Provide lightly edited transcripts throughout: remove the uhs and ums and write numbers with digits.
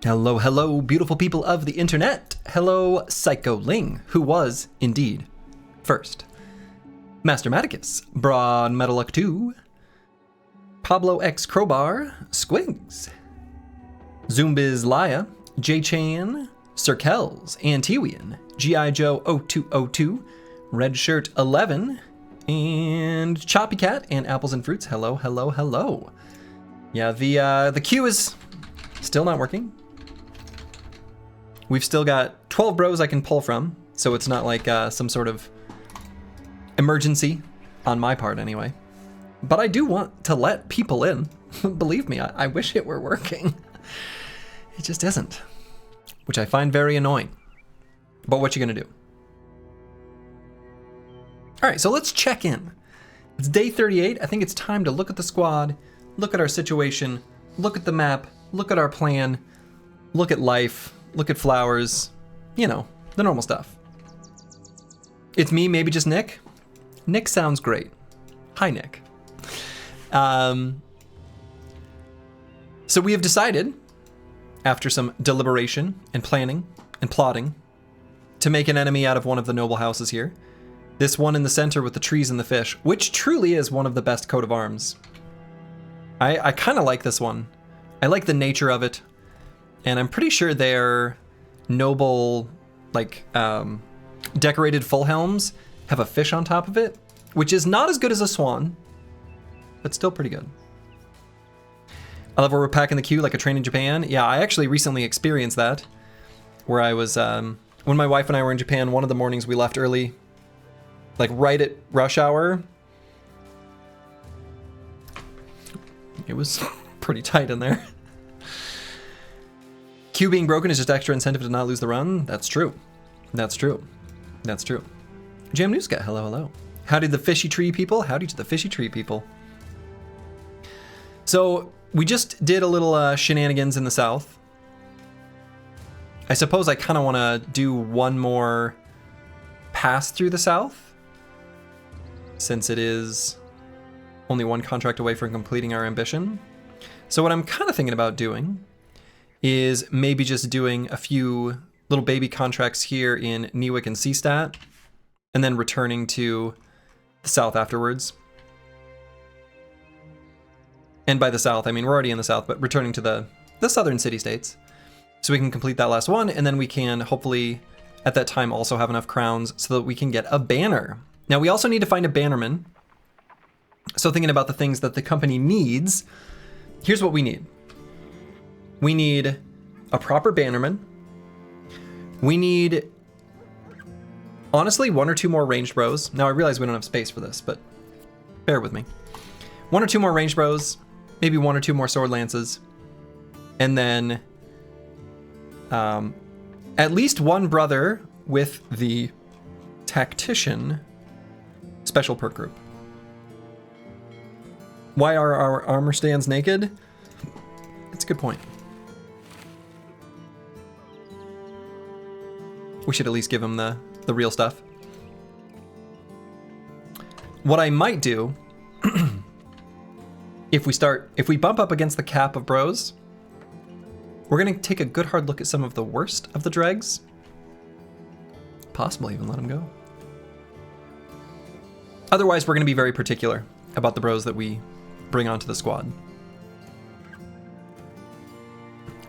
Hello, hello, beautiful people of the internet. Hello, Psycho Ling, who was, indeed, first. Master Maticus, Broad Metalluck 2, Pablo X Crowbar, Squigs, Zumbiz Laya, J-Chan, Sir Kells, Antiwian, G.I. Joe 0202, Red Shirt 11, and Choppy Cat and Apples and Fruits. Hello, hello, hello. Yeah, the queue is still not working. We've still got 12 bros I can pull from, so it's not like some sort of emergency on my part anyway. But I do want to let people in. Believe me, I wish it were working. It just isn't, which I find very annoying. But what you gonna do? All right, so let's check in. It's day 38. I think it's time to look at the squad, look at our situation, look at the map, look at our plan, look at life, look at flowers, you know, the normal stuff. It's me, maybe just Nick. Nick sounds great. Hi, Nick. So we have decided, after some deliberation and planning and plotting, to make an enemy out of one of the noble houses here. This one in the center with the trees and the fish, which truly is one of the best coat of arms. I kind of like this one. I like the nature of it. And I'm pretty sure their noble, like, decorated full helms have a fish on top of it, which is not as good as a swan, but still pretty good. I love where we're packing the queue like a train in Japan. Yeah, I actually recently experienced that, where I was, when my wife and I were in Japan, one of the mornings we left early, like right at rush hour. It was pretty tight in there. Queue being broken is just extra incentive to not lose the run. That's true. That's true. That's true. Jam Newska, hello, hello. Howdy the fishy tree people. Howdy to the fishy tree people. So we just did a little shenanigans in the south. I suppose I kind of want to do one more pass through the south, since it is only one contract away from completing our ambition. So what I'm kind of thinking about doing is maybe just doing a few little baby contracts here in Newick and Seastat, and then returning to the south afterwards. And by the south, I mean we're already in the south, but returning to the southern city-states. So we can complete that last one, and then we can hopefully at that time also have enough crowns so that we can get a banner. Now we also need to find a bannerman. So thinking about the things that the company needs, here's what we need. We need a proper bannerman. We need, honestly, one or two more ranged bros. Now I realize we don't have space for this, but bear with me. One or two more ranged bros, maybe one or two more sword lances, and then at least one brother with the tactician special perk group. Why are our armor stands naked? That's a good point. We should at least give him the real stuff. What I might do, if we bump up against the cap of bros, we're gonna take a good hard look at some of the worst of the dregs. Possibly even let them go. Otherwise, we're gonna be very particular about the bros that we bring onto the squad.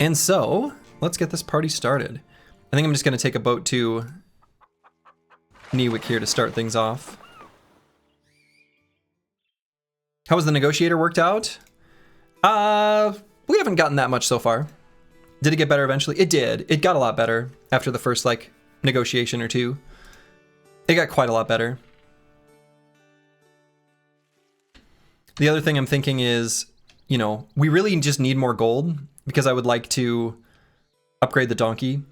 And so, let's get this party started. I think I'm just gonna take a boat to Newick here to start things off. How was the negotiator worked out? We haven't gotten that much so far. Did it get better eventually? It did. It got a lot better after the first, like, negotiation or two. It got quite a lot better. The other thing I'm thinking is, you know, we really just need more gold because I would like to upgrade the donkey,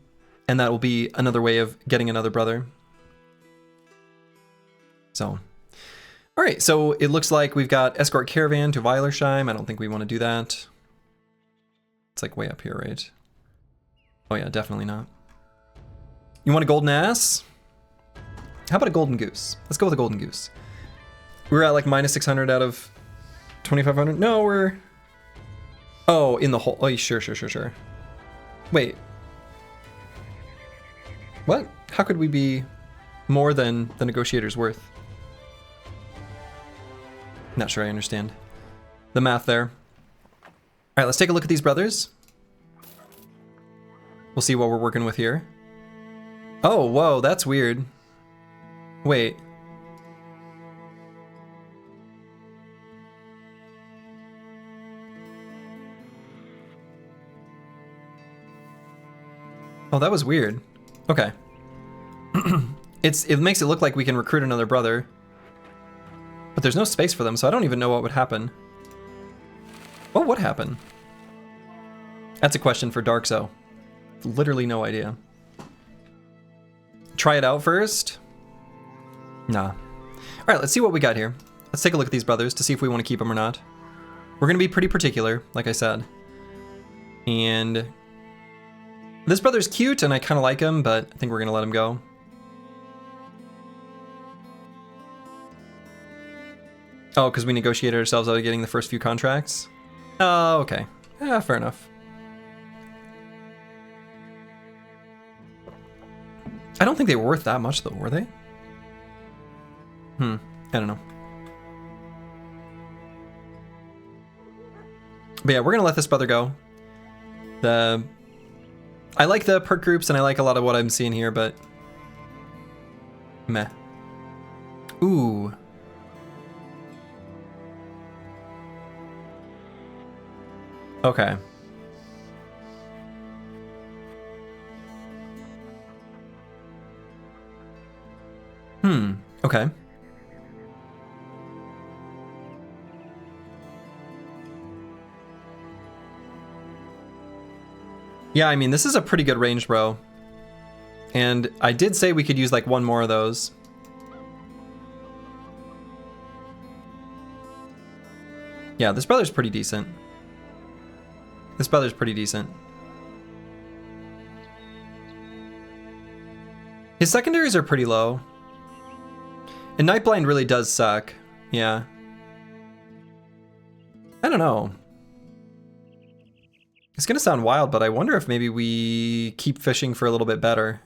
and that will be another way of getting another brother. So, all right, so it looks like we've got escort caravan to Weilersheim. I don't think we want to do that. It's like way up here, right? Oh yeah, definitely not. You want a golden ass? How about a golden goose? Let's go with a golden goose. We're at like minus 600 out of 2,500. No, we're... Oh, in the whole... Oh, sure. Wait. What? How could we be more than the negotiator's worth? Not sure I understand the math there. All right, let's take a look at these brothers. We'll see what we're working with here. Oh, whoa, that's weird. Wait. Oh, that was weird. Okay. It makes it look like we can recruit another brother. But there's no space for them, so I don't even know what would happen. What would happen? That's a question for Darkso. Literally no idea. Try it out first? Nah. Alright, let's see what we got here. Let's take a look at these brothers to see if we want to keep them or not. We're going to be pretty particular, like I said. And this brother's cute, and I kind of like him, but I think we're going to let him go. Oh, because we negotiated ourselves out of getting the first few contracts? Oh, okay. Yeah, fair enough. I don't think they were worth that much, though, were they? I don't know. But yeah, we're going to let this brother go. I like the perk groups, and I like a lot of what I'm seeing here, but meh. Ooh. Okay. Okay. Yeah, I mean, this is a pretty good range, bro. And I did say we could use like one more of those. Yeah, this brother's pretty decent. This brother's pretty decent. His secondaries are pretty low. And Nightblind really does suck. Yeah. I don't know. It's gonna sound wild, but I wonder if maybe we keep fishing for a little bit better.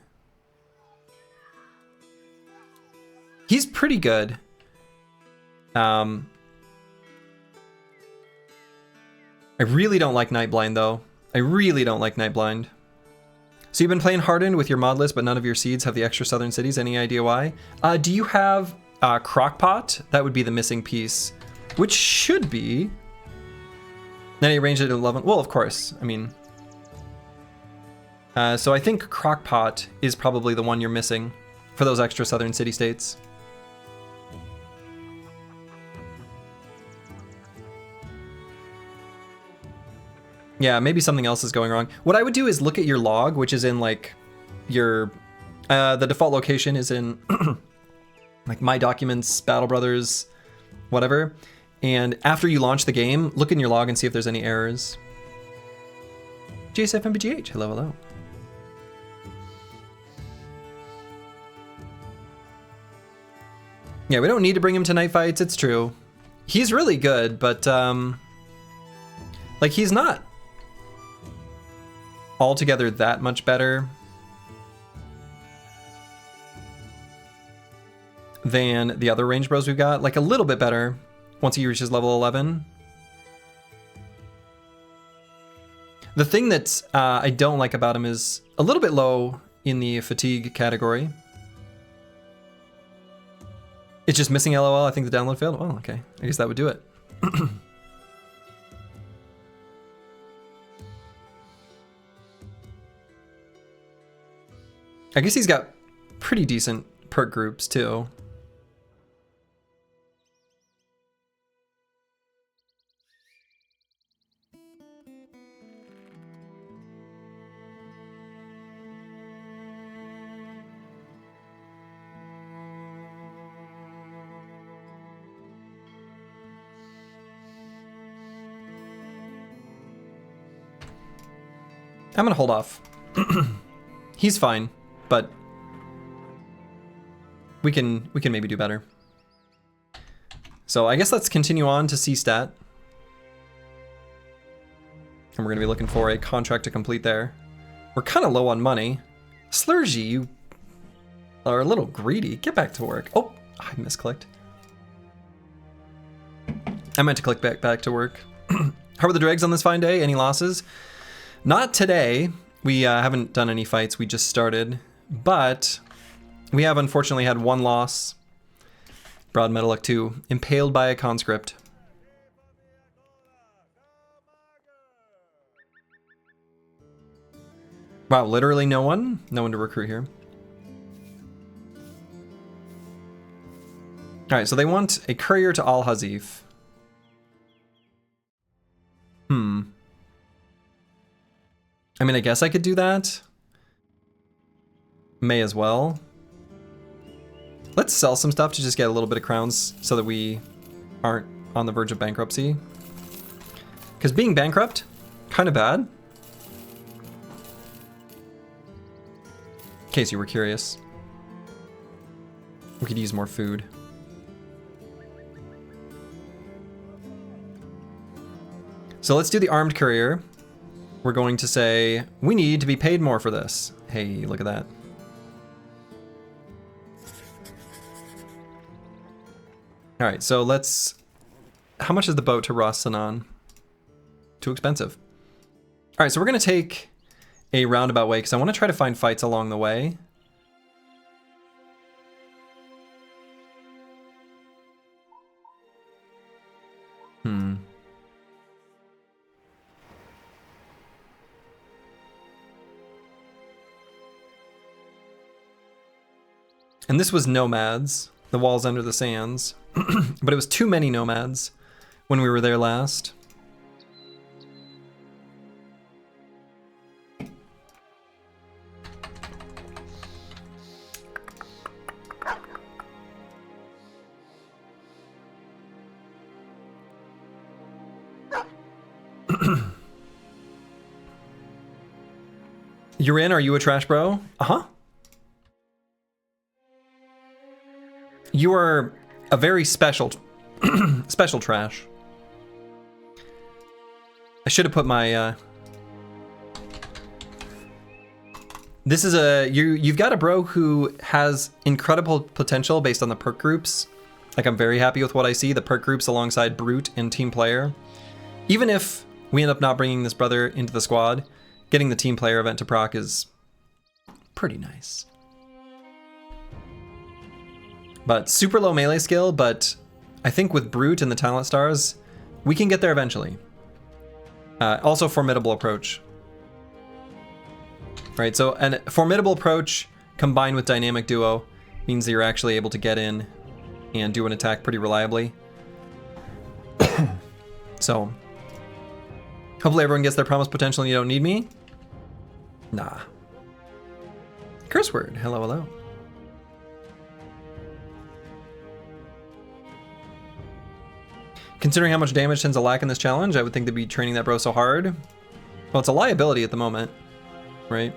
He's pretty good. I really don't like Nightblind, though. I really don't like Nightblind. So you've been playing Hardened with your mod list, but none of your seeds have the extra southern cities. Any idea why? Do you have Crockpot? That would be the missing piece, which should be. Then he arranged it at 11. Well, of course. I mean, so I think Crockpot is probably the one you're missing for those extra southern city-states. Yeah, maybe something else is going wrong. What I would do is look at your log, which is in like your, the default location is in like My Documents, Battle Brothers, whatever. And after you launch the game, look in your log and see if there's any errors. GSFMBGH, hello, hello. Yeah, we don't need to bring him to night fights, it's true. He's really good, but like he's not altogether that much better than the other range bros we've got. Like a little bit better once he reaches level 11. The thing that I don't like about him is a little bit low in the fatigue category. It's just missing LOL. I think the download failed. Oh, okay. I guess that would do it. I guess he's got pretty decent perk groups too. I'm gonna hold off. He's fine, but we can maybe do better. So I guess let's continue on to C-Stat. And we're gonna be looking for a contract to complete there. We're kind of low on money. Slurgy, you are a little greedy. Get back to work. Oh, I misclicked. I meant to click back to work. How are the dregs on this fine day? Any losses? Not today. We haven't done any fights. We just started. But we have unfortunately had one loss. Broad Metalluck 2. Impaled by a conscript. Wow, literally no one? No one to recruit here. Alright, so they want a courier to Al Hazif. I mean, I guess I could do that. May as well. Let's sell some stuff to just get a little bit of crowns so that we aren't on the verge of bankruptcy. Because being bankrupt, kind of bad. In case you were curious. We could use more food. So let's do the armed courier. We're going to say, we need to be paid more for this. Hey, look at that. All right, so let's... How much is the boat to Ras Sanan? Too expensive. All right, so we're going to take a roundabout way because I want to try to find fights along the way. And this was Nomads, the walls under the sands. But it was too many Nomads when we were there last. You're in? Are you a trash bro? Uh-huh. You are a very special, special trash. I should have put my, This is you've got a bro who has incredible potential based on the perk groups. Like, I'm very happy with what I see, the perk groups alongside Brute and Team Player. Even if we end up not bringing this brother into the squad, getting the Team Player event to proc is pretty nice. But super low melee skill, but I think with Brute and the talent stars, we can get there eventually. Also formidable approach. Right, so a formidable approach combined with dynamic duo means that you're actually able to get in and do an attack pretty reliably. So, hopefully everyone gets their promised potential and you don't need me. Nah. Curse word, hello, hello. Considering how much damage tends to lack in this challenge, I would think they'd be training that bro so hard. Well, it's a liability at the moment, right?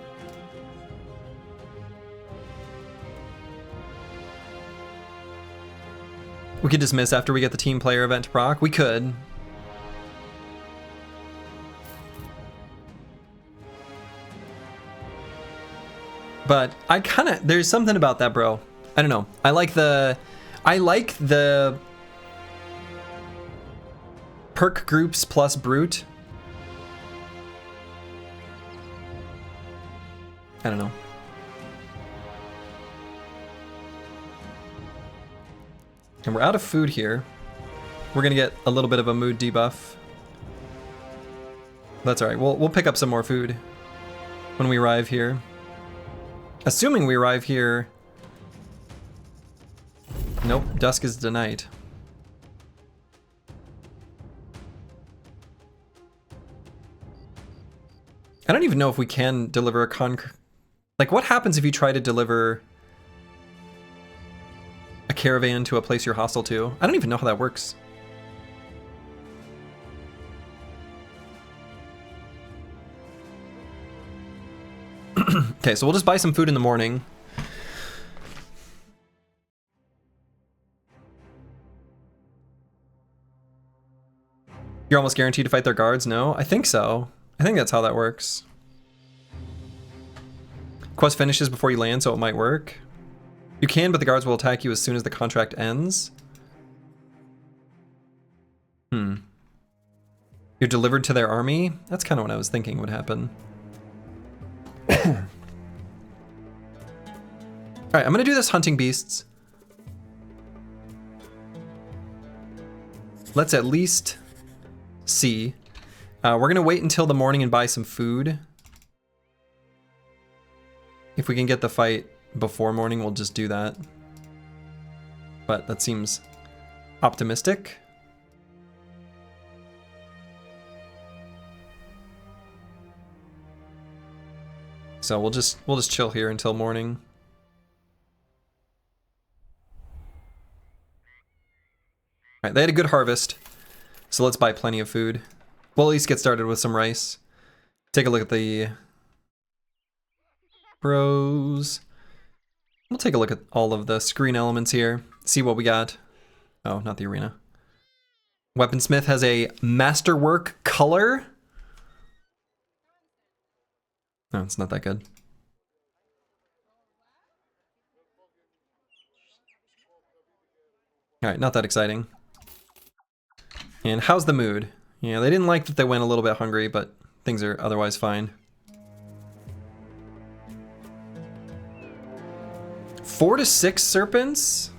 We could dismiss after we get the Team Player event to proc. We could. But I kind of, there's something about that, bro. I don't know. I like the perk groups plus Brute. I don't know. And we're out of food here. We're gonna get a little bit of a mood debuff. That's all right. We'll pick up some more food when we arrive here. Assuming we arrive here. Nope, dusk is denied. I don't even know if we can deliver a like, what happens if you try to deliver a caravan to a place you're hostile to? I don't even know how that works. Okay, so we'll just buy some food in the morning. You're almost guaranteed to fight their guards? No? I think so. I think that's how that works. Quest finishes before you land, so it might work. You can, but the guards will attack you as soon as the contract ends. You're delivered to their army? That's kind of what I was thinking would happen. Alright, I'm gonna do this hunting beasts. Let's at least see. We're gonna wait until the morning and buy some food. If we can get the fight before morning, we'll just do that. But that seems optimistic. So we'll just chill here until morning. All right, they had a good harvest, so let's buy plenty of food. We'll at least get started with some rice. Take a look at the pros. We'll take a look at all of the screen elements here, see what we got. Oh, not the arena. Weaponsmith has a masterwork color. No, it's not that good. All right, not that exciting. And how's the mood? Yeah, they didn't like that they went a little bit hungry, but things are otherwise fine. 4 to 6 serpents?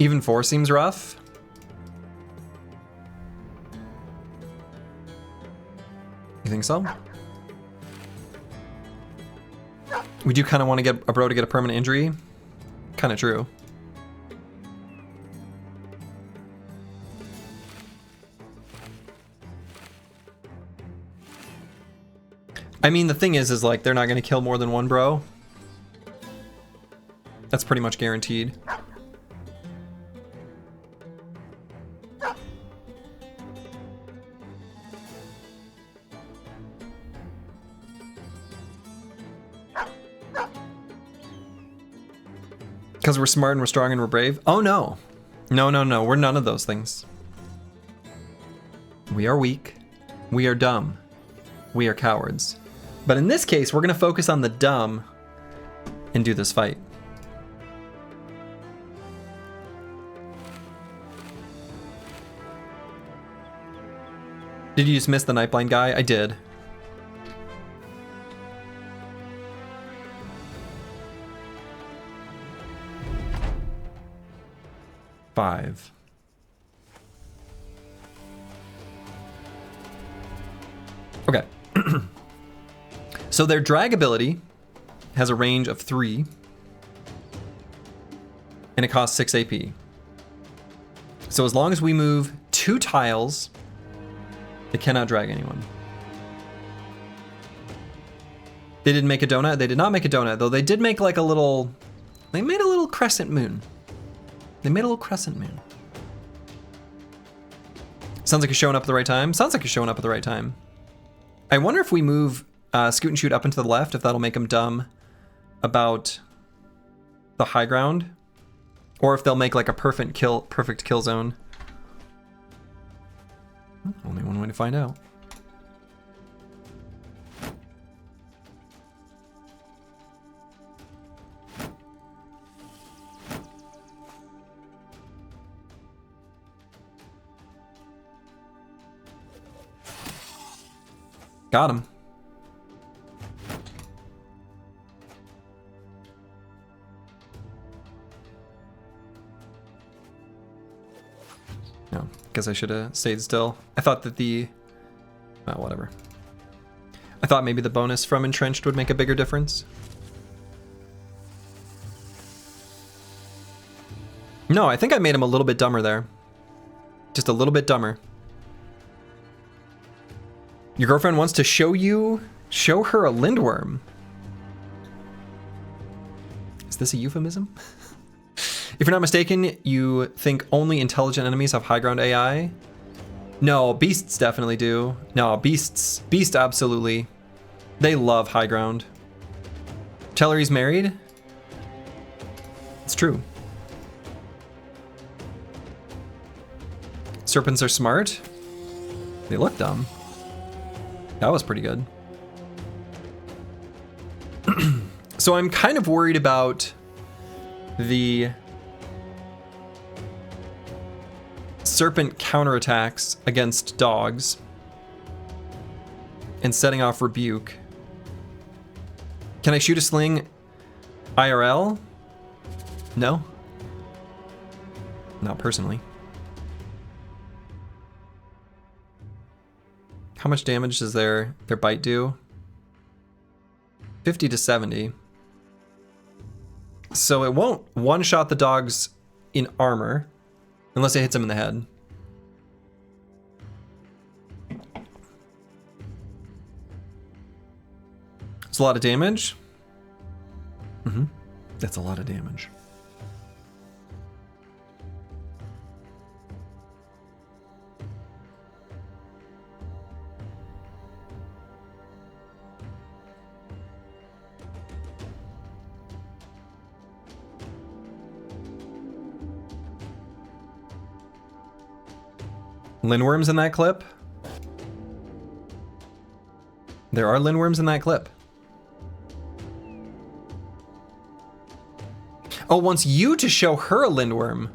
Even 4 seems rough. You think so? We do kind of want to get a bro to get a permanent injury. Kind of true. I mean, the thing is like, they're not going to kill more than one bro. That's pretty much guaranteed. Because we're smart and we're strong and we're brave? Oh no. No, no, no. We're none of those things. We are weak. We are dumb. We are cowards. But in this case, we're going to focus on the dumb and do this fight. Did you just miss the Nightblind guy? I did. Five. Okay. So their drag ability has a range of 3, and it costs 6 AP. So as long as we move 2 tiles, it cannot drag anyone. They didn't make a donut? They did not make a donut, though they did make like a little... They made a little crescent moon. They made a little crescent moon. Sounds like you're showing up at the right time. Sounds like you're showing up at the right time. I wonder if we move Scoot and Shoot up and to the left, if that'll make them dumb about the high ground. Or if they'll make like a perfect kill zone. Only one way to find out. Got him. No, guess I should have stayed still. I thought that well, whatever. I thought maybe the bonus from Entrenched would make a bigger difference. No, I think I made him a little bit dumber there. Just a little bit dumber. Your girlfriend wants to show her a lindworm. this a euphemism? If you're not mistaken, you think only intelligent enemies have high ground AI? No, beasts definitely do. No, beasts absolutely. They love high ground. Tell her he's married? It's true. Serpents are smart. They look dumb. That was pretty good. So I'm kind of worried about the serpent counterattacks against dogs and setting off rebuke. Can I shoot a sling IRL? No. Not personally. How much damage does their bite do? 50 to 70. So it won't one-shot the dogs in armor unless it hits them in the head. It's a lot of damage. That's a lot of damage. Linworms in that clip? There are linworms in that clip. Oh, wants you to show her a lindworm.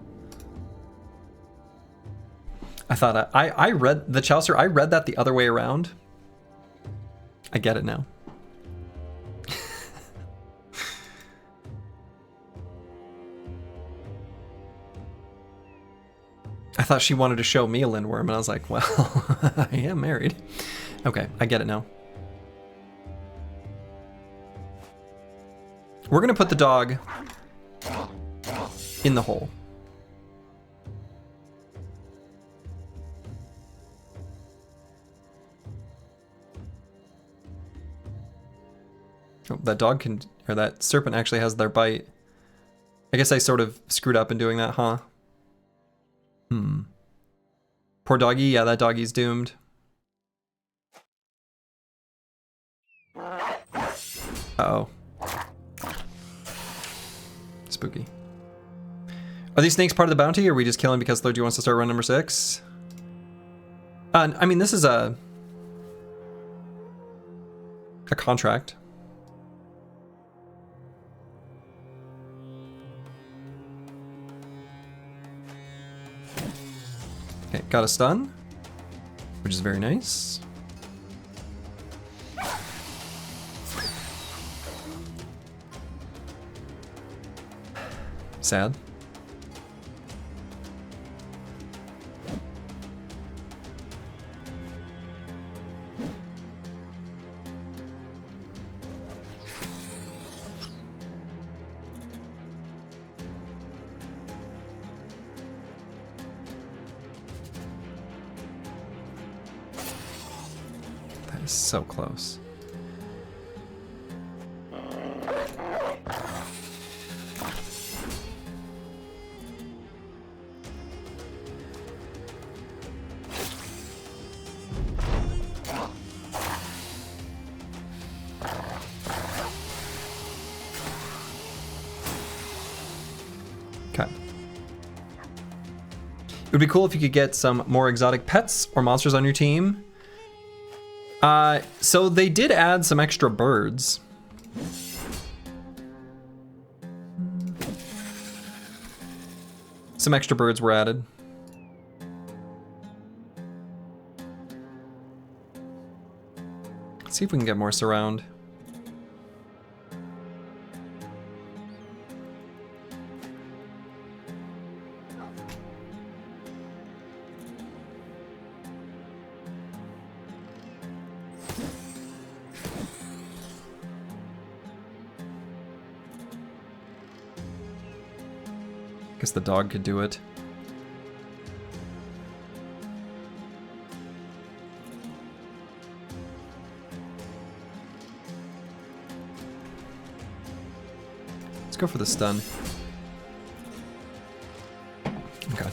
I thought I read the Chaucer. I read that the other way around. I get it now. I thought she wanted to show me a lindworm, and I was like, well, I am married. Okay, I get it now. We're gonna put the dog in the hole. Oh, that dog can, or that serpent actually has their bite. I guess I sort of screwed up in doing that, huh? Poor doggy. Yeah, that doggy's doomed. Uh-oh. Spooky. Are these snakes part of the bounty, or are we just killing because Clergy wants to start run number 6? I mean, this is a contract. Okay, got a stun, which is very nice. Sad. So close. Okay. It would be cool if you could get some more exotic pets or monsters on your team. So they did add some extra birds. Some extra birds were added. Let's see if we can get more surround. Guess the dog could do it. Let's go for the stun. Okay.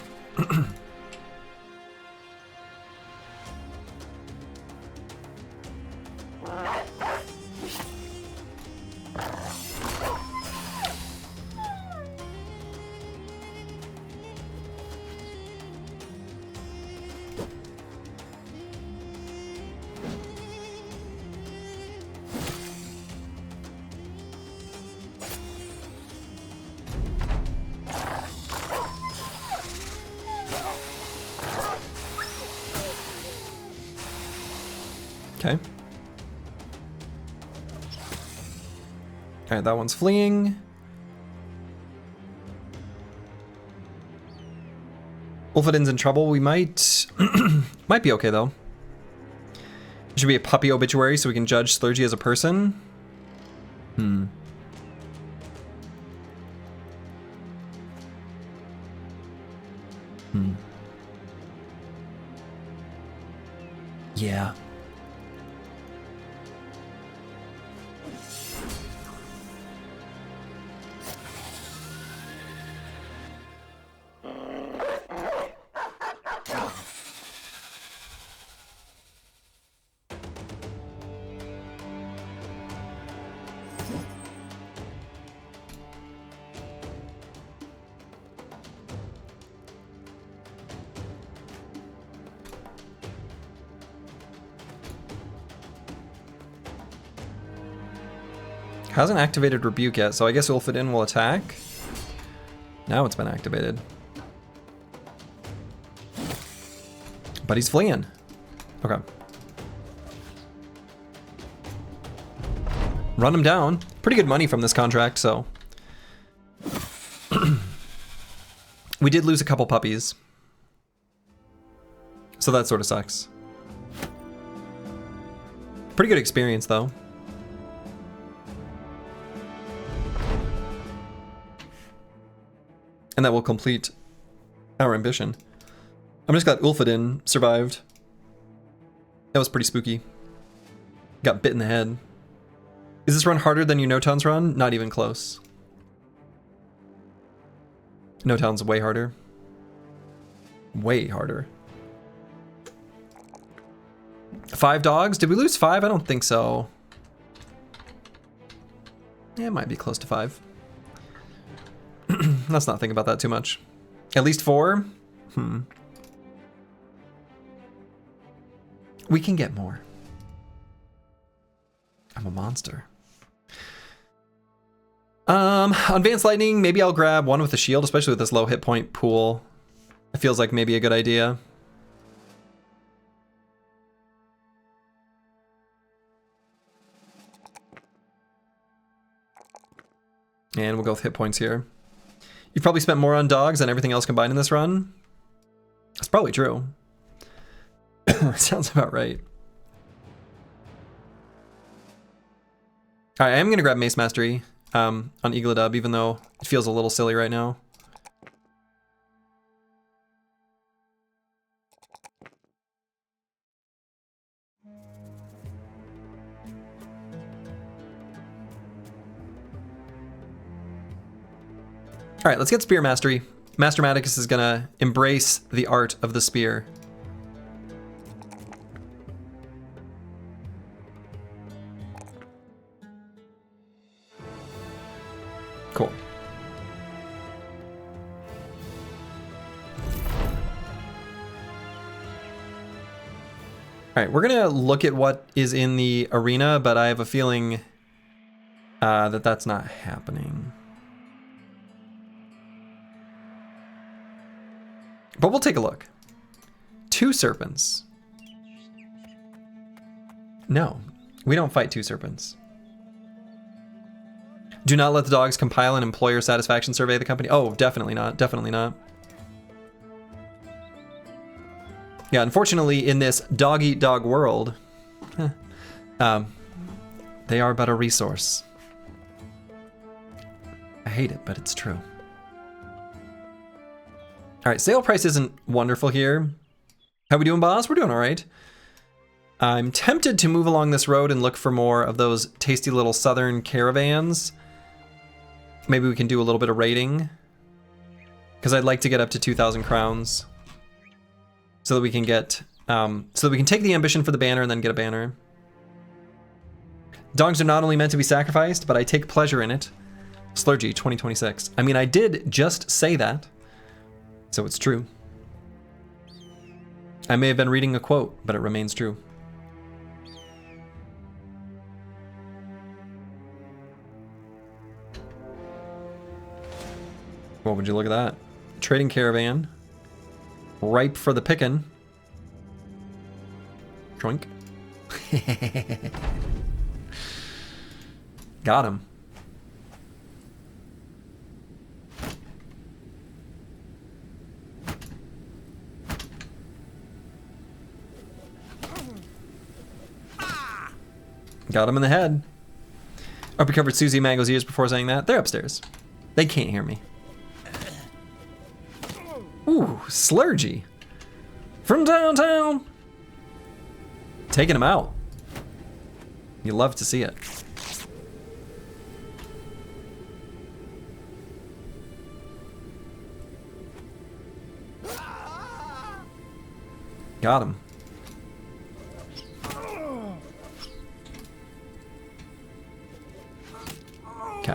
Okay. Alright, that one's fleeing. Ulfidin's in trouble. We might might be okay though. There should be a puppy obituary so we can judge Slurgy as a person. Hmm. Yeah. Hasn't activated Rebuke yet, so I guess Ulfidin will attack. Now it's been activated. But he's fleeing. Okay. Run him down. Pretty good money from this contract, so. We did lose a couple puppies. So that sort of sucks. Pretty good experience, though. And that will complete our ambition. I'm just glad Ulfidin survived. That was pretty spooky. Got bit in the head. Is this run harder than your No Town's run? Not even close. No Town's way harder. Way harder. 5 dogs? Did we lose 5? I don't think so. Yeah, it might be close to 5. Let's not think about that too much. At least 4? We can get more. I'm a monster. Advanced Lightning, maybe I'll grab one with a shield, especially with this low hit point pool. It feels like maybe a good idea. And we'll go with hit points here. You've probably spent more on dogs than everything else combined in this run. That's probably true. Sounds about right. Alright, I am going to grab Mace Mastery on Igladub, even though it feels a little silly right now. Alright, let's get Spear Mastery. Master Maticus is gonna embrace the art of the spear. Cool. Alright, we're gonna look at what is in the arena, but I have a feeling that that's not happening. But we'll take a look. 2 serpents. No, we don't fight 2 serpents. Do not let the dogs compile an employer satisfaction survey of the company. Oh, definitely not. Definitely not. Yeah, unfortunately, in this dog-eat-dog world, they are but a resource. I hate it, but it's true. All right, sale price isn't wonderful here. How we doing, boss? We're doing all right. I'm tempted to move along this road and look for more of those tasty little southern caravans. Maybe we can do a little bit of raiding. Because I'd like to get up to 2,000 crowns. So that we can get... so that we can take the ambition for the banner and then get a banner. Dogs are not only meant to be sacrificed, but I take pleasure in it. Slurgy 2026. I mean, I did just say that. So it's true. I may have been reading a quote, but it remains true. Well, would you look at that? Trading caravan. Ripe for the pickin'. Troink. Got him. Got him in the head. I recovered Susie and Mango's ears before saying that. They're upstairs. They can't hear me. Ooh, Slurgy. From downtown. Taking him out. You love to see it. Got him. Okay.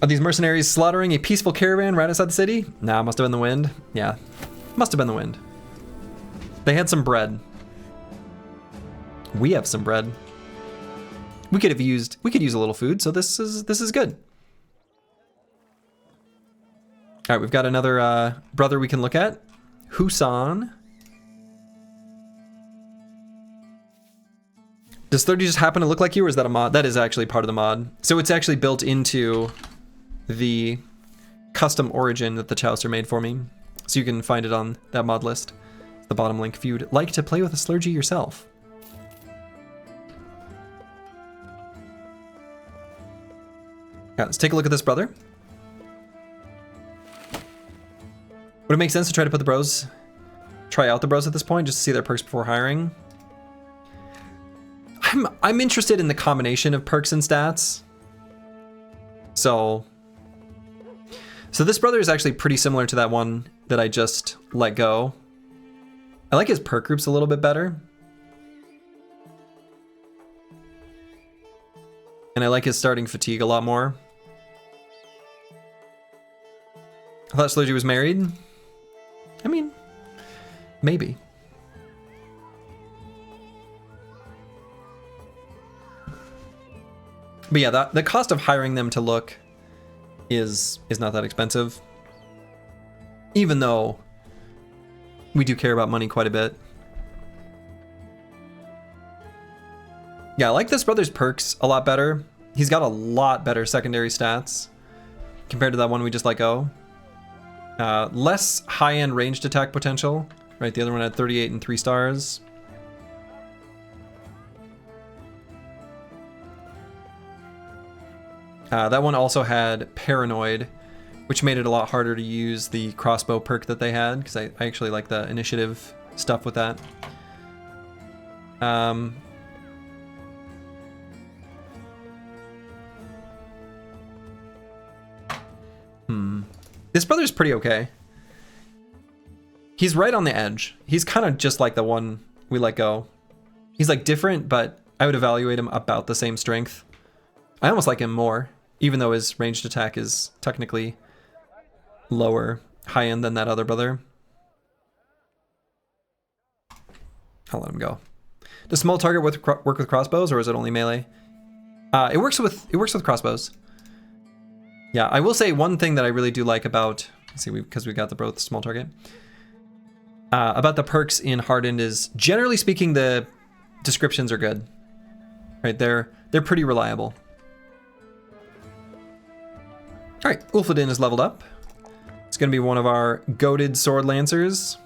Are these mercenaries slaughtering a peaceful caravan right outside the city? Nah, must have been the wind. Yeah, must have been the wind. They had some bread. We have some bread. We could use a little food, so this is good. All right, we've got another brother we can look at. Husan. Does 30 just happen to look like you, or is that a mod? That is actually part of the mod. So it's actually built into the custom origin that the Chouster made for me. So you can find it on that mod list. The bottom link if you'd like to play with a Slurgy yourself. Yeah, let's take a look at this brother. Would it make sense to try to put the bros, try out the bros at this point, just to see their perks before hiring? I'm interested in the combination of perks and stats. So this brother is actually pretty similar to that one that I just let go. I like his perk groups a little bit better. And I like his starting fatigue a lot more. I thought Slurgy was married. I mean, maybe. But yeah, the cost of hiring them to look is not that expensive. Even though we do care about money quite a bit. Yeah, I like this brother's perks a lot better. He's got a lot better secondary stats compared to that one we just let go. Less high-end ranged attack potential, right? The other one had 38 and 3 stars. That one also had Paranoid, which made it a lot harder to use the crossbow perk that they had, because I actually like the initiative stuff with that. This brother's pretty okay. He's right on the edge. He's kind of just like the one we let go. He's like different, but I would evaluate him about the same strength. I almost like him more, even though his ranged attack is technically lower high-end than that other brother. I'll let him go. Does small target work with crossbows, or is it only melee? It works with crossbows. Yeah, I will say one thing that I really do like about, let's see, because we got the both small target. About the perks in Hardened is, generally speaking, the descriptions are good. Right, they're pretty reliable. All right, Ulfadin is leveled up. It's gonna be one of our goated sword lancers.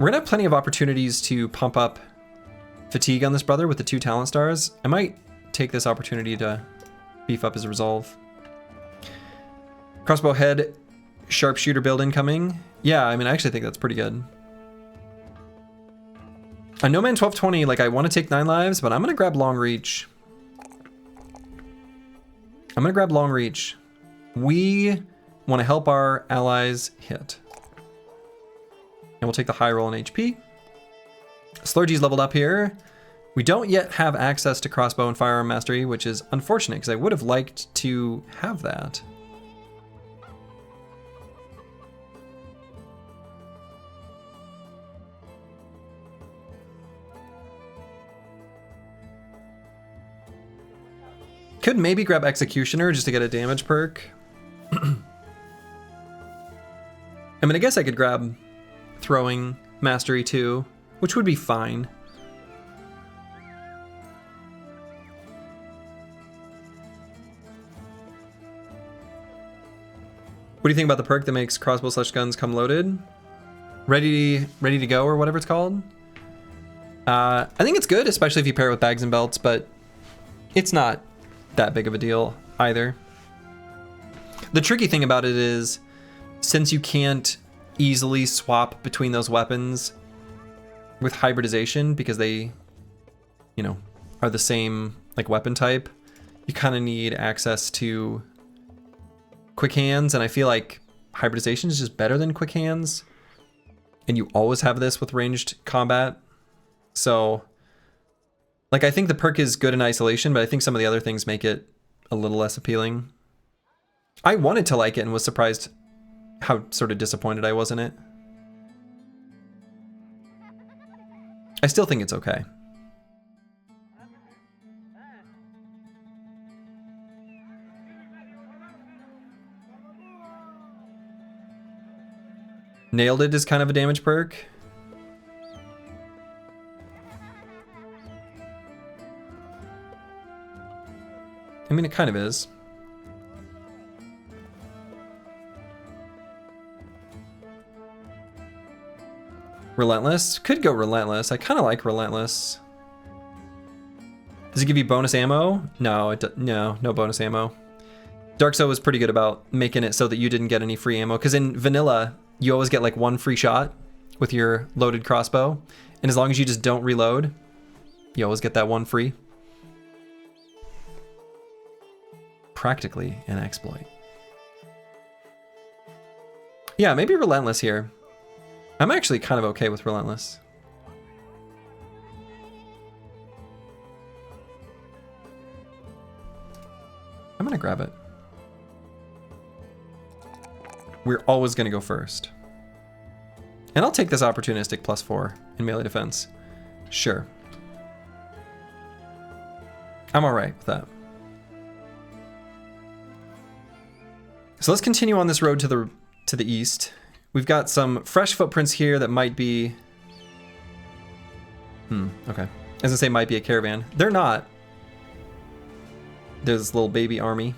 We're gonna have plenty of opportunities to pump up fatigue on this brother with the 2 talent stars. I might take this opportunity to beef up his resolve. Crossbow head, sharpshooter build incoming. Yeah, I mean, I actually think that's pretty good. A No Man 1220, like I want to take 9 lives, but I'm gonna grab long reach. I'm gonna grab long reach. We want to help our allies hit. And we'll take the high roll in HP. Slurgy's leveled up here. We don't yet have access to crossbow and firearm mastery, which is unfortunate because I would have liked to have that. Could maybe grab Executioner just to get a damage perk. I mean, I guess I could grab Throwing Mastery too, which would be fine. What do you think about the perk that makes crossbow/guns come loaded? Ready to go, or whatever it's called? I think it's good, especially if you pair it with bags and belts, but it's not that big of a deal either. The tricky thing about it is, since you can't easily swap between those weapons with hybridization because they, you know, are the same like weapon type, you kind of need access to quick hands, and I feel like hybridization is just better than quick hands, and you always have this with ranged combat. So like, I think the perk is good in isolation, but I think some of the other things make it a little less appealing. I wanted to like it and was surprised how sort of disappointed I was in it. I still think it's okay. Nailed It is kind of a damage perk. I mean, it kind of is. Relentless? Could go Relentless. I kind of like Relentless. Does it give you bonus ammo? No, no bonus ammo. Dark Soul was pretty good about making it so that you didn't get any free ammo, because in vanilla, you always get like one free shot with your loaded crossbow, and as long as you just don't reload, you always get that one free. Practically an exploit. Yeah, maybe Relentless here. I'm actually kind of okay with Relentless. I'm gonna grab it. We're always gonna go first. And I'll take this opportunistic +4 in melee defense. Sure. I'm alright with that. So let's continue on this road to the east. We've got some fresh footprints here that might be... okay. I was gonna say might be a caravan. They're not. There's this little baby army.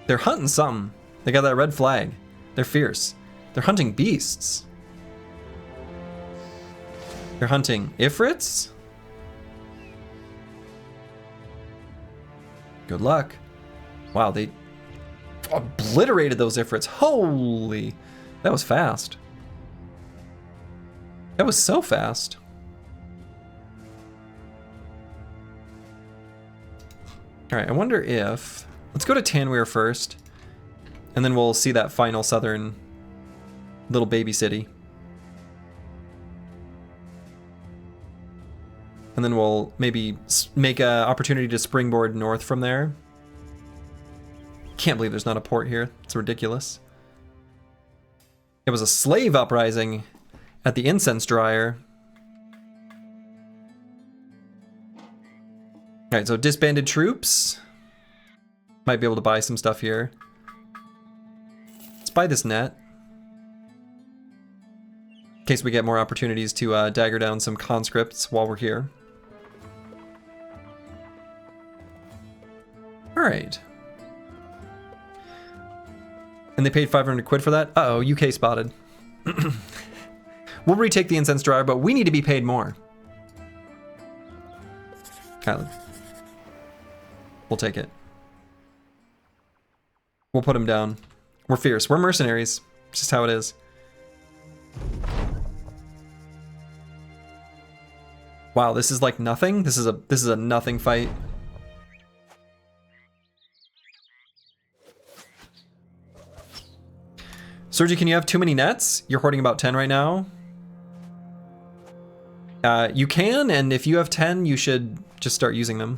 They're hunting something. They got that red flag. They're fierce. They're hunting beasts. They're hunting Ifrits? Good luck. Wow, they obliterated those Ifrits. Holy... That was fast. That was so fast. Alright, I wonder if... Let's go to Tanweer first, and then we'll see that final southern little baby city. And then we'll maybe make an opportunity to springboard north from there. Can't believe there's not a port here. It's ridiculous. It was a slave uprising at the incense dryer. Alright, so disbanded troops. Might be able to buy some stuff here. Let's buy this net. In case we get more opportunities to dagger down some conscripts while we're here. Alright. And they paid 500 quid for that? Uh-oh, UK spotted. We'll retake the incense dryer, but we need to be paid more. We'll take it. We'll put him down. We're fierce. We're mercenaries. It's just how it is. Wow, this is like nothing? This is a nothing fight. Sergi, can you have too many nets? You're hoarding about 10 right now. You can, and if you have 10, you should just start using them.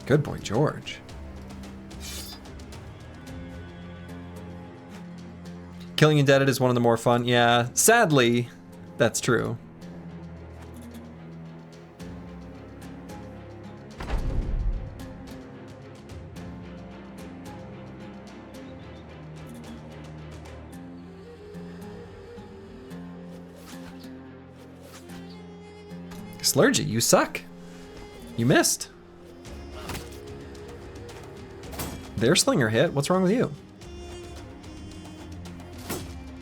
Good boy, George. Killing Indebted is one of the more fun. Yeah, sadly, that's true. Slurgy, you suck. You missed. Their slinger hit. What's wrong with you?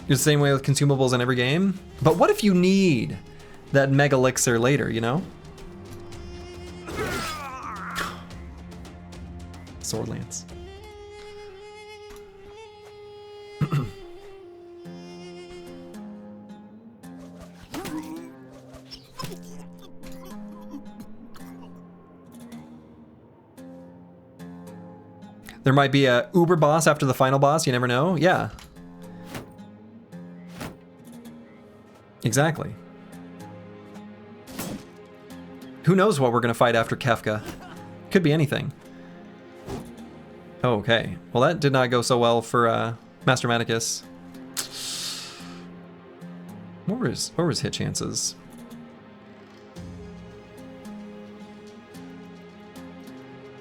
You're the same way with consumables in every game. But what if you need that mega elixir later, you know? Sword Lance. There might be a uber boss after the final boss, you never know. Yeah. Exactly. Who knows what we're gonna fight after Kefka? Could be anything. Okay. Well, that did not go so well for Master Maticus. What were his hit chances?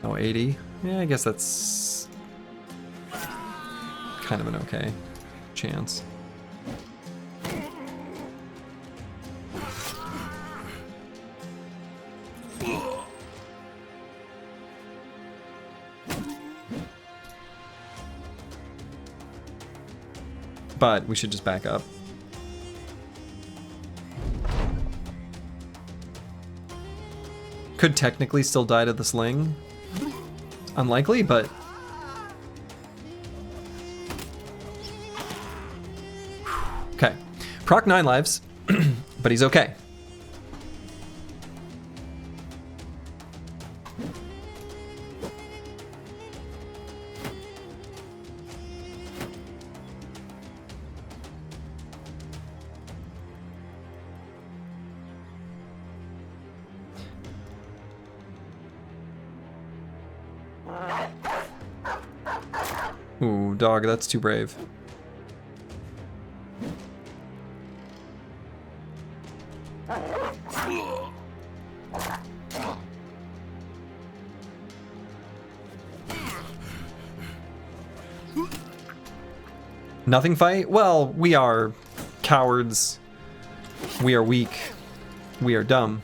Oh, 80. Yeah, I guess that's kind of an okay chance. But we should just back up. Could technically still die to the sling. Unlikely, but... Okay. Proc 9 lives, but he's okay. Ooh, dog, that's too brave. Nothing fight? Well, we are cowards. We are weak. We are dumb.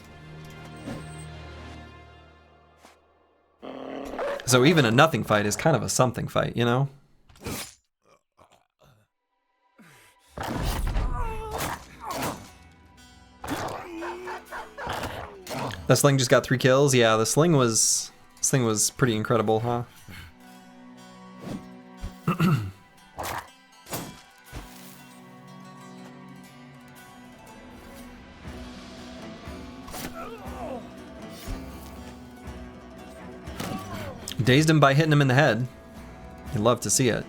So even a nothing fight is kind of a something fight, you know? That sling just got 3 kills? Yeah, this thing was pretty incredible, huh? Dazed him by hitting him in the head. You'd love to see it.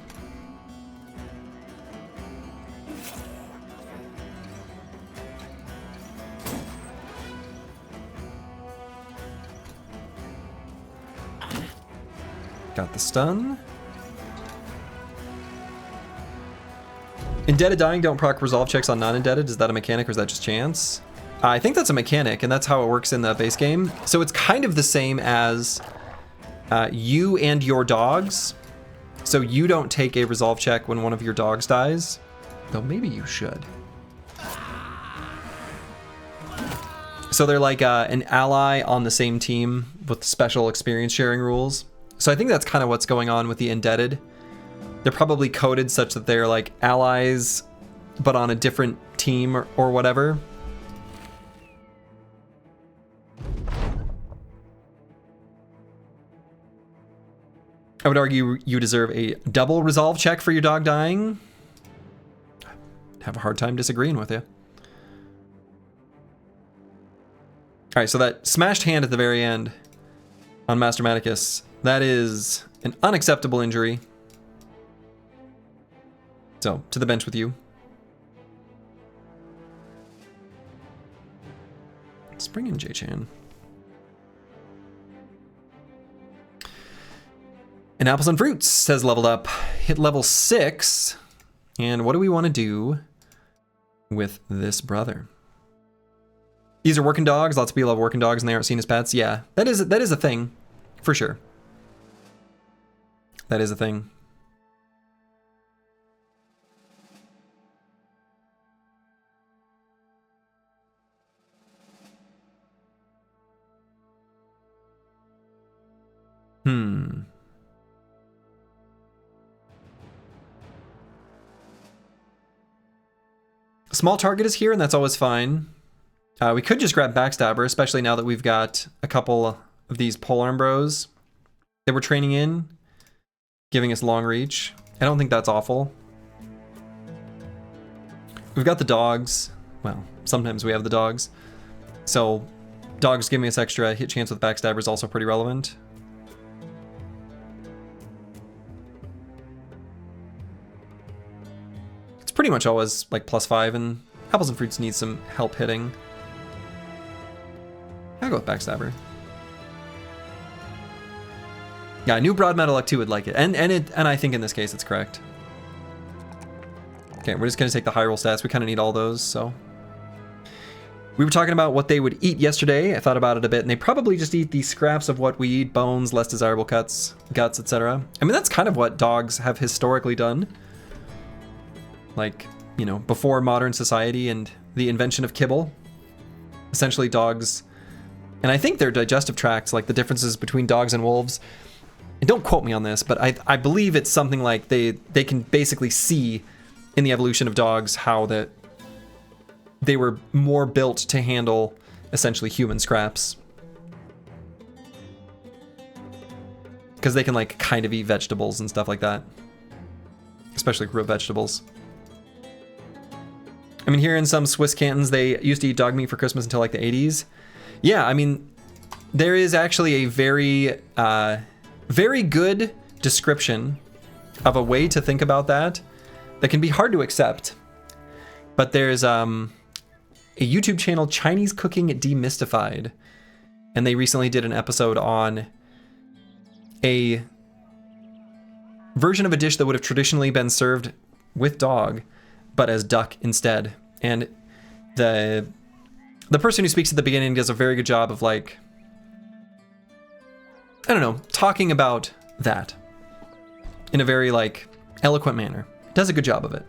Got the stun. Indebted dying don't proc resolve checks on non-indebted. Is that a mechanic or is that just chance? I think that's a mechanic, and that's how it works in the base game. So it's kind of the same as you and your dogs. So you don't take a resolve check when one of your dogs dies. Though maybe you should. So they're like an ally on the same team with special experience sharing rules. So I think that's kind of what's going on with the indebted. They're probably coded such that they're like allies, but on a different team or whatever. I would argue you deserve a double resolve check for your dog dying. Have a hard time disagreeing with you. All right, so that smashed hand at the very end on Master Maticus, that is an unacceptable injury. So, to the bench with you. Let's bring in J-Chan. And Apples and Fruits has leveled up. Hit level 6. And what do we want to do with this brother? These are working dogs. Lots of people have working dogs and they aren't seen as pets. Yeah, that is a thing. For sure. That is a thing. Small target is here, and that's always fine. We could just grab Backstabber, especially now that we've got a couple of these polearm bros that we're training in, giving us long reach. I don't think that's awful. We've got the dogs. Well, sometimes we have the dogs. So dogs giving us extra hit chance with Backstabber is also pretty relevant. Pretty much always like +5, and Apples and Fruits need some help hitting. I'll go with Backstabber. Yeah, I knew Broad Metal Luck 2 would like it, and I think in this case it's correct. Okay, we're just gonna take the high roll stats. We kind of need all those. So we were talking about what they would eat yesterday. I thought about it a bit, and they probably just eat the scraps of what we eat: bones, less desirable cuts, guts, etc. I mean, that's kind of what dogs have historically done. Like, you know, before modern society and the invention of kibble. Essentially dogs, and I think their digestive tracts, like the differences between dogs and wolves, and don't quote me on this, but I believe it's something like they can basically see in the evolution of dogs how that they were more built to handle essentially human scraps. Because they can like kind of eat vegetables and stuff like that. Especially root vegetables. I mean, here in some Swiss cantons, they used to eat dog meat for Christmas until like the 80s. Yeah, I mean, there is actually a very, very good description of a way to think about that can be hard to accept. But there's a YouTube channel, Chinese Cooking Demystified, and they recently did an episode on a version of a dish that would have traditionally been served with dog, but as duck instead. And the person who speaks at the beginning does a very good job of, like, I don't know, talking about that in a very, like, eloquent manner. Does a good job of it.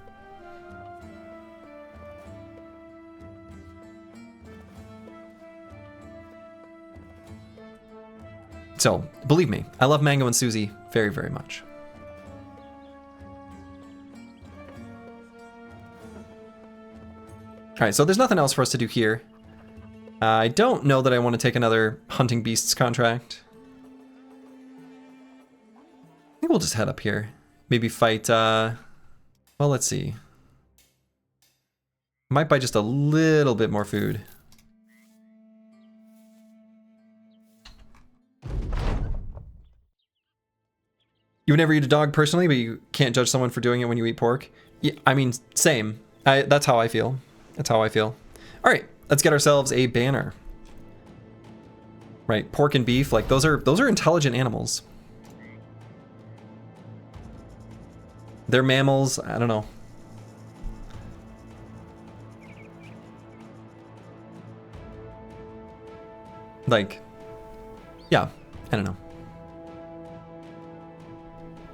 So, believe me, I love Mango and Susie very, very much. Alright, so there's nothing else for us to do here. I don't know that I want to take another Hunting Beasts contract. I think we'll just head up here. Maybe fight, well, let's see. Might buy just a little bit more food. You would never eat a dog personally, but you can't judge someone for doing it when you eat pork? Yeah, I mean, same. That's how I feel. That's how I feel. All right, let's get ourselves a banner. Right, pork and beef, like those are intelligent animals. They're mammals, I don't know. Like, yeah, I don't know.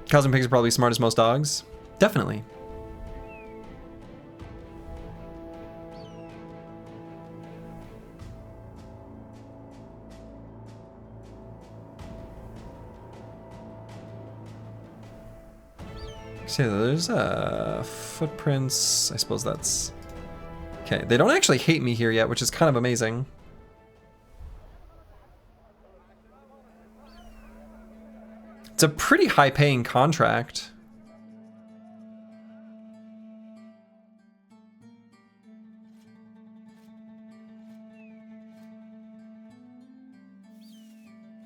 Cows and pigs are probably smart as most dogs. Definitely. So there's footprints. I suppose that's okay. They don't actually hate me here yet, which is kind of amazing. It's a pretty high-paying contract.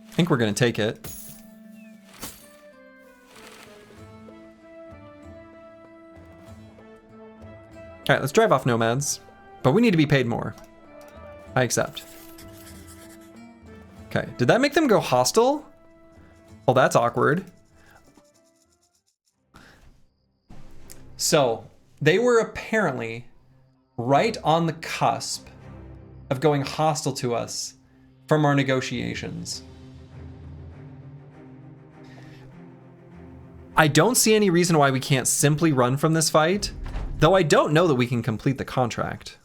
I think we're going to take it. All right, let's drive off nomads, but we need to be paid more. I accept. Okay, did that make them go hostile? Well, that's awkward. So, they were apparently right on the cusp of going hostile to us from our negotiations. I don't see any reason why we can't simply run from this fight, though I don't know that we can complete the contract.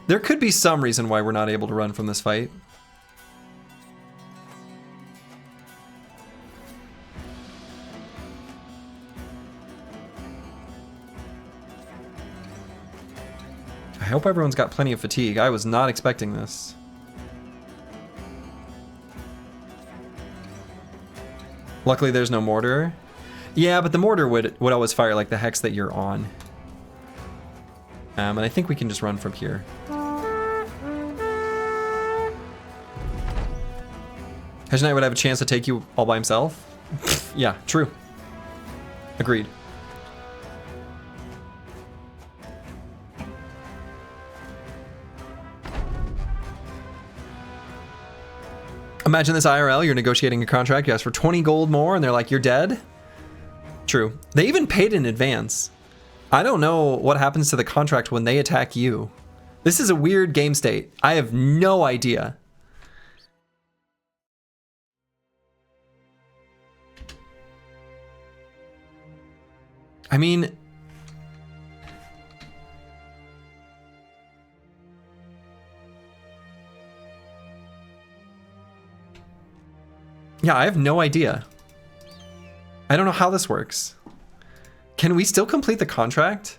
There could be some reason why we're not able to run from this fight. I hope everyone's got plenty of fatigue. I was not expecting this. Luckily there's no mortar. Yeah, but the mortar would always fire like the hex that you're on. And I think we can just run from here. Hedge Knight would have a chance to take you all by himself? Yeah, true. Agreed. Imagine this IRL, you're negotiating a contract, you ask for 20 gold more, and they're like, you're dead? True. They even paid in advance. I don't know what happens to the contract when they attack you. This is a weird game state. I have no idea. I mean... yeah, I have no idea. I don't know how this works. Can we still complete the contract?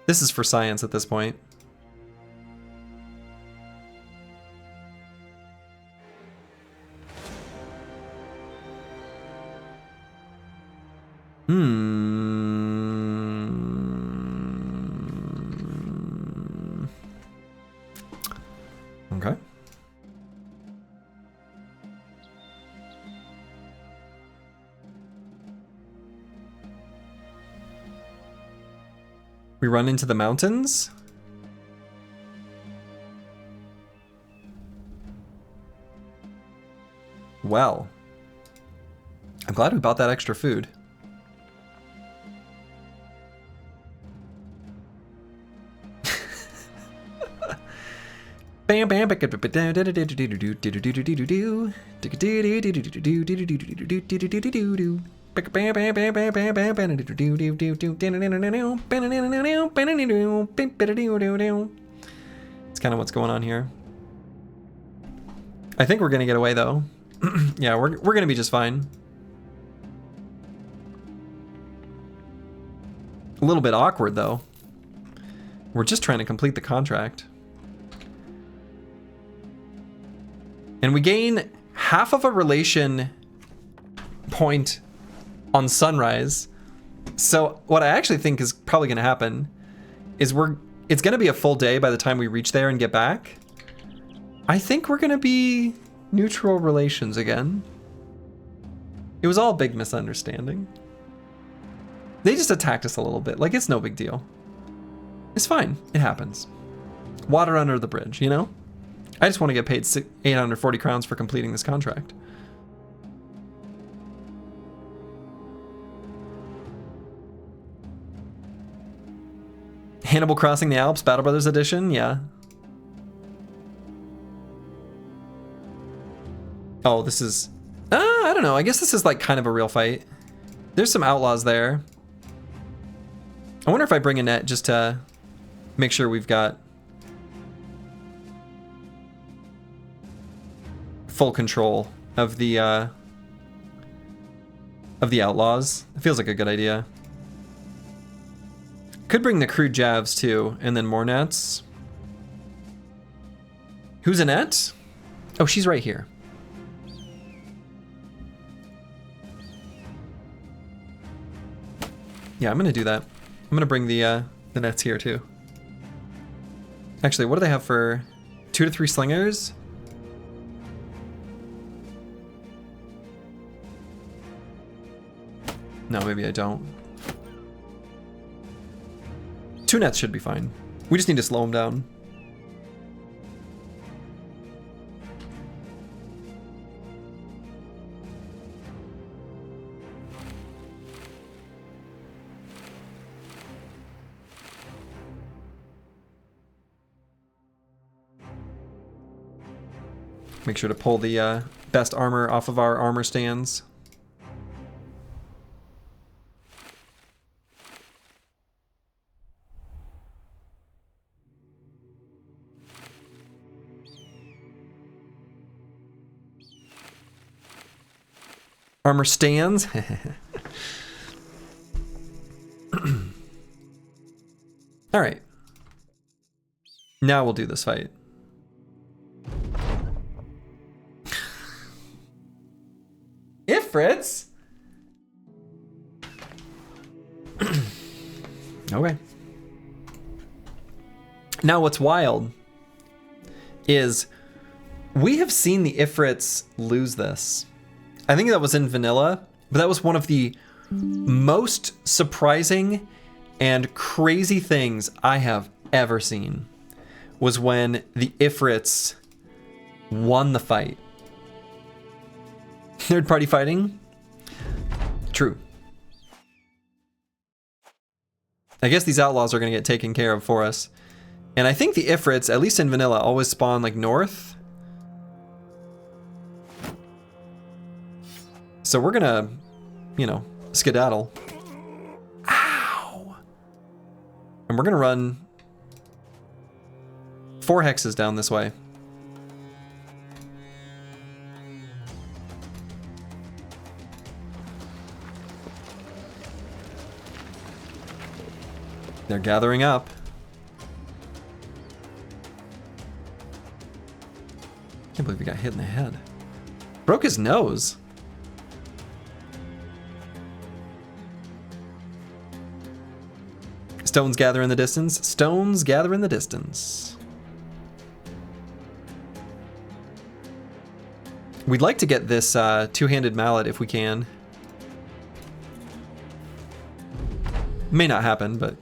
This is for science at this point. Okay. We run into the mountains? Well, I'm glad we bought that extra food. Bam bam bam. It's kind of what's going on here. I think we're gonna get away though. Yeah, we're gonna be just fine. A little bit awkward though. We're just trying to complete the contract. And we gain half of a relation point on Sunrise. So what I actually think is probably going to happen is it's going to be a full day by the time we reach there and get back. I think we're going to be neutral relations again. It was all a big misunderstanding. They just attacked us a little bit. Like, it's no big deal. It's fine. It happens. Water under the bridge, you know? I just want to get paid 840 crowns for completing this contract. Hannibal Crossing the Alps, Battle Brothers Edition, yeah. Oh, this is... I don't know. I guess this is like kind of a real fight. There's some outlaws there. I wonder if I bring a net just to make sure we've got full control of the outlaws. It feels like a good idea. Could bring the crude javs too, and then more nets. Who's Annette? Oh, she's right here. Yeah, I'm gonna do that. I'm gonna bring the nets here too. Actually, what do they have for 2 to 3 slingers? No, maybe I don't. 2 nets should be fine. We just need to slow them down. Make sure to pull the best armor off of our armor stands. Armor stands. All right. Now we'll do this fight. Ifrits? Okay. Now what's wild is we have seen the Ifrits lose this. I think that was in vanilla, but that was one of the most surprising and crazy things I have ever seen, was when the Ifrits won the fight. Third party fighting? True. I guess these outlaws are going to get taken care of for us. And I think the Ifrits, at least in vanilla, always spawn like north. So we're gonna, you know, skedaddle. Ow! And we're gonna run 4 hexes down this way. They're gathering up. Can't believe he got hit in the head. Broke his nose. Stones gather in the distance. Stones gather in the distance. We'd like to get this two-handed mallet if we can. May not happen, but...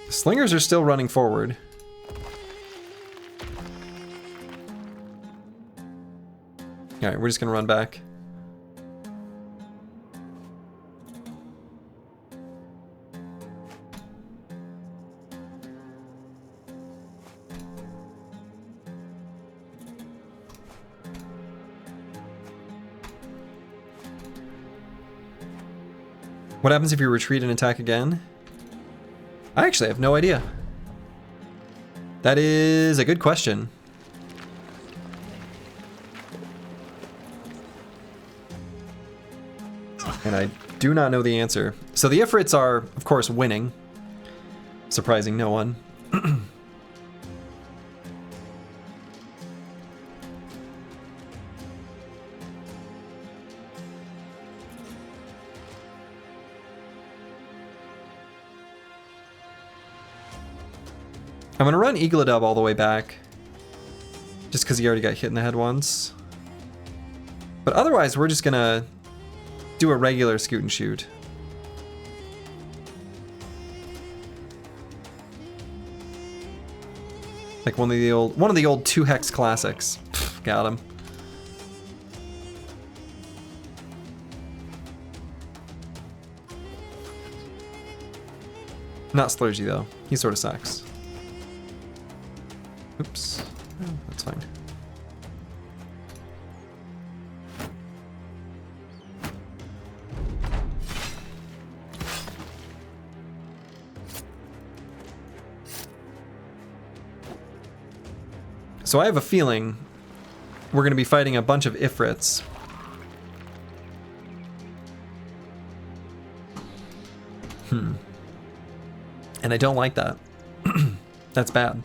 Slingers are still running forward. Alright, we're just gonna run back. What happens if you retreat and attack again? I actually have no idea. That is a good question. And I do not know the answer. So the Ifrits are, of course, winning. Surprising no one. I'm gonna run Eagledub all the way back, just because he already got hit in the head once. But otherwise, we're just gonna do a regular scoot and shoot. Like one of the old 2-hex classics. Pfft, got him. Not Splurgy though. He sort of sucks. Oops. Oh, that's fine. So I have a feeling we're going to be fighting a bunch of Ifrits. And I don't like that. That's bad.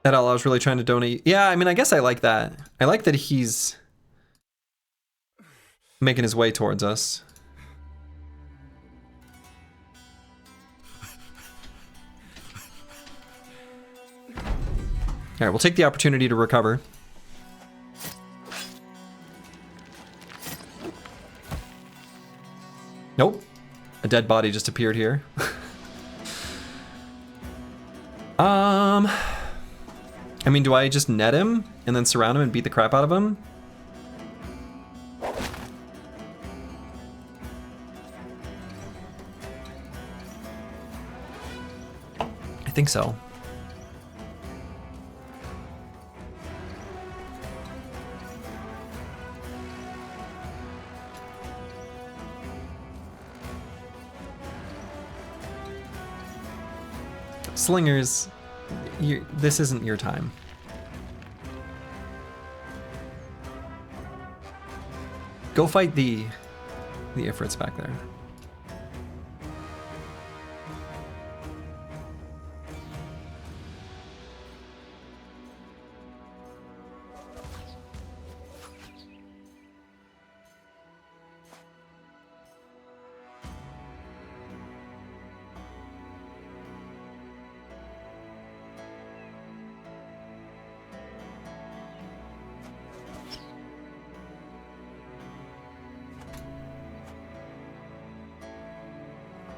That all I was really trying to donate. Yeah, I mean, I guess I like that. I like that he's making his way towards us. All right, we'll take the opportunity to recover. Nope. A dead body just appeared here. I mean, do I just net him and then surround him and beat the crap out of him? I think so. Slingers, this isn't your time. Go fight the Ifrits back there.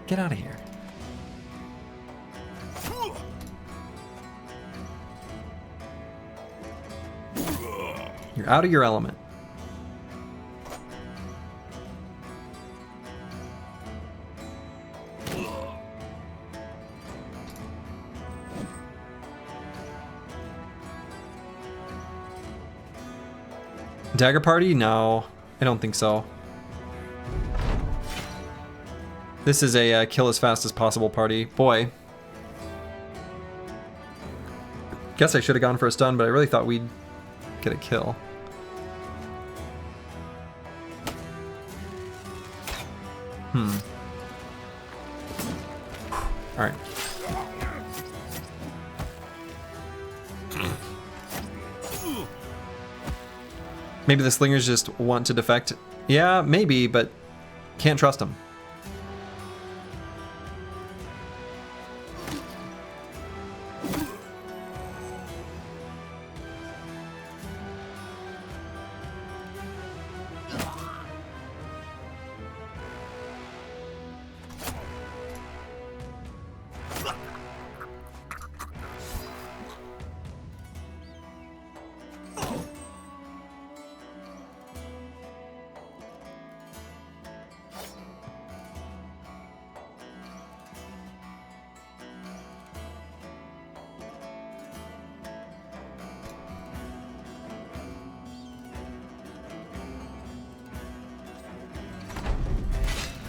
Get out of here. You're out of your element. Dagger party? No, I don't think so. This is a kill as fast as possible party. Boy. Guess I should have gone for a stun, but I really thought we'd get a kill. Alright. Maybe the slingers just want to defect. Yeah, maybe, but can't trust them.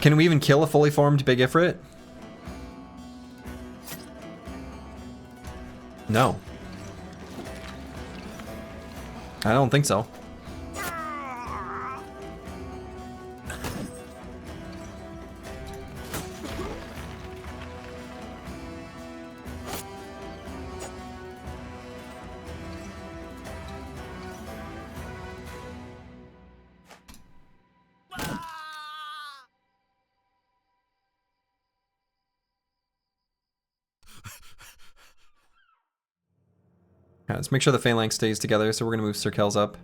Can we even kill a fully formed Big Ifrit? No. I don't think so. Alright, let's make sure the phalanx stays together, so we're gonna move Sir Kel's up.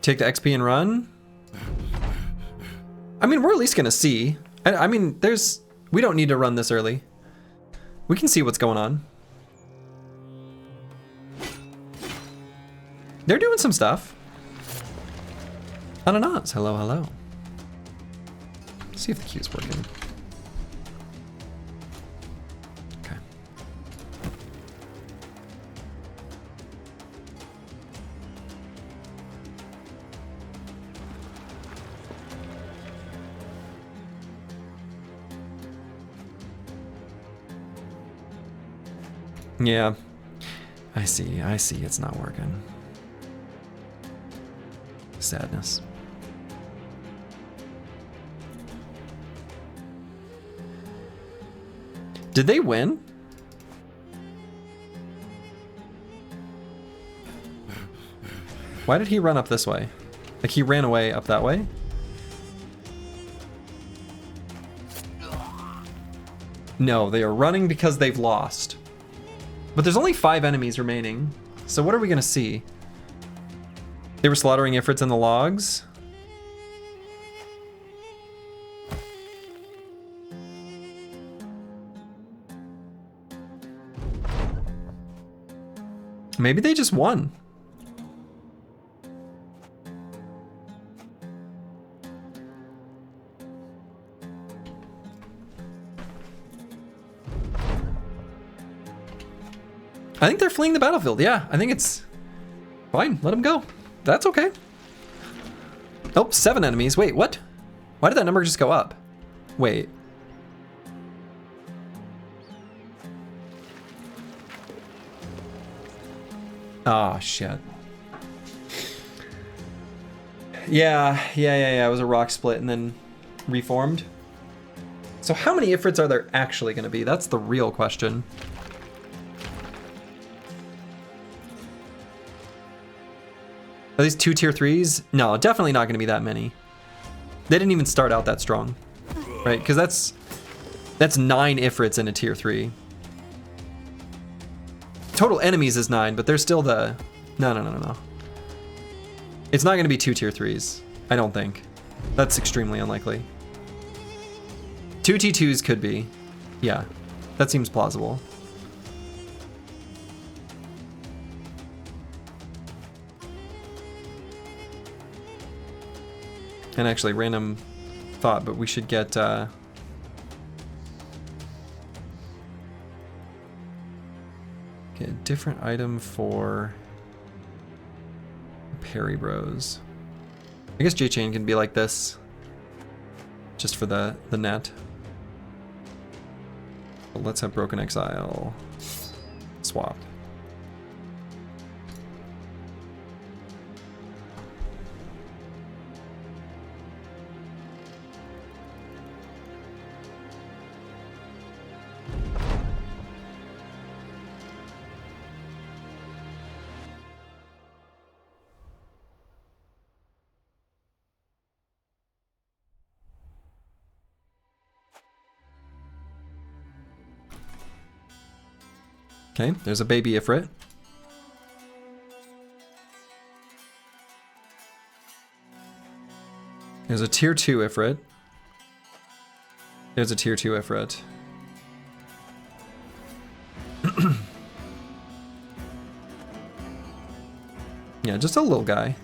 Take the XP and run? I mean, we're at least gonna see. I mean, we don't need to run this early. We can see what's going on. They're doing some stuff. Ananas, hello, hello. Let's see if the queue's working. Yeah. I see it's not working. Sadness. Did they win? Why did he run up this way? Like he ran away up that way? No, they are running because they've lost. But there's only 5 enemies remaining. So what are we gonna see? They were slaughtering Ifrits in the logs. Maybe they just won. I think they're fleeing the battlefield. Yeah, I think it's fine. Let them go. That's okay. Oh, 7 enemies. Wait, what? Why did that number just go up? Wait. Oh, shit. Yeah. It was a rock split and then reformed. So how many Ifrits are there actually going to be? That's the real question. Are these 2 tier 3s? No, definitely not going to be that many. They didn't even start out that strong, right? Because that's 9 Ifrits in a tier 3. Total enemies is 9, but they're still the... No. It's not going to be 2 tier 3s, I don't think. That's extremely unlikely. 2 T2s could be. Yeah, that seems plausible. And actually, random thought, but we should get a different item for Parry Bros. I guess J-Chain can be like this, just for the net. But let's have Broken Exile swapped. Okay, there's a baby Ifrit. There's a tier 2 Ifrit. There's a tier 2 Ifrit. Yeah, just a little guy.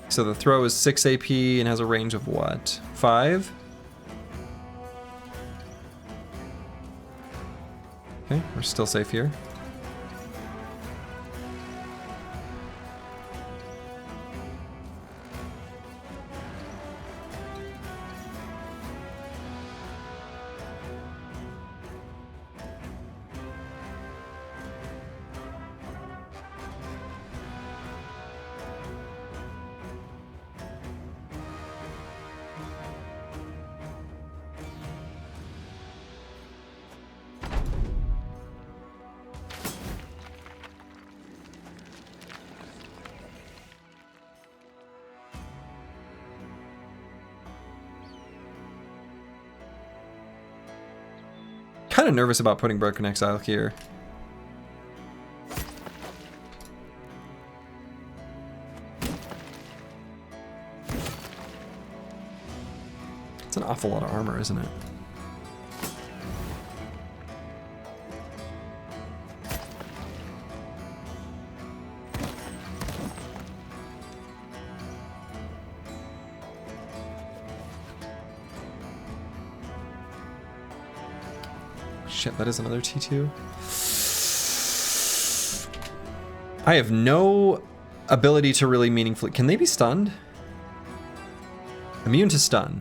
So the throw is 6 AP and has a range of what? 5? Okay, we're still safe here. Kind of nervous about putting Broken Exile here. It's an awful lot of armor, isn't it? Shit, that is another T2. I have no ability to really meaningfully... Can they be stunned? Immune to stun.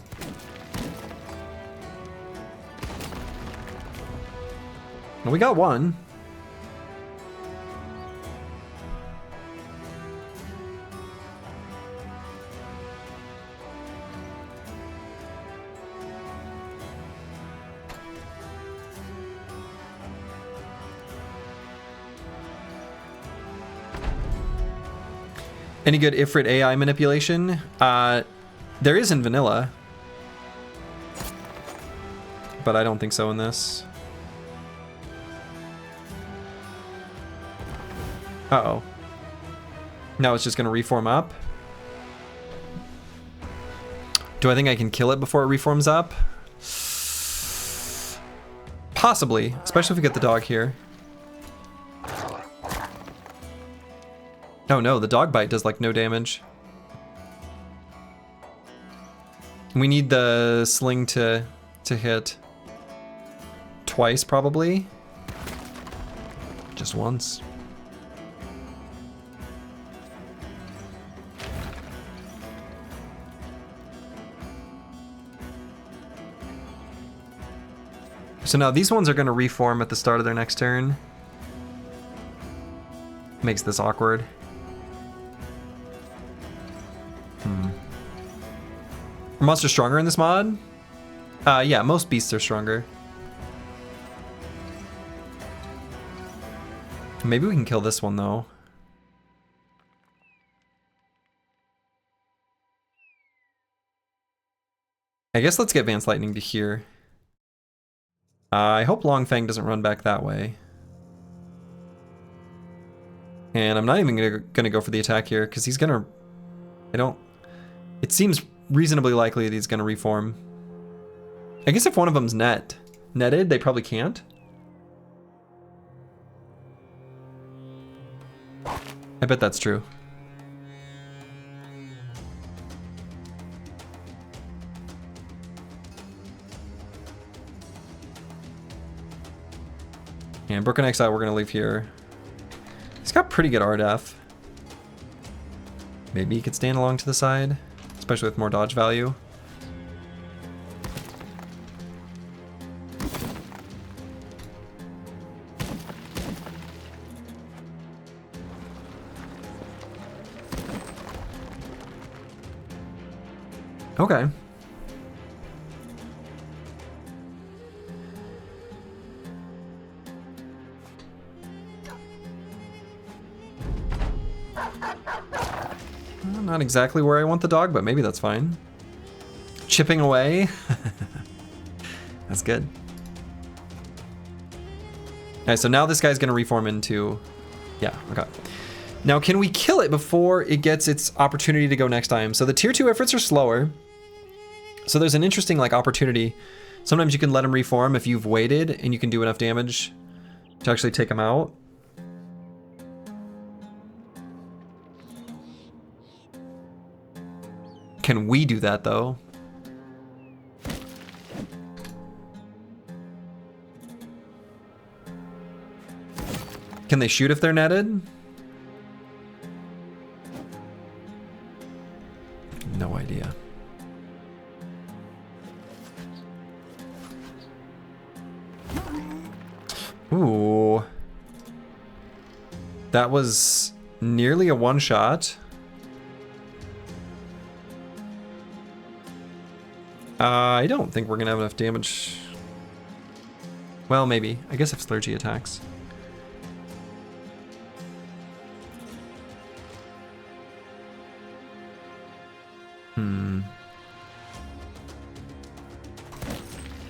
Well, we got one. Any good Ifrit AI manipulation? There is in vanilla. But I don't think so in this. Uh-oh. Now it's just going to reform up. Do I think I can kill it before it reforms up? Possibly, especially if we get the dog here. Oh no, the dog bite does like no damage. We need the sling to hit twice probably. Just once. So now these ones are going to reform at the start of their next turn. Makes this awkward. Are monsters stronger in this mod? Yeah, most beasts are stronger. Maybe we can kill this one though. I guess let's get Vance Lightning to here. I hope Longfang doesn't run back that way. And I'm not even gonna go for the attack here, because he's gonna... It seems reasonably likely that he's gonna reform. I guess if one of them's netted, they probably can't. I bet that's true. And Broken Exile we're gonna leave here. He's got pretty good RDF. Maybe he could stand along to the side, especially with more dodge value. Okay. Not exactly where I want the dog, but maybe that's fine. Chipping away. That's good. Alright, so now this guy's gonna reform into... Yeah, okay. Now, can we kill it before it gets its opportunity to go next time? So the tier 2 Ifrits are slower. So there's an interesting like opportunity. Sometimes you can let them reform if you've waited and you can do enough damage to actually take them out. Can we do that though? Can they shoot if they're netted? No idea. Ooh. That was nearly a one-shot. I don't think we're gonna have enough damage. Well, maybe. I guess if Slurgy attacks.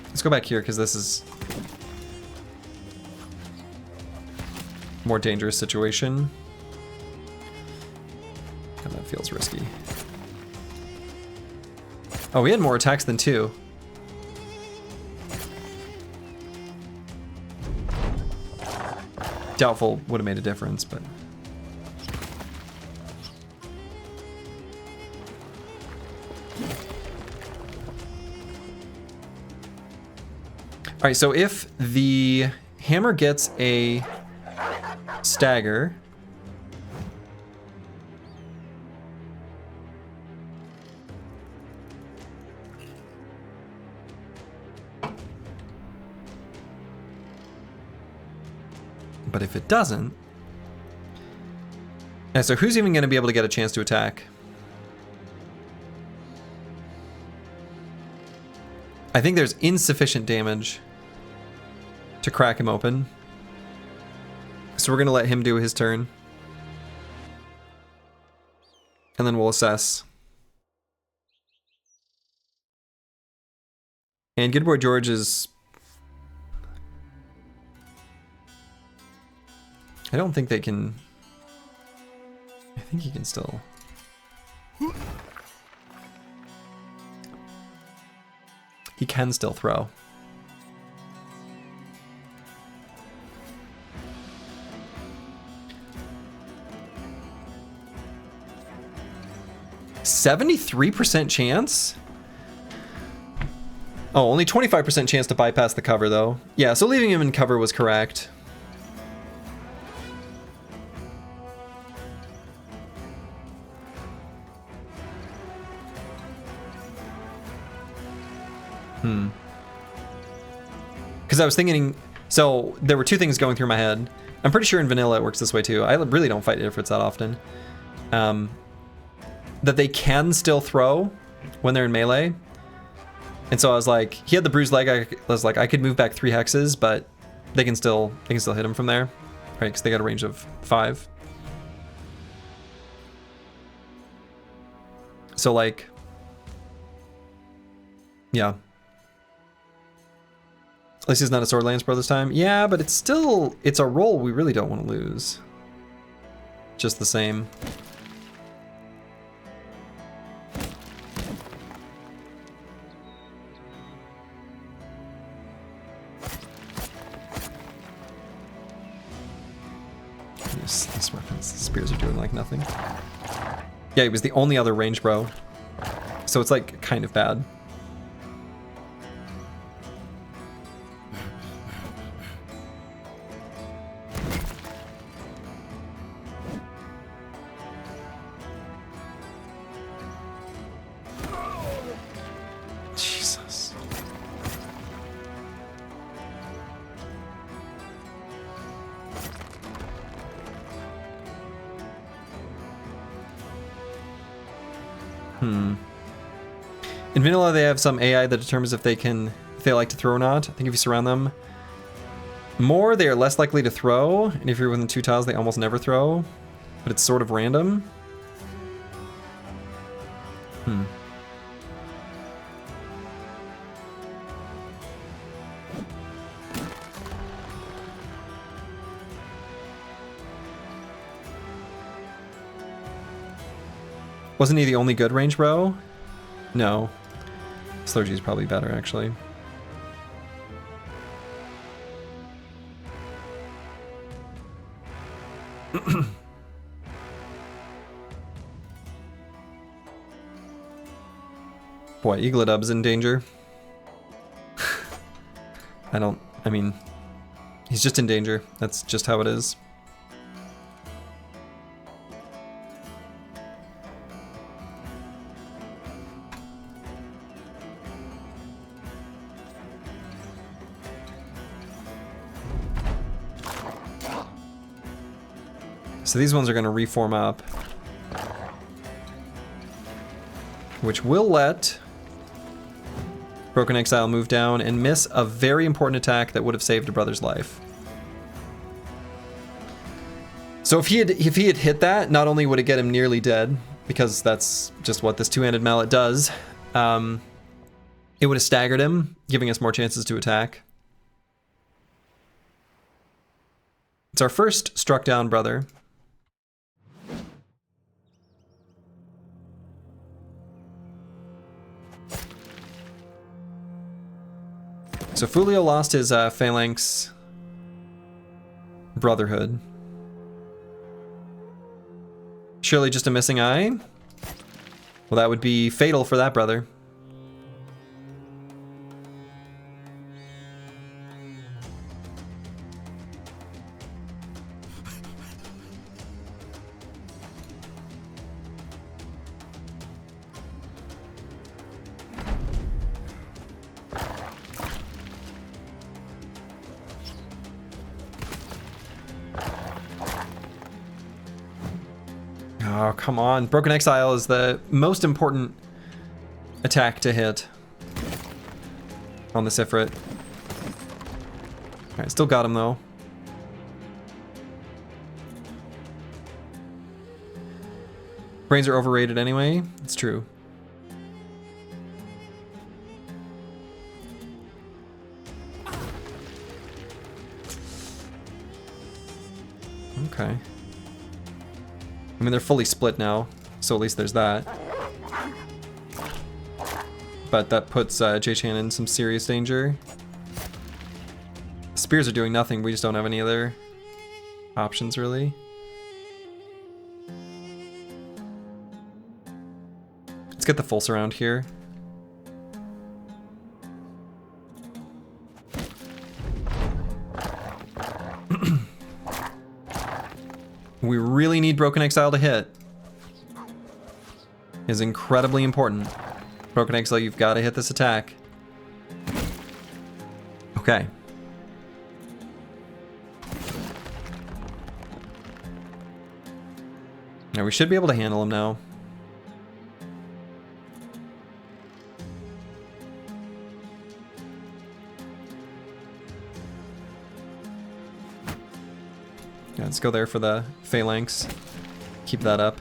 Let's go back here because this is a more dangerous situation. And that feels risky. Oh, we had more attacks than 2. Doubtful would have made a difference, but... Alright, so if the hammer gets a stagger... But if it doesn't... Yeah, so who's even going to be able to get a chance to attack? I think there's insufficient damage to crack him open. So we're going to let him do his turn. And then we'll assess. And Good Boy George is... I don't think they can... I think he can still... He can still throw. "73% chance?" Oh, only 25% chance to bypass the cover, though. Yeah, so leaving him in cover was correct. Because I was thinking, so there were two things going through my head. I'm pretty sure in vanilla it works this way too. I really don't fight Ifrits that often. That they can still throw when they're in melee. And so I was like, he had the bruised leg. I was like, I could move back 3 hexes, but they can still hit him from there, right? Because they got a range of 5. So like, yeah. At least he's not a sword lance bro this time. Yeah, but it's still, it's a roll we really don't want to lose. Just the same. These weapons, the spears are doing like nothing. Yeah, he was the only other range bro. So it's like kind of bad. Jesus. In vanilla, they have some AI that determines if they like to throw or not. I think if you surround them more, they are less likely to throw. And if you're within 2 tiles, they almost never throw. But it's sort of random. Wasn't he the only good range bro? No. Slurgy is probably better, actually. Boy, Eagledub's in danger. I mean, he's just in danger. That's just how it is. So these ones are going to reform up, which will let Broken Exile move down and miss a very important attack that would have saved a brother's life. So if he had hit that, not only would it get him nearly dead, because that's just what this two-handed mallet does, it would have staggered him, giving us more chances to attack. It's our first struck down brother. So Fulio lost his Phalanx Brotherhood. Surely just a missing eye? Well, that would be fatal for that brother. Oh, come on. Broken Exile is the most important attack to hit on the Ifrit. Alright, still got him though. Brains are overrated anyway. It's true. Okay. I mean, they're fully split now, so at least there's that. But that puts J-Chan in some serious danger. Spears are doing nothing, we just don't have any other options, really. Let's get the full surround here. We really need Broken Exile to hit. Is incredibly important. Broken Exile, you've got to hit this attack. Okay. Now we should be able to handle him now. Yeah, let's go there for the phalanx. Keep that up.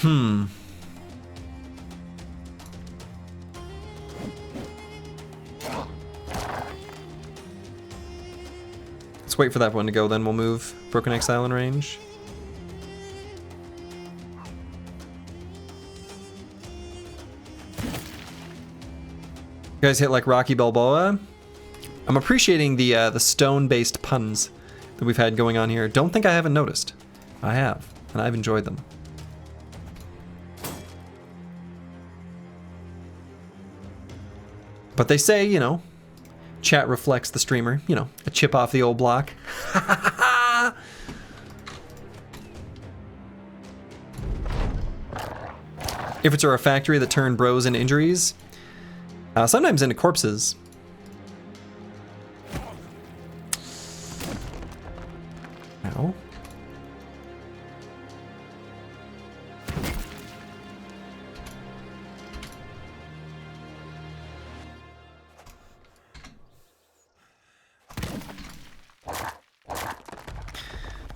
Ow. Let's wait for that one to go, then we'll move Broken Exile in range. You guys hit like Rocky Balboa. I'm appreciating the stone-based puns that we've had going on here. Don't think I haven't noticed. I have, and I've enjoyed them. But they say, you know, chat reflects the streamer. You know, a chip off the old block. If it's a factory that turn bros into injuries, sometimes into corpses. Ow.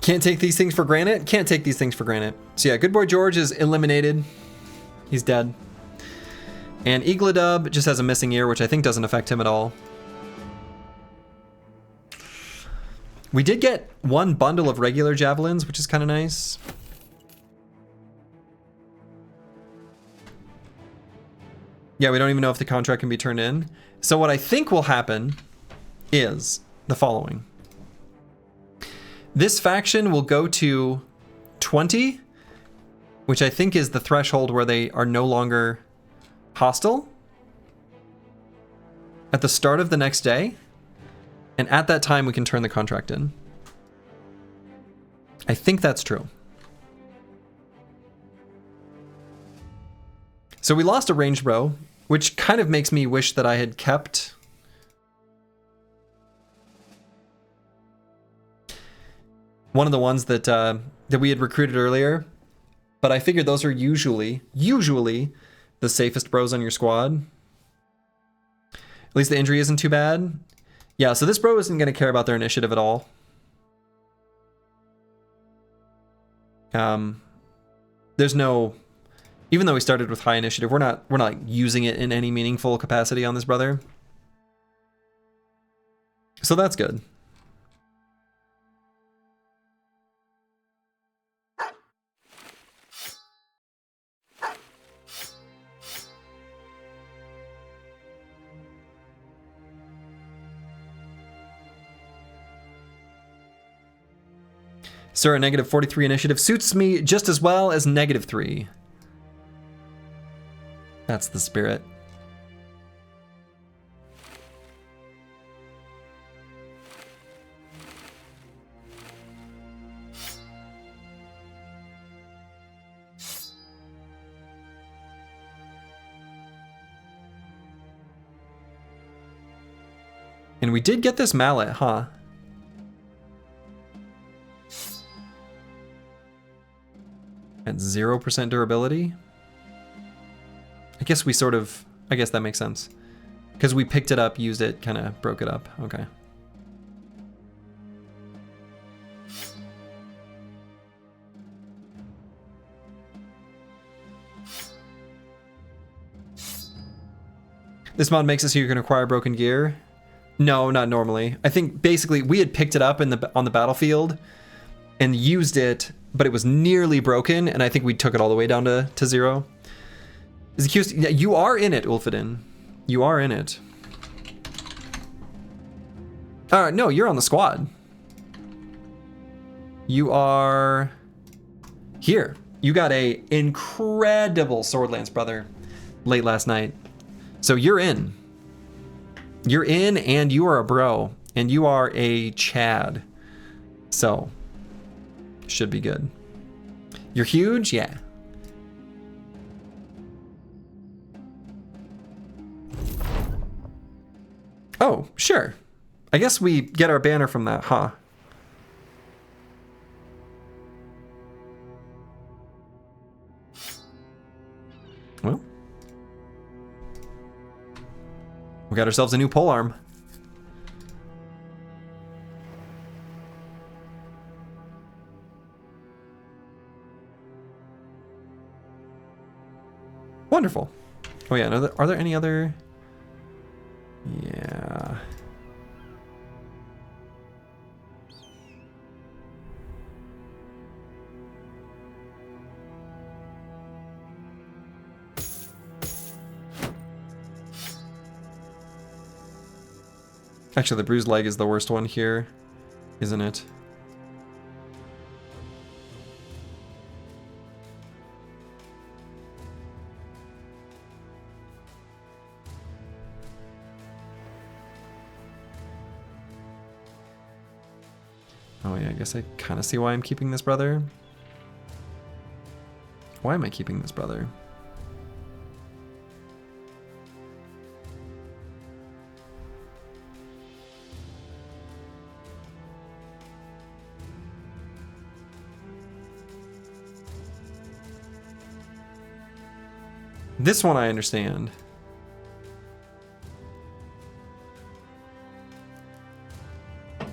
Can't take these things for granted? Can't take these things for granted. So yeah, Good Boy George is eliminated. He's dead. And Igladub just has a missing ear, which I think doesn't affect him at all. We did get one bundle of regular javelins, which is kind of nice. Yeah, we don't even know if the contract can be turned in. So what I think will happen is the following. This faction will go to 20, which I think is the threshold where they are no longer hostile, at the start of the next day. And at that time, we can turn the contract in. I think that's true. So we lost a ranged bro, which kind of makes me wish that I had kept one of the ones that that we had recruited earlier, but I figured those are usually the safest bros on your squad. At least the injury isn't too bad. Yeah, so this bro isn't going to care about their initiative at all. There's no, even though we started with high initiative, we're not like using it in any meaningful capacity on this brother. So that's good. Sir, a negative 43 initiative suits me just as well as negative 3. That's the spirit. And we did get this mallet, huh? At 0% durability? I guess we sort of... I guess that makes sense. Because we picked it up, used it, kind of broke it up. Okay. This mod makes it so you can acquire broken gear. No, not normally. I think basically we had picked it up on the battlefield and used it, but it was nearly broken, and I think we took it all the way down to 0. Is the Q? Yeah, you are in it, Ulfidin. You are in it. No, you're on the squad. You are here. You got a incredible sword lance, brother, late last night. So you're in. You're in, and you are a bro, and you are a Chad. So, should be good. You're huge? Yeah. Oh, sure. I guess we get our banner from that, huh? Well. We got ourselves a new polearm. Wonderful. Oh yeah, are there any other... Yeah... Actually, the bruised leg is the worst one here, isn't it? Oh yeah, I guess I kind of see why I'm keeping this brother. Why am I keeping this brother? This one I understand.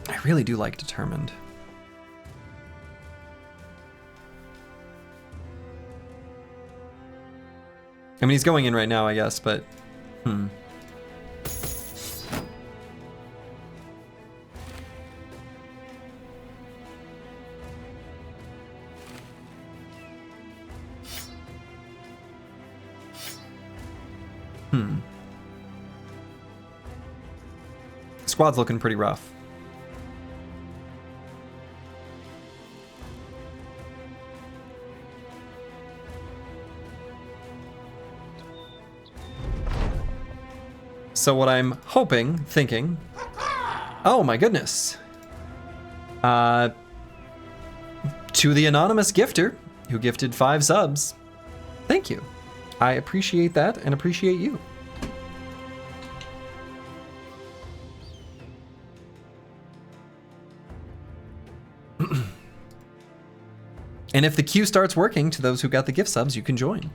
I really do like Determined. I mean, he's going in right now, I guess, but... Squad's looking pretty rough. So what I'm thinking... Oh my goodness. To the anonymous gifter who gifted 5 subs. Thank you. I appreciate that and appreciate you. And if the queue starts working, to those who got the gift subs, you can join.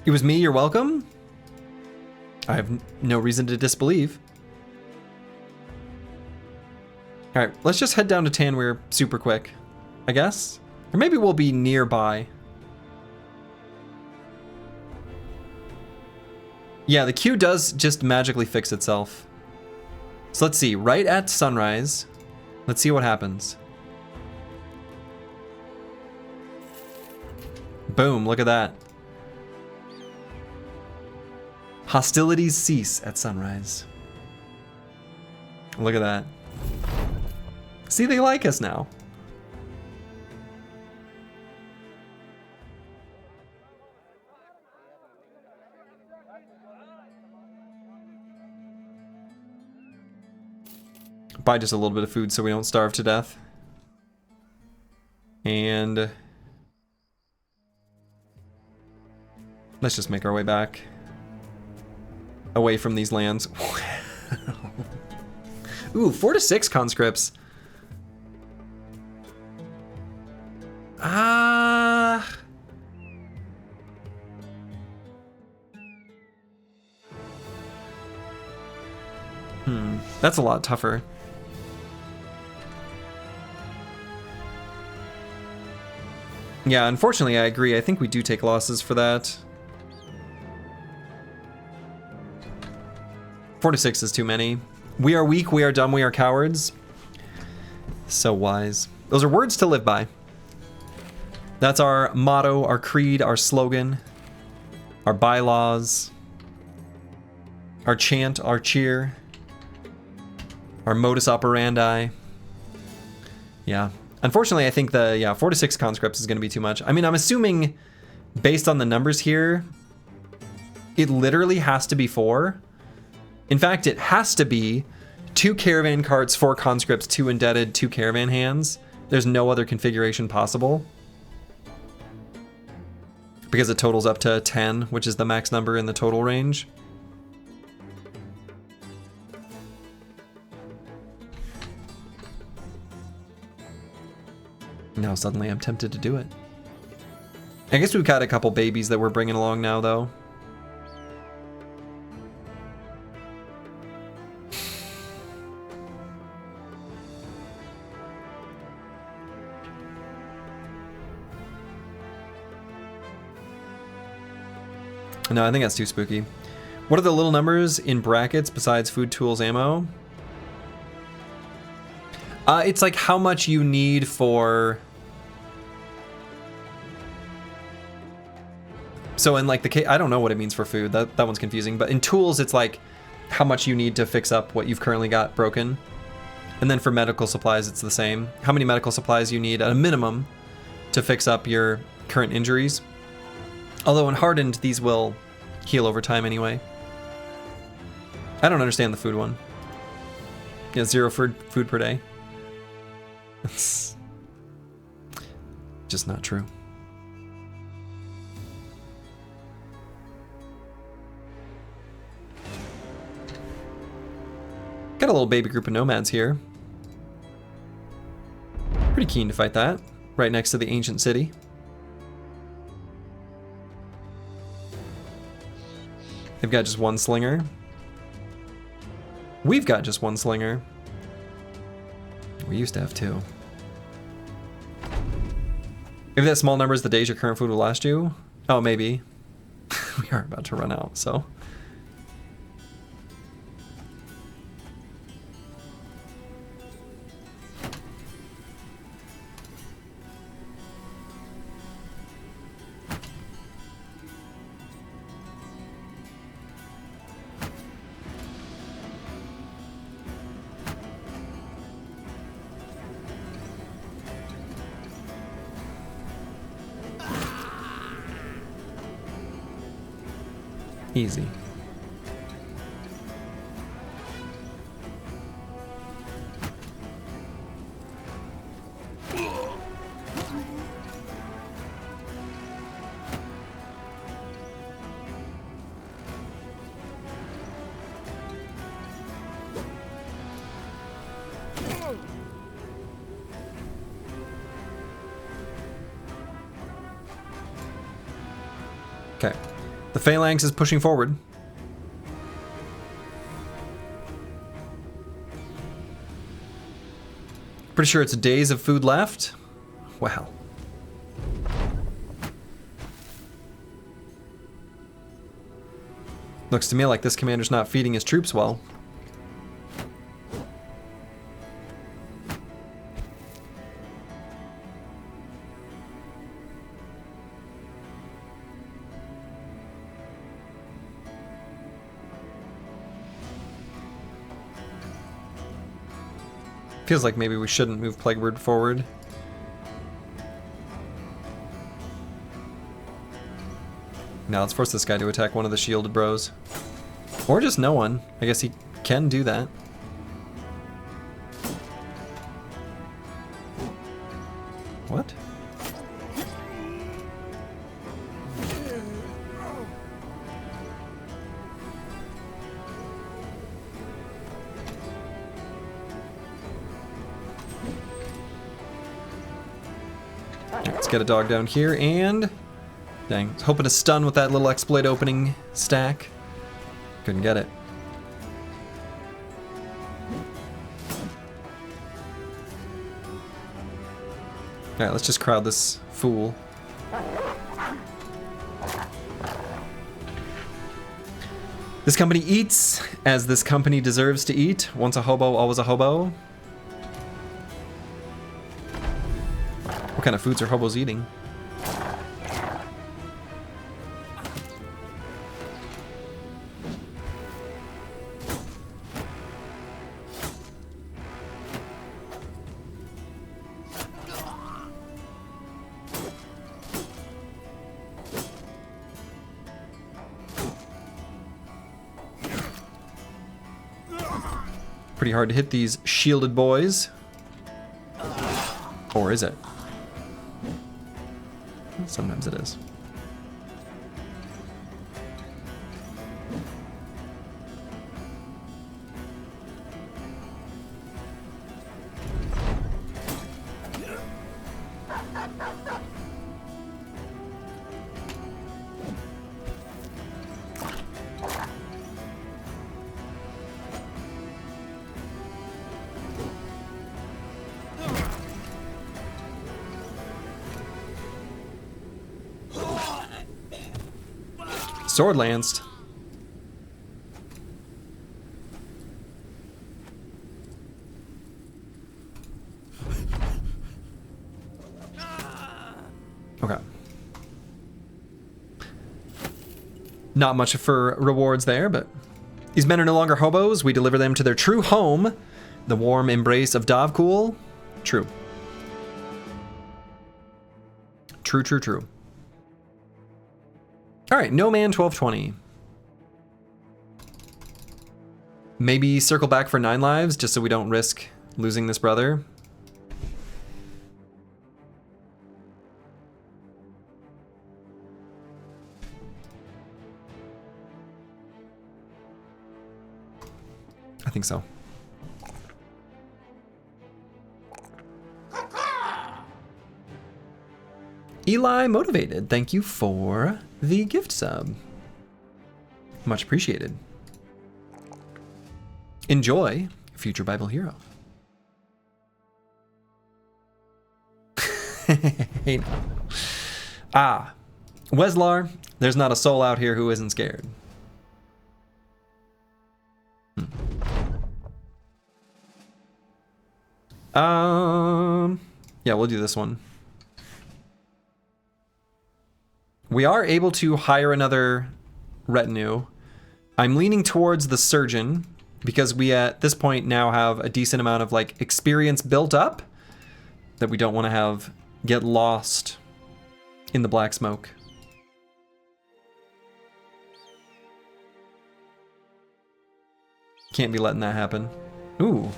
It was me, you're welcome. I have no reason to disbelieve. All right, let's just head down to Tanweir super quick, I guess. Or maybe we'll be nearby. Yeah, the queue does just magically fix itself. So let's see, right at sunrise, let's see what happens. Boom, look at that. Hostilities cease at sunrise. Look at that. See, they like us now. Buy just a little bit of food so we don't starve to death. And Let's just make our way back. Away from these lands. Ooh, 4 to 6 conscripts. That's a lot tougher. Yeah, unfortunately, I agree. I think we do take losses for that. 4 to 6 is too many. We are weak, we are dumb, we are cowards. So wise. Those are words to live by. That's our motto, our creed, our slogan, our bylaws, our chant, our cheer, our modus operandi. Yeah. Unfortunately, I think the 4 to 6 conscripts is going to be too much. I mean, I'm assuming based on the numbers here, it literally has to be 4. In fact, it has to be 2 caravan carts, 4 conscripts, 2 indebted, 2 caravan hands. There's no other configuration possible. Because it totals up to 10, which is the max number in the total range. Now suddenly I'm tempted to do it. I guess we've got a couple babies that we're bringing along now, though. No, I think that's too spooky. What are the little numbers in brackets besides food, tools, ammo? It's like how much you need for... So in like the case, I don't know what it means for food. That one's confusing. But in tools, it's like how much you need to fix up what you've currently got broken. And then for medical supplies, it's the same. How many medical supplies you need at a minimum to fix up your current injuries. Although in Hardened, these will heal over time anyway. I don't understand the food one. Yeah, 0 food per day. It's just not true. Got a little baby group of nomads here. Pretty keen to fight that. Right next to the ancient city. They've got just 1 slinger. We've got just 1 slinger. We used to have 2. If that small number is the days your current food will last you? Oh, maybe. We are about to run out, so... Easy. Okay. The phalanx is pushing forward. Pretty sure it's days of food left. Wow. Looks to me like this commander's not feeding his troops well. Feels like maybe we shouldn't move Plaguebird forward. Now let's force this guy to attack one of the shielded bros. Or just no one. I guess he can do that. What? Let's get a dog down here, and... Dang, I was hoping to stun with that little exploit opening stack. Couldn't get it. Alright, let's just crowd this fool. This company eats as this company deserves to eat. Once a hobo, always a hobo. What kind of foods are hobos eating? Pretty hard to hit these shielded boys. Or is it? Sometimes it is. Sword lanced. Okay. Not much for rewards there, but these men are no longer hobos. We deliver them to their true home, the warm embrace of Dovcool. True. True, true, true. All right, no man 1220. Maybe circle back for 9 lives just so we don't risk losing this brother. I think so. Eli Motivated, thank you for the gift sub. Much appreciated. Enjoy, future Bible hero. Hey, no. Ah, Weslar, there's not a soul out here who isn't scared. Yeah, we'll do this one. We are able to hire another retinue. I'm leaning towards the surgeon because we at this point now have a decent amount of like experience built up that we don't want to have get lost in the black smoke. Can't be letting that happen. Ooh.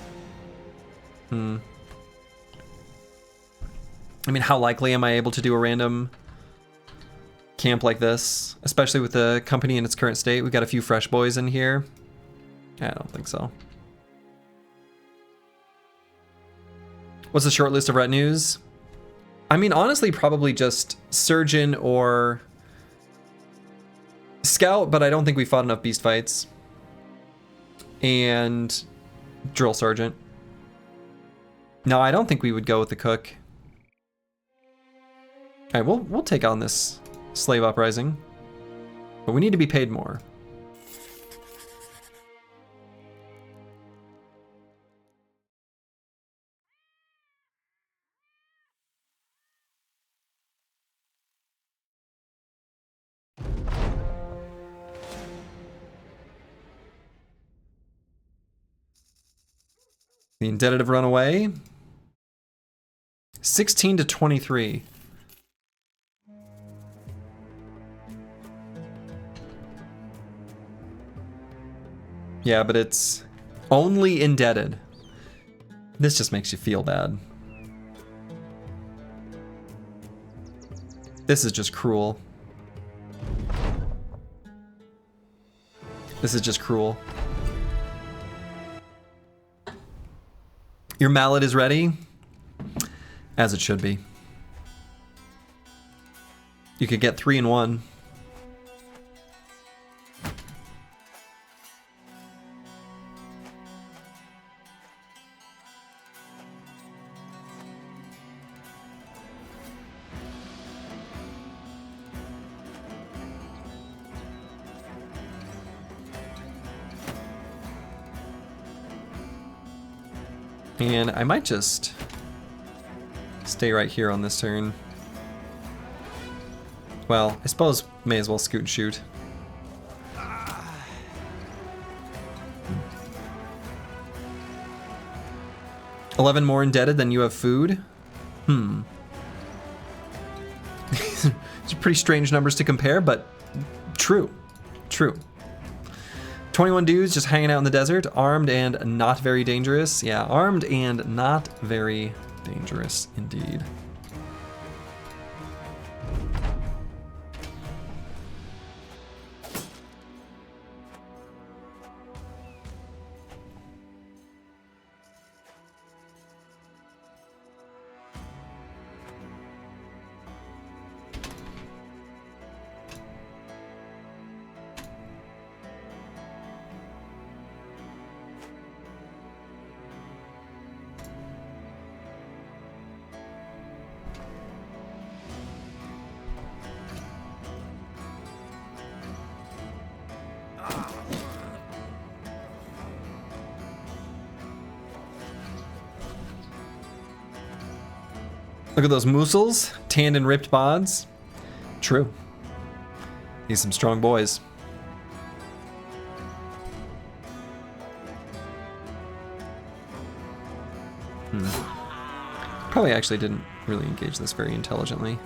I mean, how likely am I able to do a random camp like this, especially with the company in its current state? We got a few fresh boys in here. I don't think so. What's the short list of retinues? I mean, honestly, probably just surgeon or scout, but I don't think we fought enough beast fights. And drill sergeant. No, I don't think we would go with the cook. All right, we'll take on this slave uprising, but we need to be paid more. The indebted have run away. 16 to 23. Yeah, but it's only indebted. This just makes you feel bad. This is just cruel. This is just cruel. Your mallet is ready, as it should be. You could get 3 in 1. And I might just stay right here on this turn. Well, I suppose may as well scoot and shoot. $11 more indebted than you have food? These are pretty strange numbers to compare, but true. True. 21 dudes just hanging out in the desert, armed and not very dangerous. Yeah, armed and not very dangerous indeed. Look at those muscles, tanned and ripped bods. True. These some strong boys. Probably actually didn't really engage this very intelligently.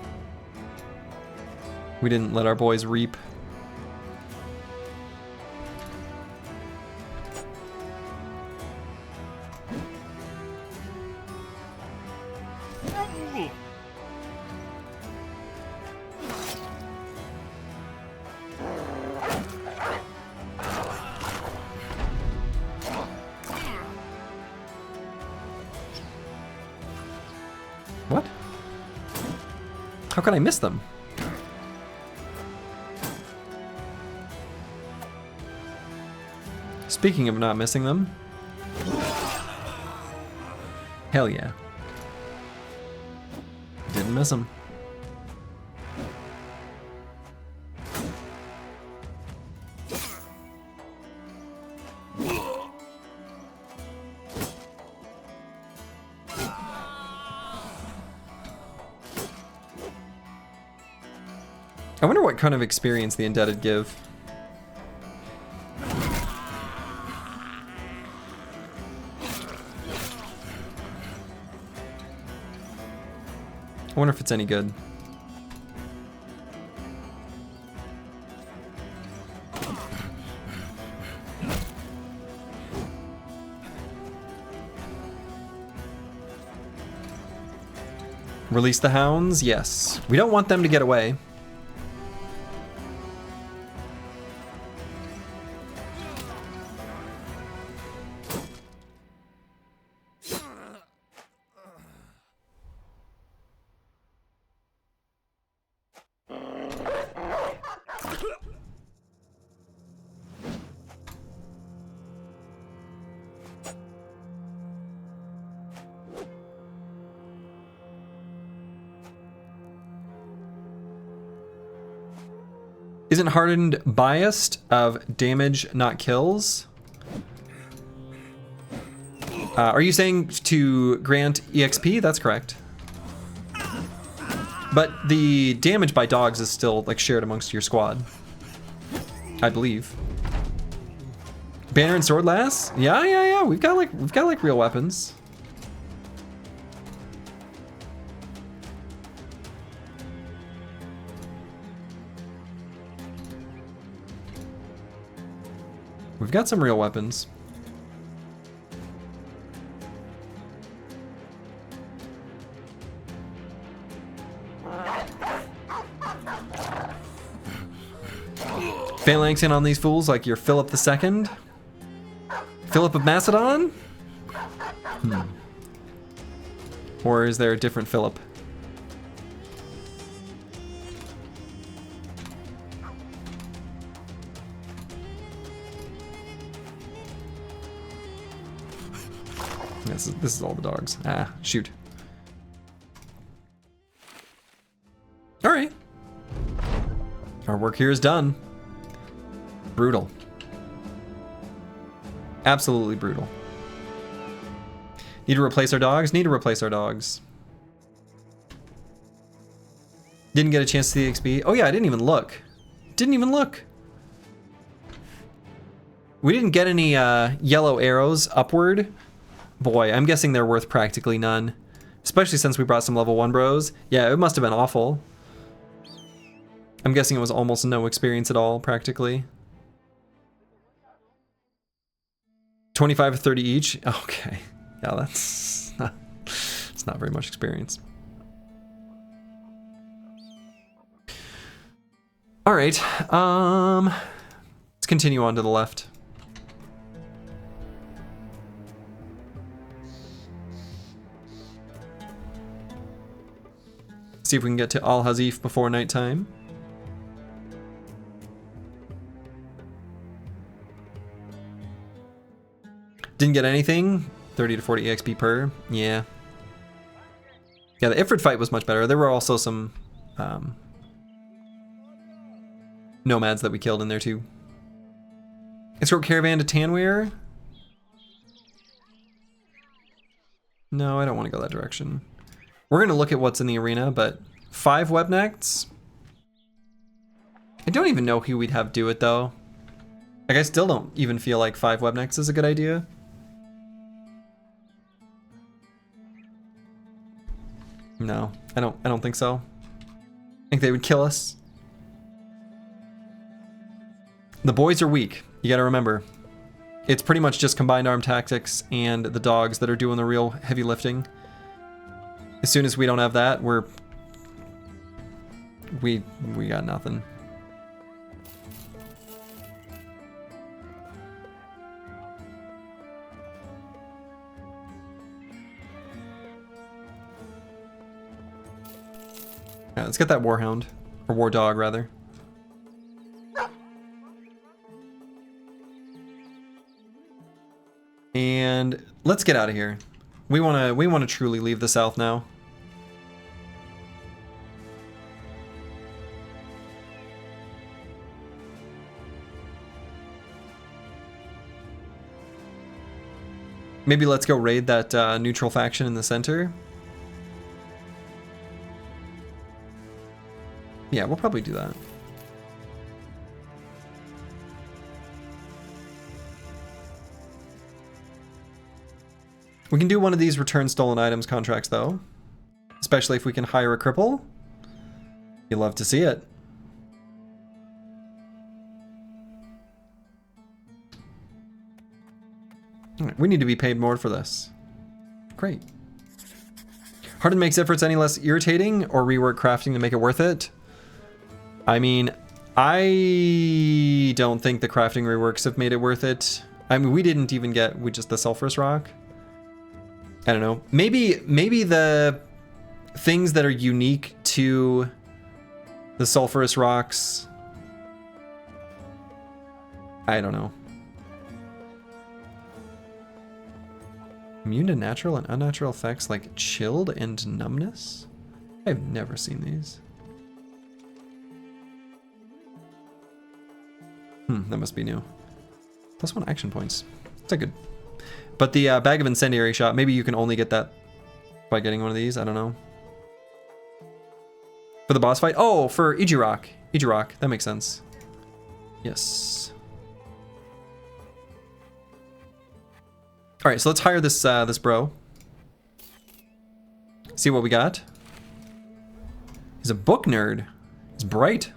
We didn't let our boys reap. What? How could I miss them? Speaking of not missing them. Hell yeah. Didn't miss them. I wonder what kind of experience the indebted give. I wonder if it's any good. Release the hounds? Yes. We don't want them to get away. Isn't Hardened biased of damage, not kills? Are you saying to grant EXP? That's correct. But the damage by dogs is still like shared amongst your squad, I believe. Banner and sword lass? Yeah. We've got like real weapons. We've got some real weapons. Phalanxing on these fools like you're Philip II? Philip of Macedon? Or is there a different Philip? This is all the dogs. Ah, shoot. All right. Our work here is done. Brutal. Absolutely brutal. Need to replace our dogs? Need to replace our dogs. Didn't get a chance to see the XP. Oh yeah, I didn't even look. Didn't even look. We didn't get any yellow arrows upward. Boy, I'm guessing they're worth practically none. Especially since we brought some level 1 bros. Yeah, it must have been awful. I'm guessing it was almost no experience at all, practically. 25 or 30 each? Okay. Yeah, that's not very much experience. All right. Let's continue on to the left. See if we can get to Al Hazif before nighttime. Didn't get anything. 30 to 40 EXP per. Yeah. Yeah, the Ifrit fight was much better. There were also some nomads that we killed in there too. Escort caravan to Tanweir. No, I don't want to go that direction. We're going to look at what's in the arena, but 5 webnects. I don't even know who we'd have do it though. Like, I still don't even feel like 5 webnects is a good idea. No, I don't think so. I think they would kill us. The boys are weak. You gotta remember. It's pretty much just combined arm tactics and the dogs that are doing the real heavy lifting. As soon as we don't have that, we got nothing. Yeah, let's get that warhound, or war dog rather. And let's get out of here. We wanna truly leave the south now. Maybe let's go raid that neutral faction in the center. Yeah, we'll probably do that. We can do one of these return stolen items contracts though. Especially if we can hire a cripple. You'll love to see it. All right, we need to be paid more for this. Great. Hardened makes efforts any less irritating or rework crafting to make it worth it? I mean, I don't think the crafting reworks have made it worth it. I mean, we didn't even get just the sulfurous rock. I don't know. Maybe the things that are unique to the sulfurous rocks. I don't know. Immune to natural and unnatural effects like chilled and numbness? I've never seen these. That must be new. +1 action points. That's a good. But the bag of incendiary shot, maybe you can only get that by getting one of these. I don't know. For the boss fight? Oh, for Ijirok. Ijirok, that makes sense. Yes. All right, so let's hire this this bro. See what we got. He's a book nerd. He's bright.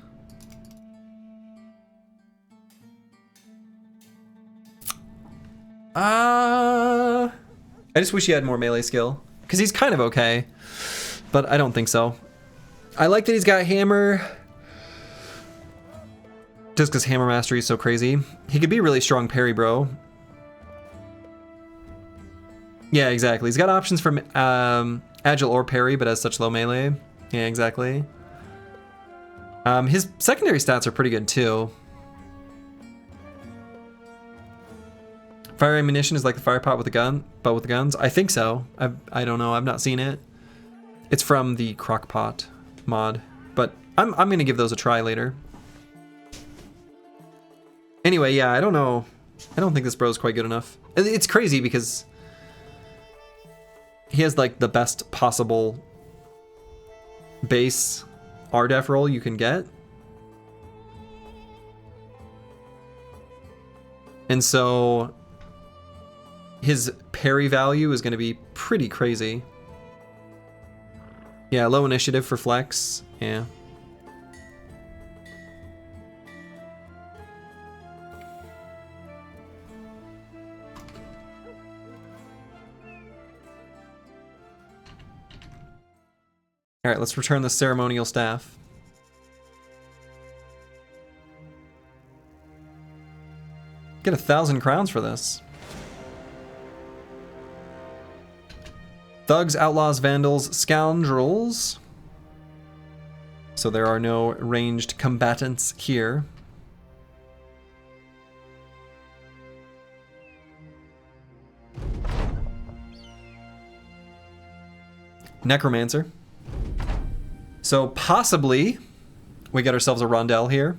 I just wish he had more melee skill, because he's kind of okay, but I don't think so. I like that he's got hammer, just because hammer mastery is so crazy. He could be really strong parry, bro. Yeah, exactly. He's got options for agile or parry, but has such low melee. Yeah, exactly. His secondary stats are pretty good too. Fire ammunition is like the fire pot with the gun, but with the guns. I think so. I don't know. I've not seen it. It's from the Crockpot mod, but I'm gonna give those a try later. Anyway, yeah, I don't know. I don't think this bro's quite good enough. It's crazy because he has like the best possible base RDEF roll you can get. And so his parry value is going to be pretty crazy. Yeah, low initiative for flex. Yeah. All right, let's return the ceremonial staff. Get 1,000 crowns for this. Thugs, outlaws, vandals, scoundrels. So there are no ranged combatants here. Necromancer. So possibly we get ourselves a rondel here.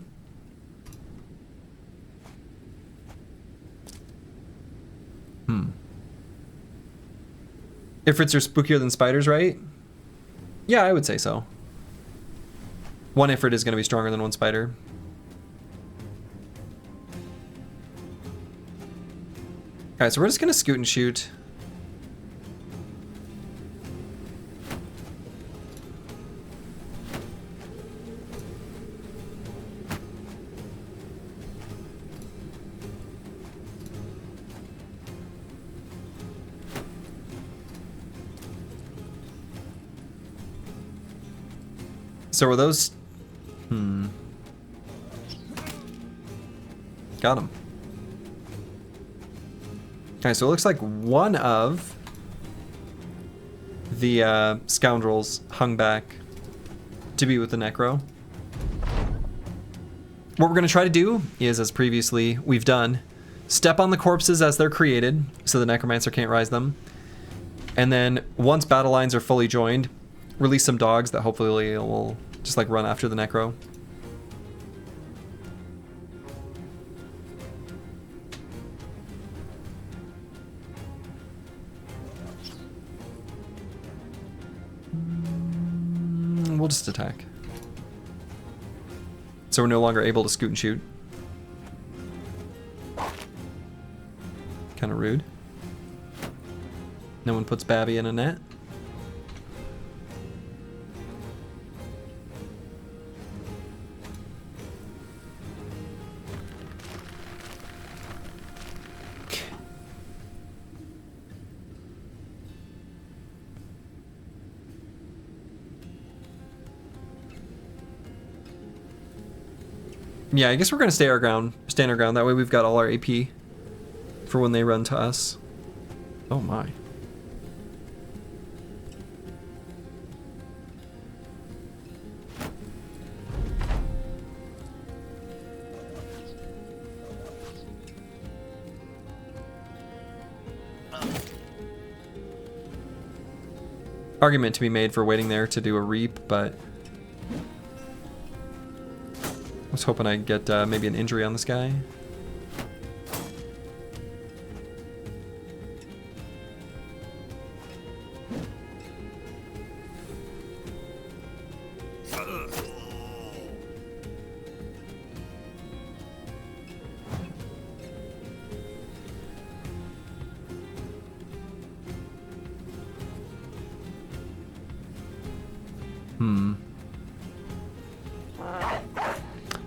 Ifrits are spookier than spiders, right? Yeah, I would say so. One Ifrit is going to be stronger than one spider. Alright, so we're just going to scoot and shoot. So are those... Got him. Okay, so it looks like one of the scoundrels hung back to be with the Necro. What we're going to try to do is, as previously we've done, step on the corpses as they're created so the Necromancer can't rise them. And then once battle lines are fully joined, release some dogs that hopefully will just like run after the Necro. We'll just attack. So we're no longer able to scoot and shoot. Kind of rude. No one puts Babby in a net. Yeah, I guess we're gonna stand our ground. That way we've got all our AP for when they run to us. Oh my. Argument to be made for waiting there to do a reap, but I was hoping I'd get maybe an injury on this guy.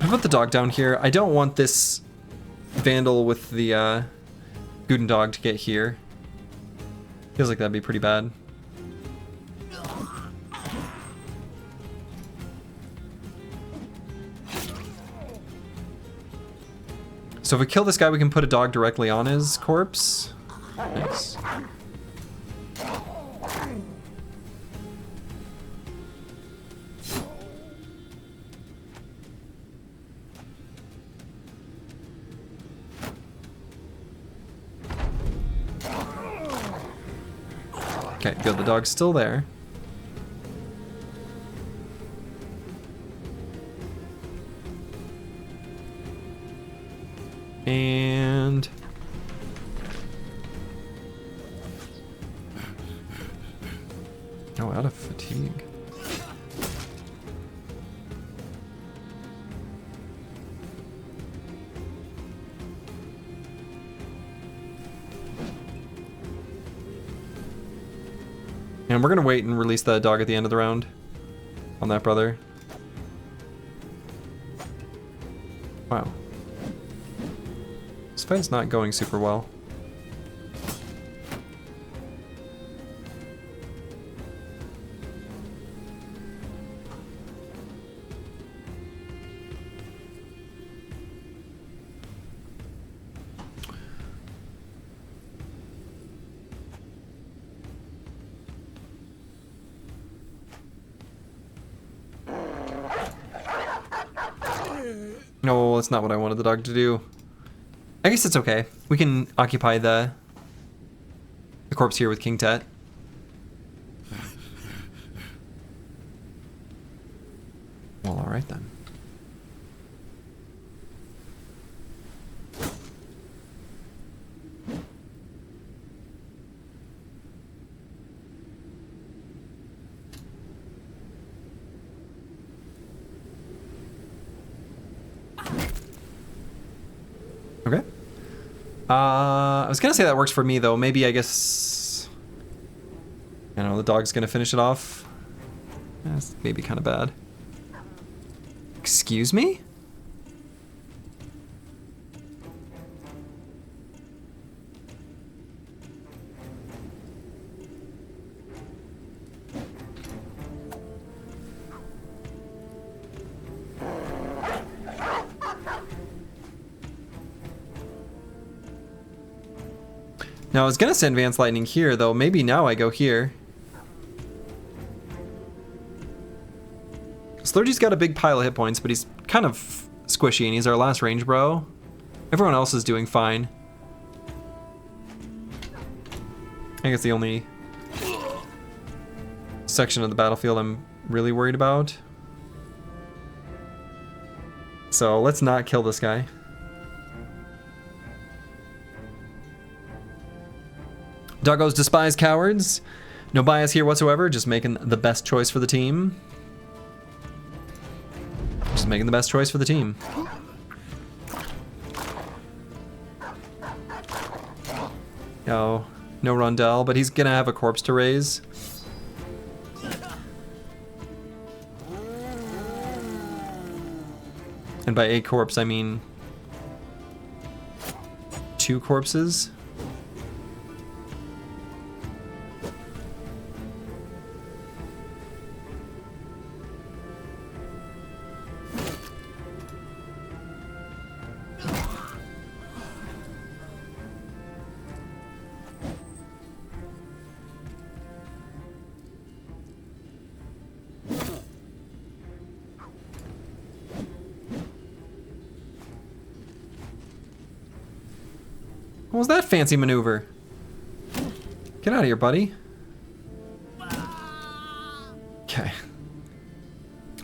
Put the dog down here. I don't want this vandal with the Guden dog to get here. Feels like that'd be pretty bad. So if we kill this guy, we can put a dog directly on his corpse. Nice. Okay, good. The dog's still there. And... oh, out of fatigue. And we're gonna wait and release the dog at the end of the round on that brother. Wow. This fight's not going super well. No, that's not what I wanted the dog to do. I guess it's okay. We can occupy the corpse here with King Tut. Well, alright then. Okay. I was gonna say that works for me though. Maybe I guess I don't know, the dog's gonna finish it off. That's maybe kind of bad. Excuse me? Now I was gonna send Vance Lightning here though. Maybe now I go here. Slurgy's got a big pile of hit points, but he's kind of squishy and he's our last range bro. Everyone else is doing fine. I guess the only section of the battlefield I'm really worried about. So let's not kill this guy. Doggos despise cowards. No bias here whatsoever, just making the best choice for the team. Just making the best choice for the team. Oh, no Rondell, but he's gonna have a corpse to raise. And by a corpse, I mean 2 corpses. What was that fancy maneuver? Get out of here, buddy. Okay.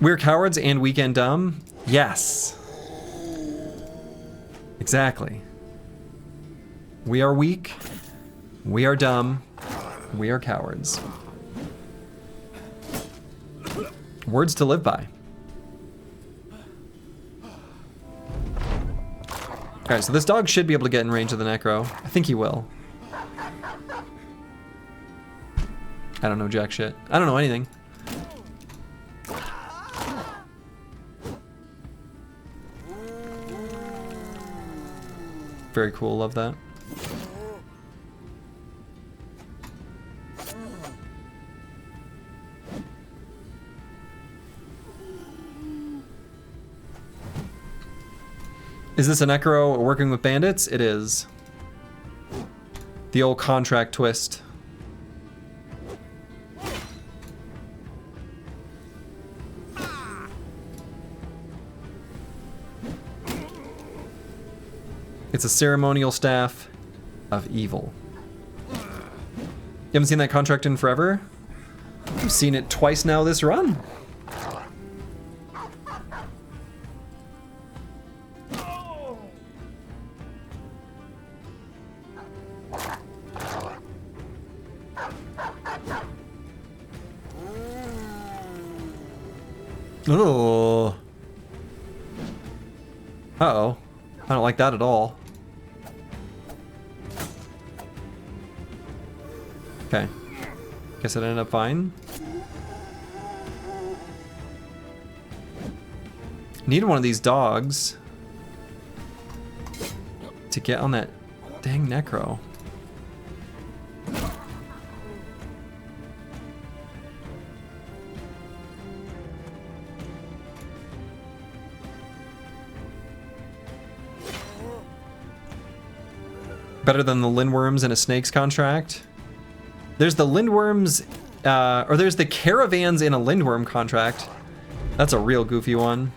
We're cowards and weekend dumb? Yes. Exactly. We are weak. We are dumb. We are cowards. Words to live by. Alright, so this dog should be able to get in range of the Necro. I think he will. I don't know jack shit. I don't know anything. Very cool, love that. Is this a Necro working with bandits? It is. The old contract twist. It's a ceremonial staff of evil. You haven't seen that contract in forever? I've seen it twice now this run. Oh. Uh-oh. I don't like that at all. Okay. Guess it ended up fine. Needed one of these dogs to get on that dang necro. Better than the Lindworms and a Snakes contract. There's the Lindworms, or there's the Caravans in a Lindworm contract. That's a real goofy one.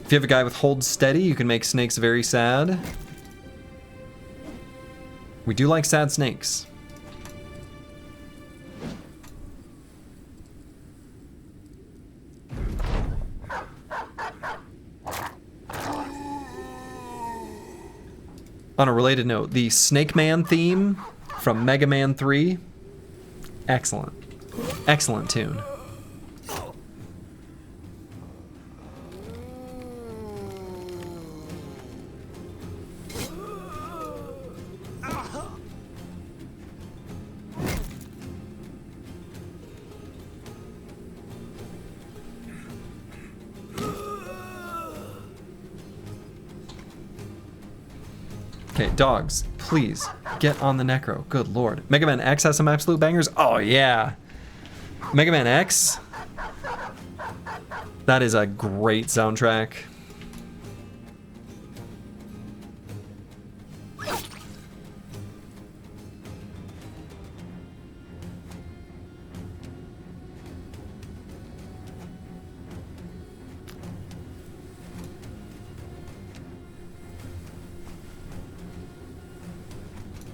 If you have a guy with hold steady, you can make snakes very sad. We do like sad snakes. On a related note, the Snake Man theme from Mega Man 3, excellent. Excellent tune. Okay, dogs, please get on the necro. Good lord. Mega Man X has some absolute bangers. Oh yeah. Mega Man X. That is a great soundtrack.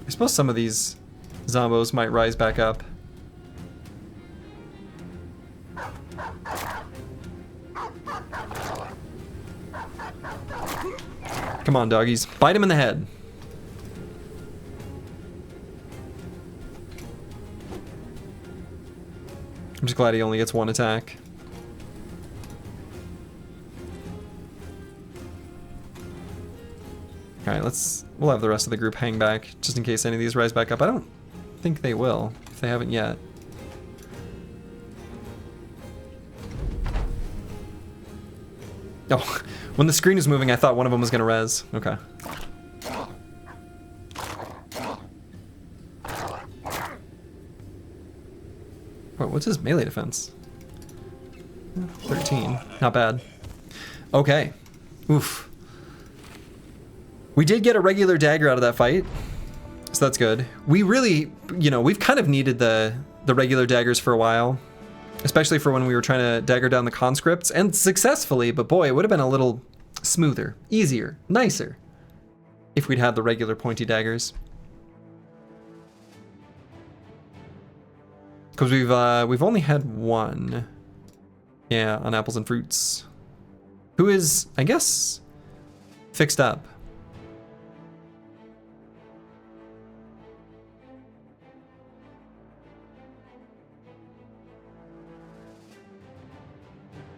I suppose some of these zombos might rise back up. Come on, doggies. Bite him in the head. I'm just glad he only gets one attack. Alright, we'll have the rest of the group hang back, just in case any of these rise back up. I don't think they will, if they haven't yet. Oh, when the screen is moving, I thought one of them was gonna res. Okay. Wait, what's his melee defense? 13, not bad. Okay, oof. We did get a regular dagger out of that fight, so that's good. We really, you know, we've kind of needed the regular daggers for a while, especially for when we were trying to dagger down the conscripts, and successfully, but boy, it would have been a little smoother, easier, nicer if we'd had the regular pointy daggers. Because we've only had one, yeah, on apples and fruits, who is, I guess, fixed up.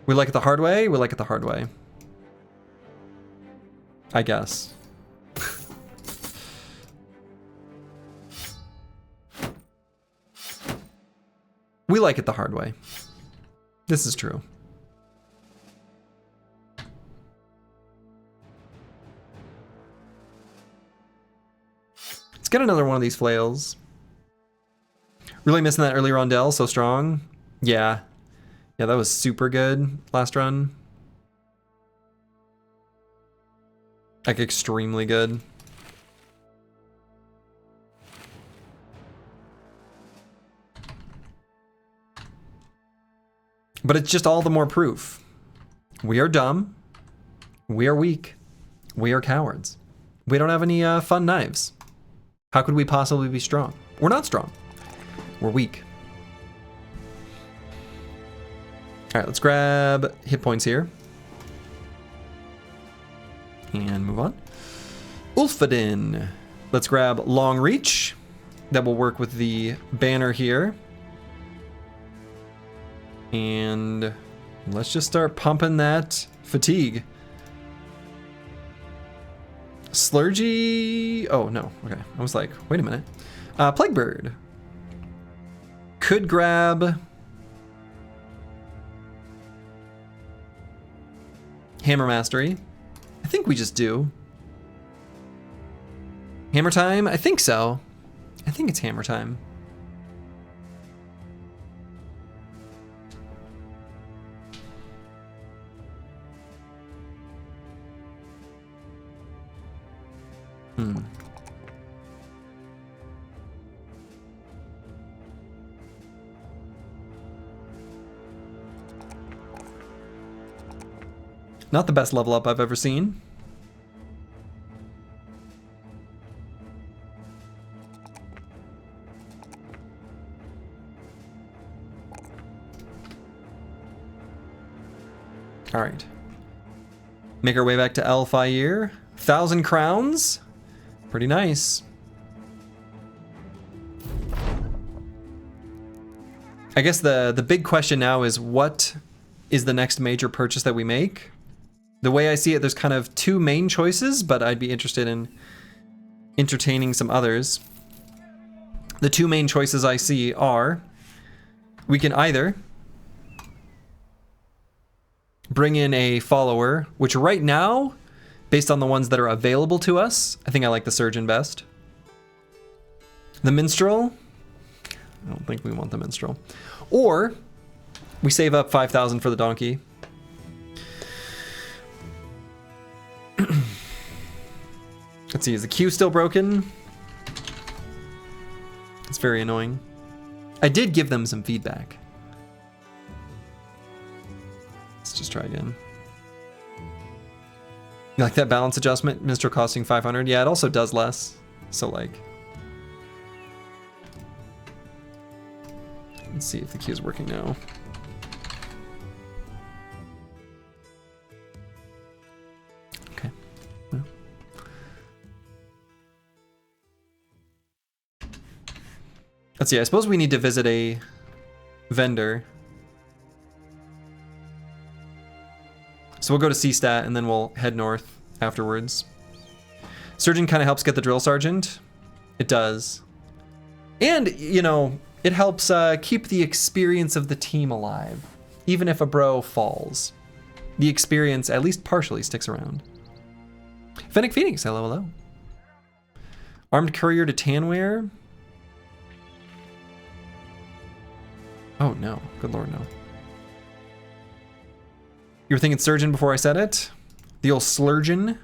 We like it the hard way? We like it the hard way. I guess. We like it the hard way. This is true. Let's get another one of these flails. Really missing that early rondelle, so strong. Yeah. Yeah, that was super good last run. Like, extremely good. But it's just all the more proof. We are dumb. We are weak. We are cowards. We don't have any fun knives. How could we possibly be strong? We're not strong. We're weak. All right, let's grab hit points here. And move on. Ulfadin. Let's grab long reach. That will work with the banner here. And let's just start pumping that fatigue. Slurgy. Oh, no. Okay. I was like, wait a minute. Plague Bird. Could grab Hammer Mastery. I think we just do. Hammer time? I think so. I think it's hammer time. Not the best level up I've ever seen. All right. Make our way back to Elfire. 1,000 crowns. Pretty nice. I guess the big question now is, what is the next major purchase that we make? The way I see it, there's kind of two main choices, but I'd be interested in entertaining some others. The two main choices I see are, we can either bring in a follower, which right now, based on the ones that are available to us, I think I like the Surgeon best. The Minstrel, I don't think we want the Minstrel. Or we save up 5,000 for the Donkey. Let's see, is the queue still broken? It's very annoying. I did give them some feedback. Let's just try again. You like that balance adjustment? Minstrel costing 500? Yeah, it also does less. So like... Let's see if the queue is working now. Okay. Well. Let's see, I suppose we need to visit a vendor. So we'll go to C-Stat and then we'll head north afterwards. Surgeon kind of helps get the Drill Sergeant. It does. And, you know, it helps keep the experience of the team alive. Even if a bro falls, the experience at least partially sticks around. Fennec Phoenix, hello, hello. Armed Courier to Tanware. Oh no, good lord no. You were thinking Surgeon before I said it? The old Slurgeon.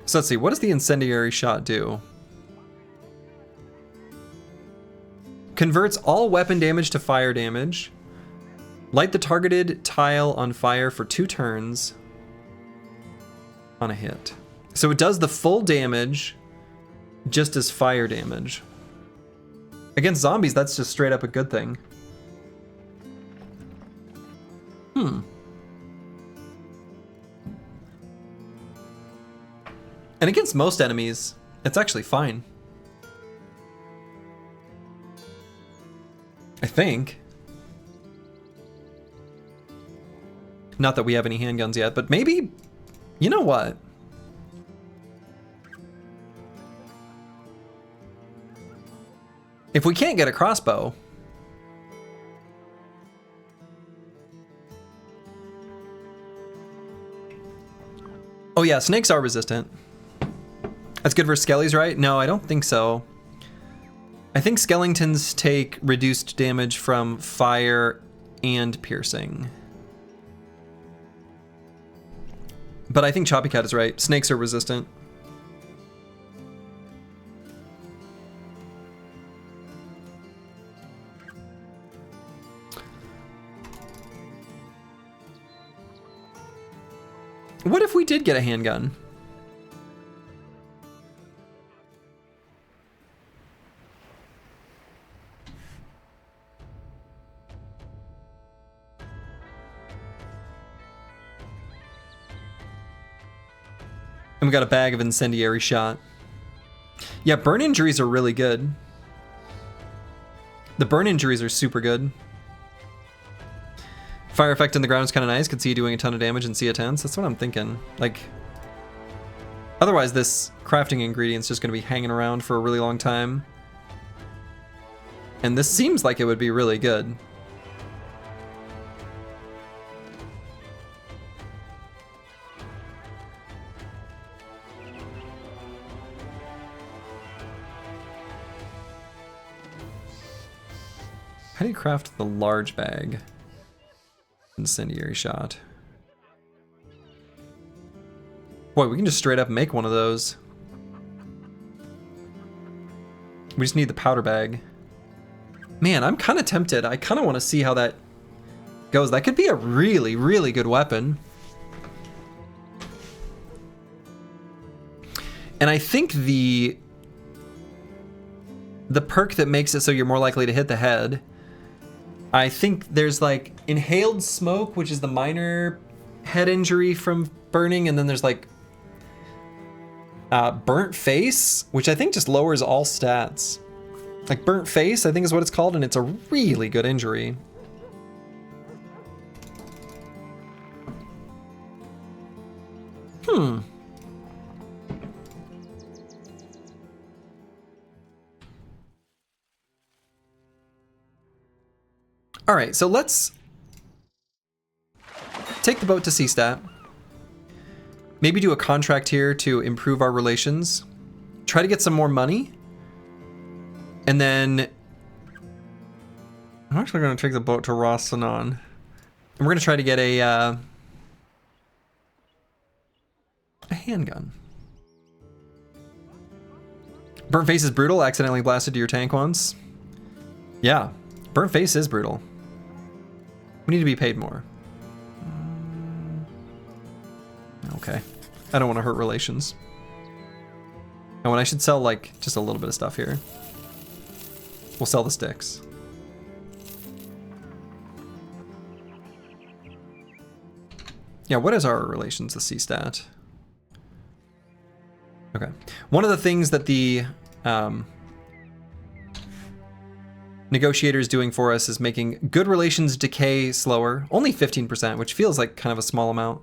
So let's see, what does the Incendiary Shot do? Converts all weapon damage to fire damage. Light the targeted tile on fire for 2 turns on a hit. So it does the full damage just as fire damage. Against zombies, that's just straight up a good thing. And against most enemies, it's actually fine. I think. Not that we have any handguns yet, but maybe, you know what? If we can't get a crossbow, Oh yeah, snakes are resistant. That's good for skellies, right? No, I don't think so. I think skeletons take reduced damage from fire and piercing. But I think Choppy Cat is right. Snakes are resistant. What if we did get a handgun? And we got a bag of incendiary shot. Yeah, burn injuries are really good. The burn injuries are super good. Fire effect on the ground is kind of nice. Could see you doing a ton of damage and see a tense. That's what I'm thinking. Like, otherwise this crafting ingredient's just going to be hanging around for a really long time. And this seems like it would be really good. How do you craft the large bag? Incendiary shot. Boy, we can just straight up make one of those. We just need the powder bag. Man, I'm kind of tempted. I kind of want to see how that goes. That could be a really, really good weapon. And I think the perk that makes it so you're more likely to hit the head, I think there's like inhaled smoke, which is the minor head injury from burning, and then there's like burnt face, which I think just lowers all stats. Like burnt face, I think is what it's called, and it's a really good injury. All right, so let's take the boat to Seastat. Maybe do a contract here to improve our relations. Try to get some more money. And then I'm actually going to take the boat to Rossanon. And we're going to try to get a handgun. Burnt face is brutal. Accidentally blasted to your tank once. Yeah, burnt face is brutal. We need to be paid more. Okay. I don't want to hurt relations. Oh, and I should sell, like, just a little bit of stuff here. We'll sell the sticks. Yeah, what is our relations to Seastat? Okay. One of the things that the negotiator is doing for us is making good relations decay slower. Only 15%, which feels like kind of a small amount.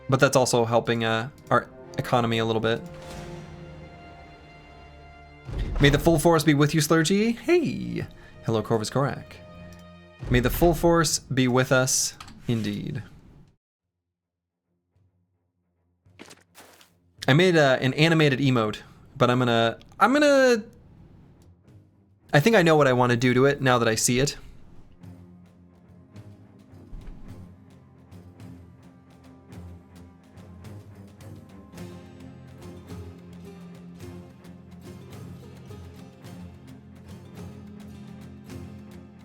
But that's also helping our economy a little bit. May the full force be with you, Slurgy. Hey! Hello, Corvus Korak. May the full force be with us, indeed. I made an animated emote, but I think I know what I want to do to it now that I see it.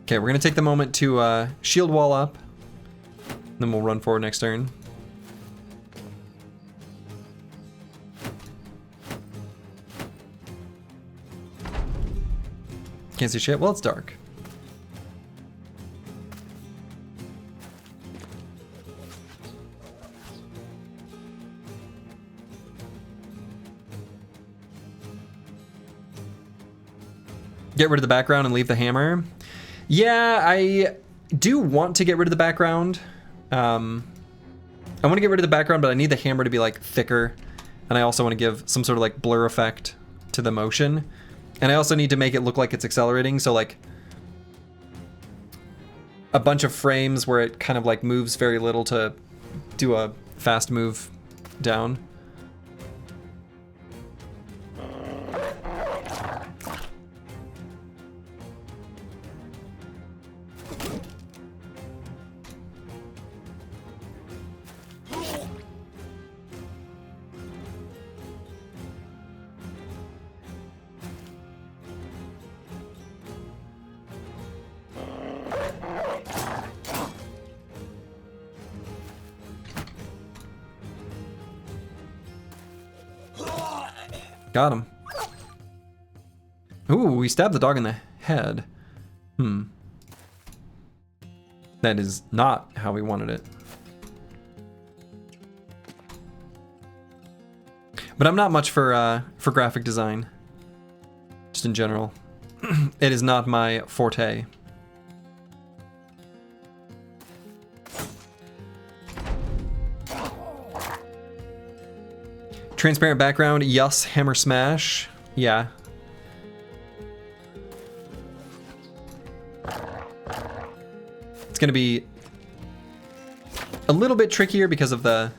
Okay, we're gonna take the moment to shield wall up, then we'll run forward next turn. Can't see shit. Well, it's dark. Get rid of the background and leave the hammer. Yeah, I do want to get rid of the background. I want to get rid of the background, but I need the hammer to be like thicker. And I also want to give some sort of like blur effect to the motion. And I also need to make it look like it's accelerating. So like, a bunch of frames where it kind of like moves very little to do a fast move down. Got him. Ooh, we stabbed the dog in the head. That is not how we wanted it. But I'm not much for graphic design. Just in general. It is not my forte. Transparent background, yes, hammer smash. Yeah. It's gonna be a little bit trickier because of the...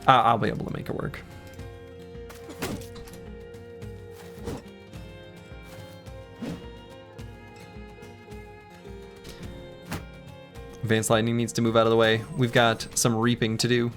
I'll be able to make it work. Advanced Lightning needs to move out of the way. We've got some reaping to do.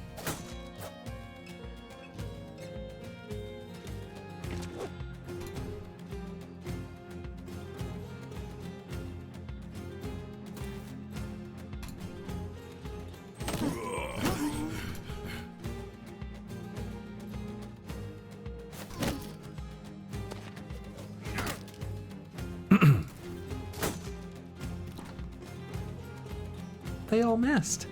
They all missed.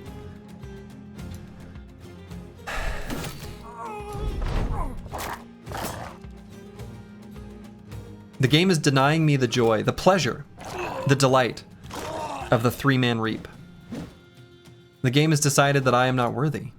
The game is denying me the joy, the pleasure, the delight of the three-man reap. The game has decided that I am not worthy.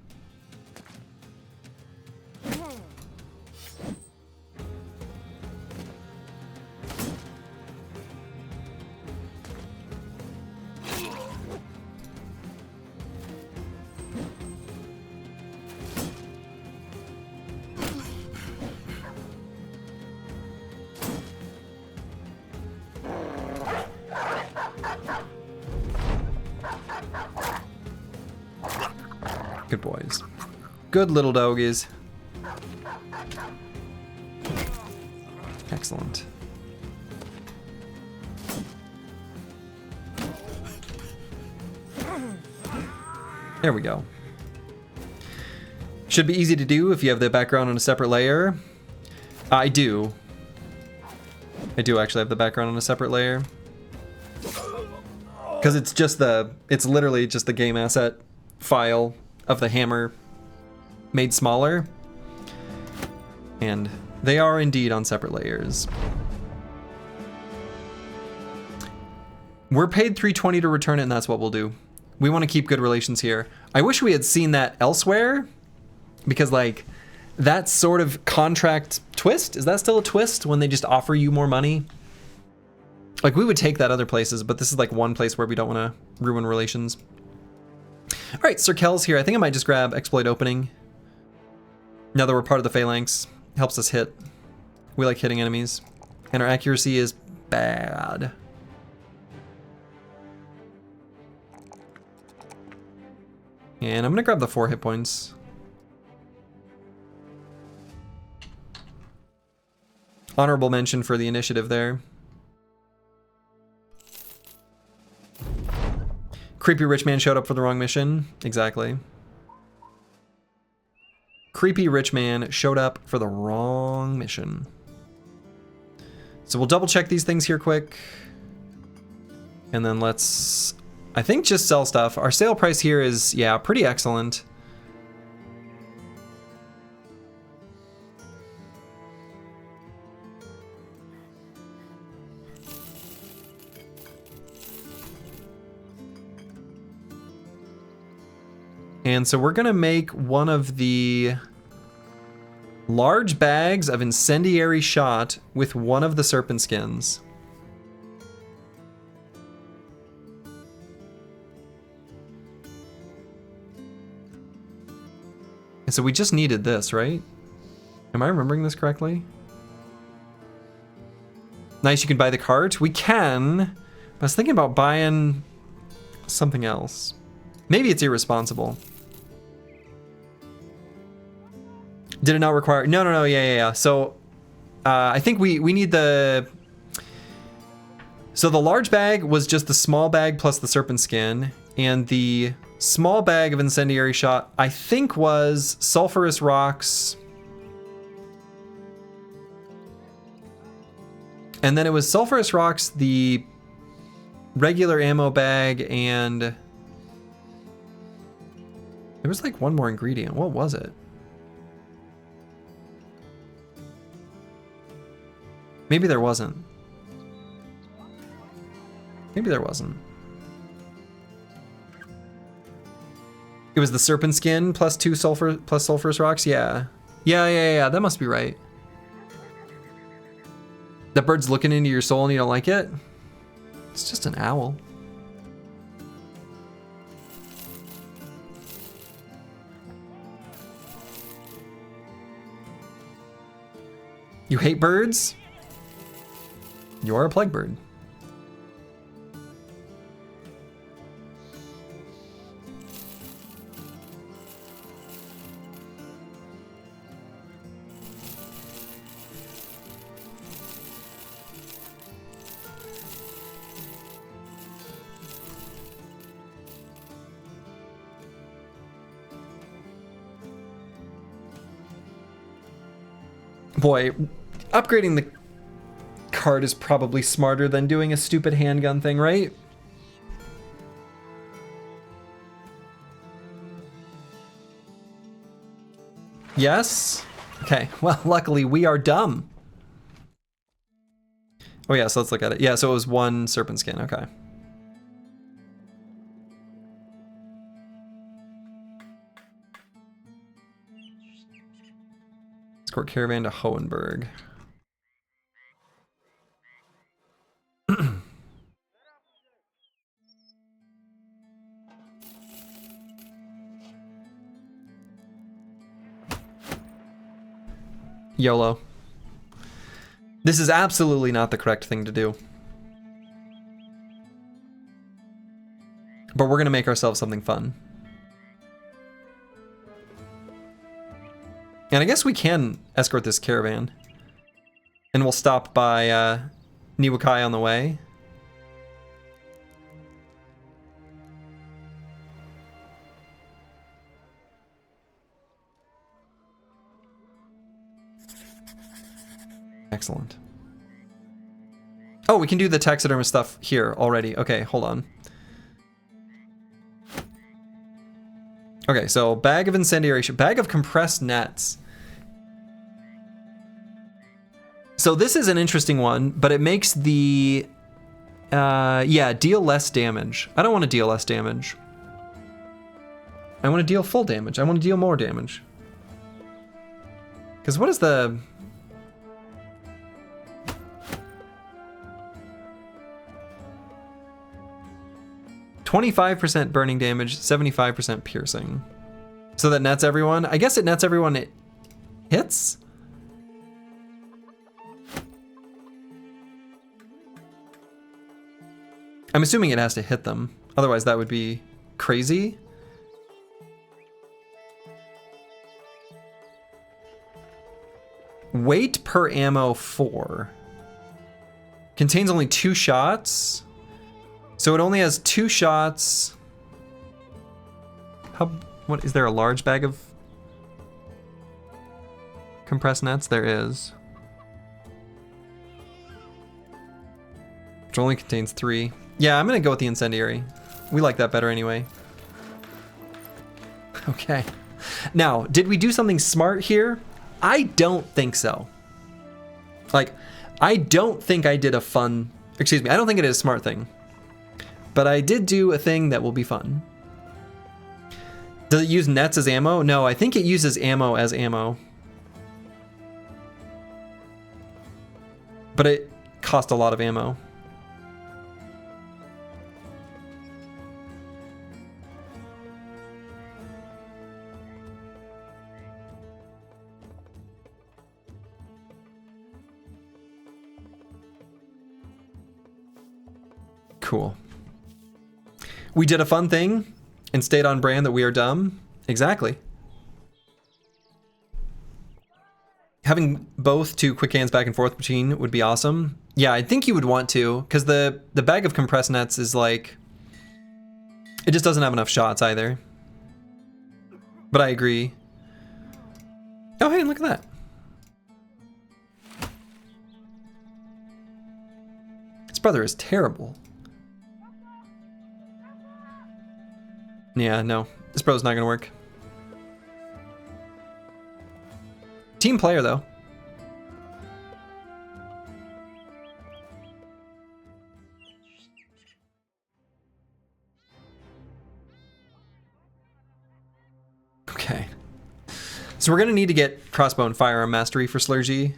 Good boys. Good little doggies. Excellent. There we go. Should be easy to do if you have the background on a separate layer. I do. I do actually have the background on a separate layer. Because it's just it's literally just the game asset file of the hammer made smaller. And they are indeed on separate layers. We're paid $320 to return it, and that's what we'll do. We want to keep good relations here. I wish we had seen that elsewhere, because like that sort of contract twist, is that still a twist when they just offer you more money? Like we would take that other places, but this is like one place where we don't want to ruin relations. All right, Sir Kel's here. I think I might just grab Exploit Opening. Now that we're part of the Phalanx, helps us hit. We like hitting enemies, and our accuracy is bad. And I'm gonna grab the 4 hit points. Honorable mention for the initiative there. Creepy rich man showed up for the wrong mission. Exactly. Creepy rich man showed up for the wrong mission. So we'll double check these things here quick. And then let's, I think, just sell stuff. Our sale price here is, yeah, pretty excellent. And so we're gonna make one of the large bags of incendiary shot with one of the serpent skins. And so we just needed this, right? Am I remembering this correctly? Nice, you can buy the cart. We can. I was thinking about buying something else. Maybe it's irresponsible. Did it not require? No. Yeah. So I think we need the. So the large bag was just the small bag plus the serpent skin, and the small bag of incendiary shot I think was sulfurous rocks. And then it was sulfurous rocks, the regular ammo bag, and there was like one more ingredient. What was it? Maybe there wasn't. Maybe there wasn't. It was the serpent skin plus 2 sulfur plus sulfurous rocks. Yeah. That must be right. That bird's looking into your soul and you don't like it? It's just an owl. You hate birds? You are a plague bird. Boy, upgrading the card is probably smarter than doing a stupid handgun thing, right? Yes? Okay, well, luckily we are dumb. Oh yeah, so let's look at it. Yeah, so it was 1 serpent skin, okay. Escort caravan to Hohenberg. YOLO. This is absolutely not the correct thing to do. But we're gonna make ourselves something fun. And I guess we can escort this caravan. And we'll stop by Niwakai on the way. Excellent. Oh, we can do the taxidermist stuff here already. Okay, hold on. Okay, so bag of incendiary, bag of compressed nets. So this is an interesting one, but it makes the, yeah, deal less damage. I don't want to deal less damage. I want to deal full damage. I want to deal more damage. Because what is the... 25% burning damage, 75% piercing. So that nets everyone. I guess it nets everyone it hits? I'm assuming it has to hit them. Otherwise that would be crazy. Weight per ammo 4. Contains only 2 shots. So it only has 2 shots. What is there, a large bag of compressed nets? There is. Which only contains 3. Yeah, I'm gonna go with the incendiary. We like that better anyway. Okay. Now, did we do something smart here? I don't think so. Like, I don't think I did a fun, excuse me, I don't think it is a smart thing. But I did do a thing that will be fun. Does it use nets as ammo? No, I think it uses ammo as ammo. But it cost a lot of ammo. Cool. We did a fun thing and stayed on brand that we are dumb. Exactly. Having both two quick hands back and forth between would be awesome. Yeah, I think you would want to, because the bag of compressed nets is like... It just doesn't have enough shots either. But I agree. Oh, hey, look at that. His brother is terrible. Yeah, no. This bro's not gonna work. Team player, though. Okay. So we're gonna need to get crossbow and firearm mastery for Slurgy.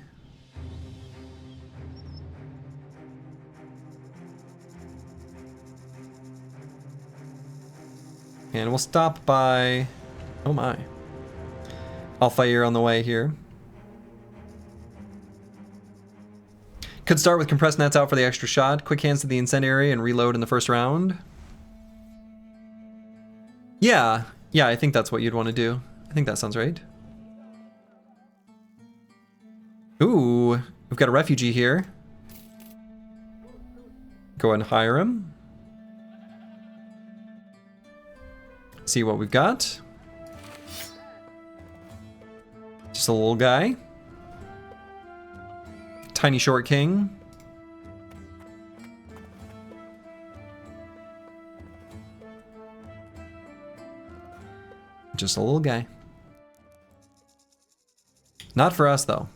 And we'll stop by... Oh my. Alphair on the way here. Could start with compressed nets out for the extra shot. Quick hands to the incendiary and reload in the first round. Yeah, I think that's what you'd want to do. I think that sounds right. Ooh, we've got a refugee here. Go and hire him. See what we've got. Just a little guy. Tiny short king. Just a little guy. Not for us, though.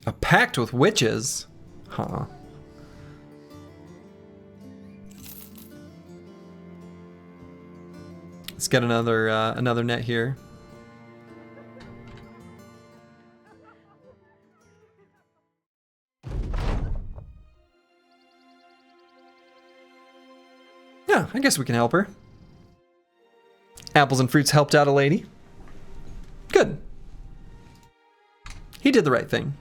A pact with witches? Huh. Let's get another net here. Yeah, I guess we can help her. Apples and fruits helped out a lady. Good. He did the right thing.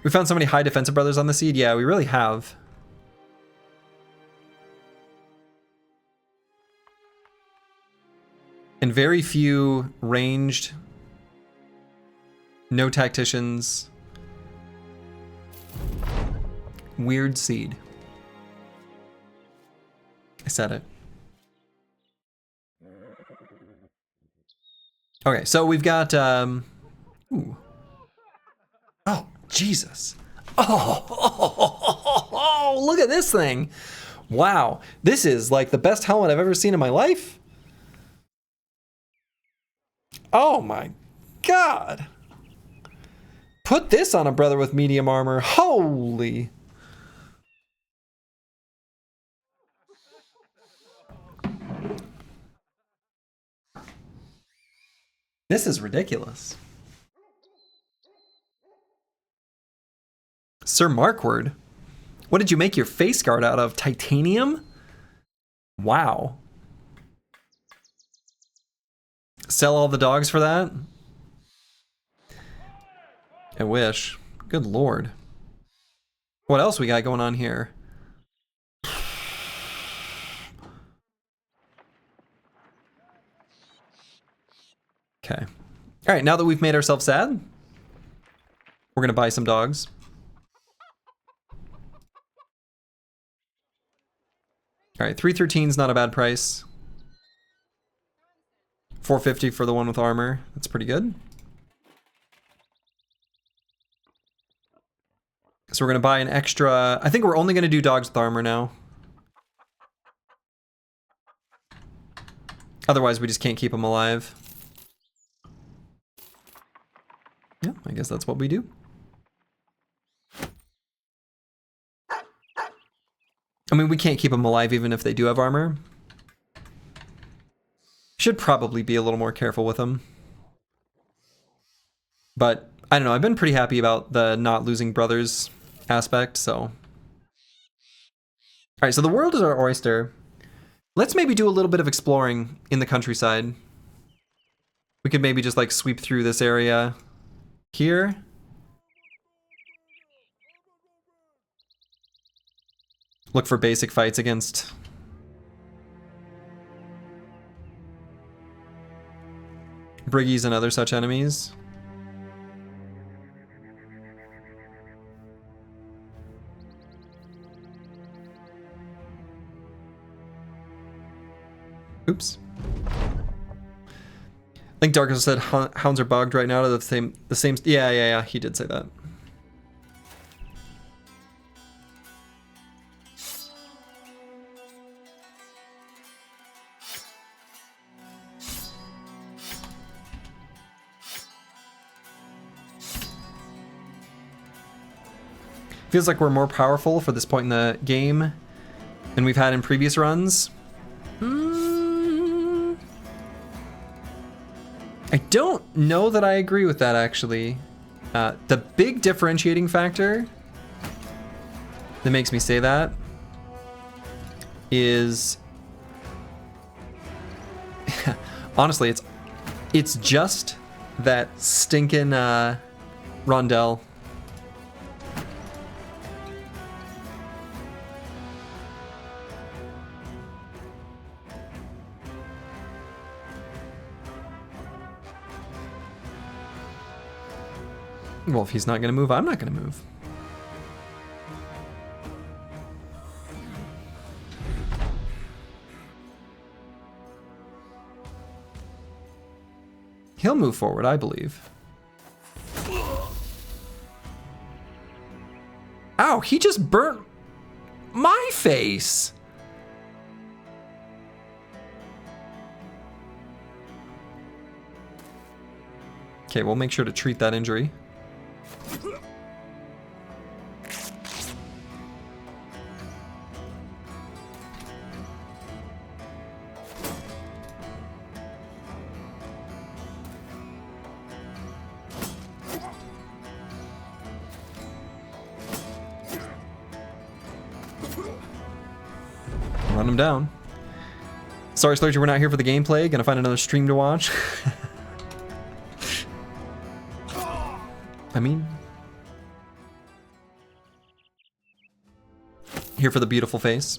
We found so many high defensive brothers on the seed. Yeah, we really have. And very few ranged. No tacticians. Weird seed. I said it. Okay, so we've got ooh. Oh, Jesus. Oh, look at this thing. Wow, this is like the best helmet I've ever seen in my life. Oh my God. Put this on a brother with medium armor. Holy. This is ridiculous. Sir Markward, what did you make your face guard out of? Titanium? Wow. Sell all the dogs for that? I wish. Good Lord. What else we got going on here? Okay. All right, now that we've made ourselves sad, we're gonna buy some dogs. All right, 313's not a bad price. 450 for the one with armor. That's pretty good. So we're gonna buy an extra. I think we're only gonna do dogs with armor now. Otherwise, we just can't keep them alive. Yeah, I guess that's what we do. I mean, we can't keep them alive even if they do have armor. Should probably be a little more careful with them. But, I don't know, I've been pretty happy about the not losing brothers aspect, so. Alright, so the world is our oyster. Let's maybe do a little bit of exploring in the countryside. We could maybe just like sweep through this area here. Look for basic fights against Briggies and other such enemies. Oops. I think Darkus said hounds are bogged right now to the same. Yeah, he did say that. Feels like we're more powerful for this point in the game than we've had in previous runs. I don't know that I agree with that, actually. The big differentiating factor that makes me say that is... honestly, it's just that stinking rondelle. Well, if he's not going to move, I'm not going to move. He'll move forward, I believe. Ow, he just burnt my face. Okay, we'll make sure to treat that injury. Run him down. Sorry, Slurgy, we're not here for the gameplay. Gonna find another stream to watch. I mean... here for the beautiful face.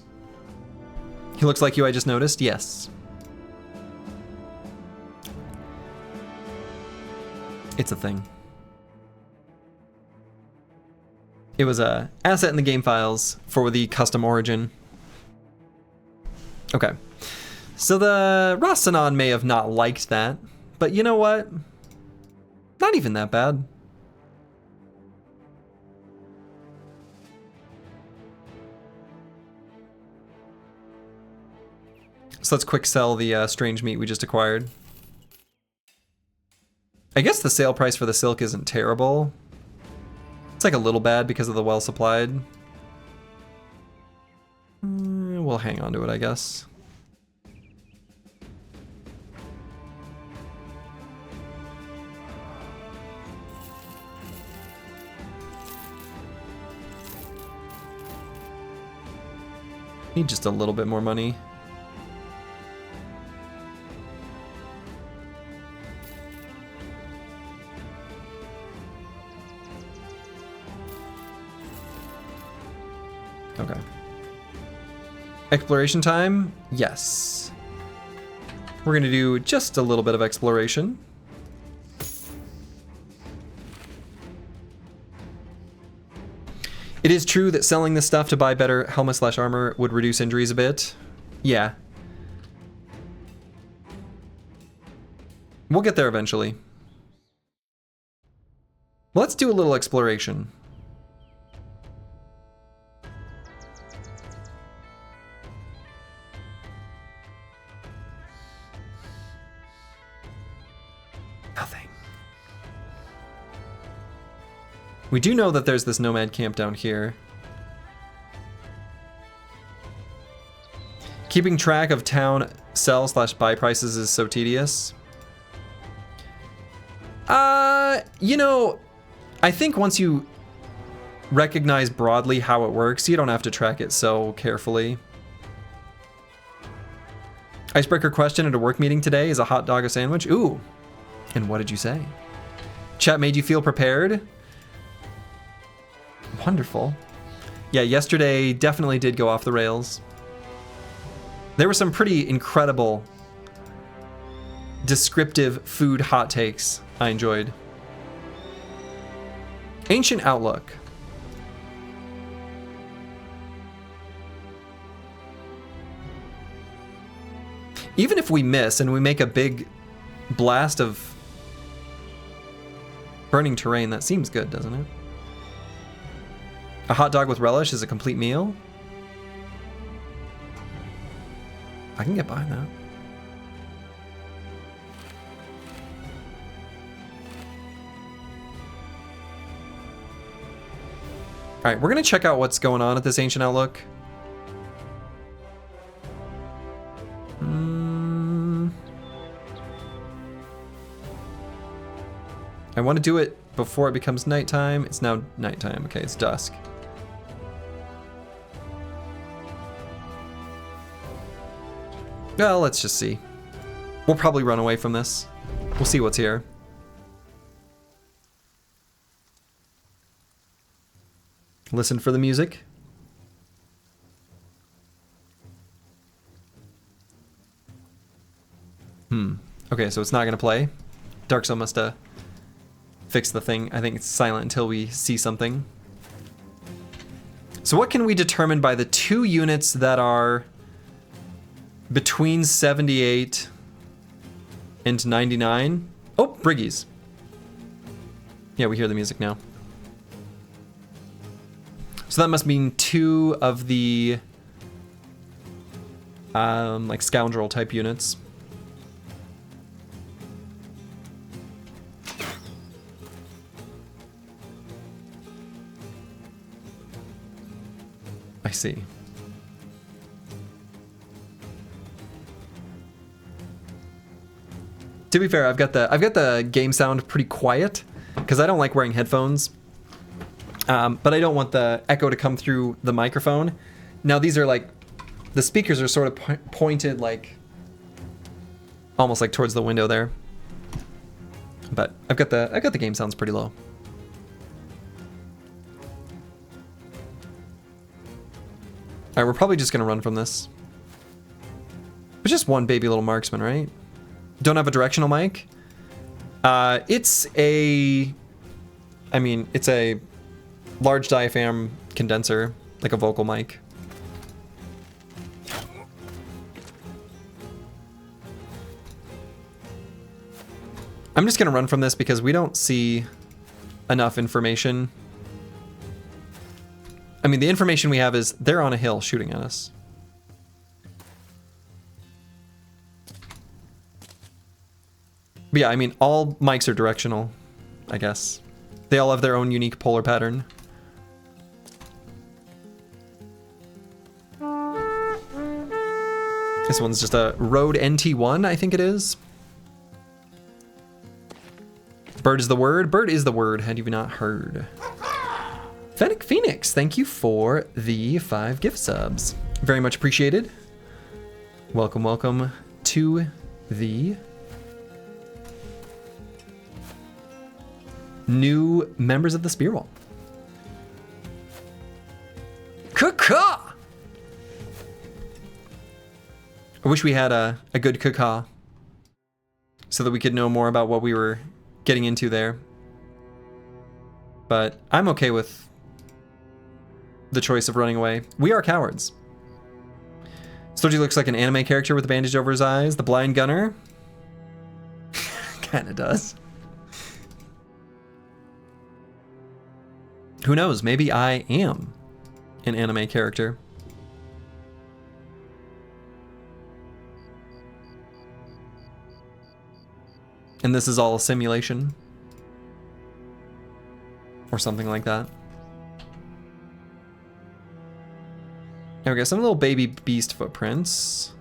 He looks like you, I just noticed. Yes. It's a thing. It was a asset in the game files for the custom origin. Okay. So the Rastanon may have not liked that, but you know what? Not even that bad. So let's quick sell the strange meat we just acquired. I guess the sale price for the silk isn't terrible. It's like a little bad because of the well supplied. We'll hang on to it, I guess. Need just a little bit more money. Okay. Exploration time? Yes. We're gonna do just a little bit of exploration. It is true that selling this stuff to buy better helmet/armor would reduce injuries a bit. Yeah. We'll get there eventually. Let's do a little exploration. Nothing. We do know that there's this nomad camp down here. Keeping track of town sell/buy prices is so tedious. You know, I think once you recognize broadly how it works, you don't have to track it so carefully. Icebreaker question at a work meeting today: is a hot dog a sandwich? Ooh. And what did you say? Chat made you feel prepared? Wonderful. Yeah, yesterday definitely did go off the rails. There were some pretty incredible descriptive food hot takes I enjoyed. Ancient Outlook. Even if we miss and we make a big blast of burning terrain, that seems good, doesn't it? A hot dog with relish is a complete meal? I can get behind that. All right, we're gonna check out what's going on at this Ancient Outlook. I want to do it before it becomes nighttime. It's now nighttime. Okay, it's dusk. Well, let's just see. We'll probably run away from this. We'll see what's here. Listen for the music. Okay, so it's not gonna play. Dark Zone must fix the thing. I think it's silent until we see something. So what can we determine by the 2 units that are between 78 and 99? Oh, Briggies. Yeah, we hear the music now. So that must mean 2 of the like scoundrel type units. I see. To be fair, I've got the game sound pretty quiet because I don't like wearing headphones. But I don't want the echo to come through the microphone. Now these are like, the speakers are sort of pointed like, almost like towards the window there. But I've got the game sounds pretty low. All right, we're probably just gonna run from this. But just one baby little marksman, right? Don't have a directional mic. It's a large diaphragm condenser, like a vocal mic. I'm just gonna run from this because we don't see enough information. I mean, the information we have is they're on a hill shooting at us. But yeah, I mean, all mics are directional, I guess. They all have their own unique polar pattern. This one's just a Rode NT1, I think it is. Bird is the word. Bird is the word. Had you not heard? Fennec Phoenix, thank you for the 5 gift subs. Very much appreciated. Welcome, welcome to the new members of the Spear Wall. Caw-caw! I wish we had a good caw-caw so that we could know more about what we were getting into there. But I'm okay with the choice of running away. We are cowards. Stoji looks like an anime character with a bandage over his eyes. The blind gunner kinda does. Who knows? Maybe I am an anime character. And this is all a simulation. Or something like that. There we go, some little baby beast footprints.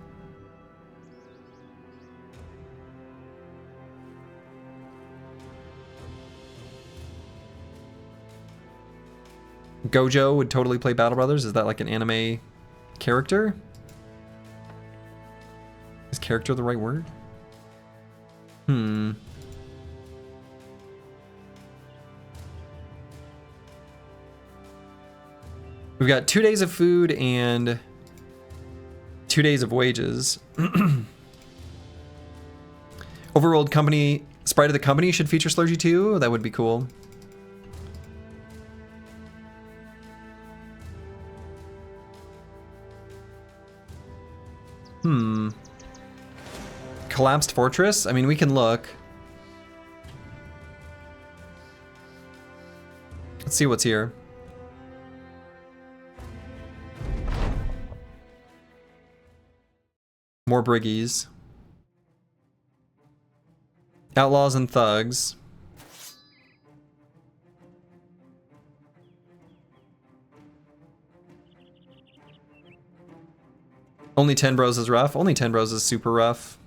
Gojo would totally play Battle Brothers. Is that like an anime character? Is character the right word? Hmm. We've got 2 days of food and 2 days of wages. Overworld company, sprite of the company should feature Slurgy too. That would be cool. Collapsed fortress? I mean, we can look. Let's see what's here. More briggies. Outlaws and thugs. Only 10 bros is rough. Only 10 bros is super rough.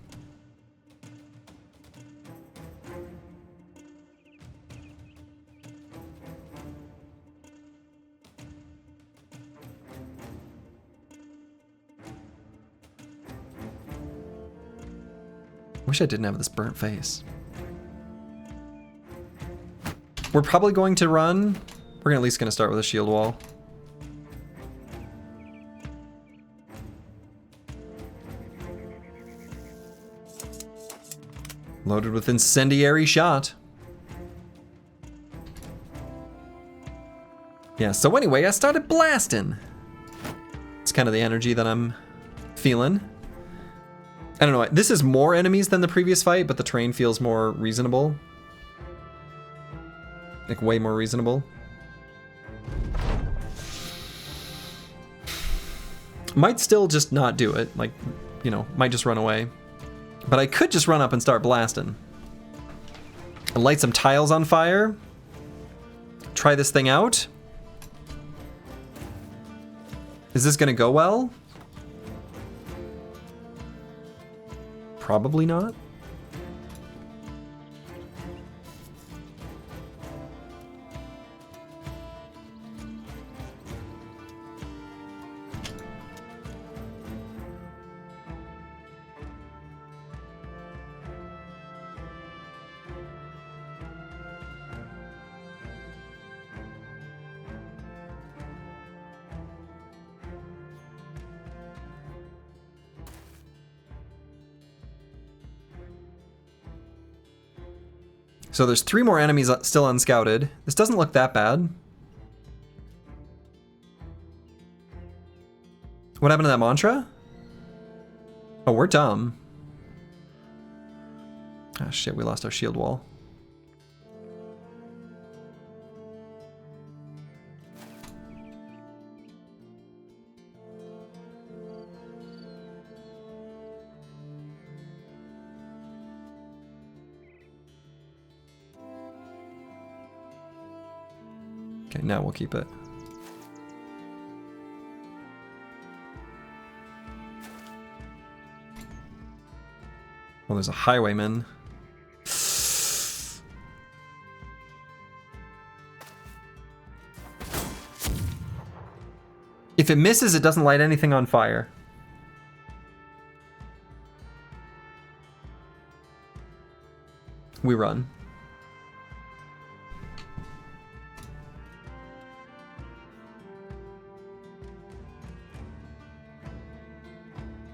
Wish I didn't have this burnt face. We're probably going to run. We're at least going to start with a shield wall. Loaded with incendiary shot. Yeah, so anyway, I started blasting. It's kind of the energy that I'm feeling. I don't know, this is more enemies than the previous fight, but the terrain feels more reasonable. Like, way more reasonable. Might still just not do it, like, you know, might just run away. But I could just run up and start blasting. Light some tiles on fire. Try this thing out. Is this gonna go well? Probably not. So there's 3 more enemies still unscouted. This doesn't look that bad. What happened to that mantra? Oh, we're dumb. Ah, shit, we lost our shield wall. Okay, now we'll keep it. Well, there's a highwayman. If it misses, it doesn't light anything on fire. We run.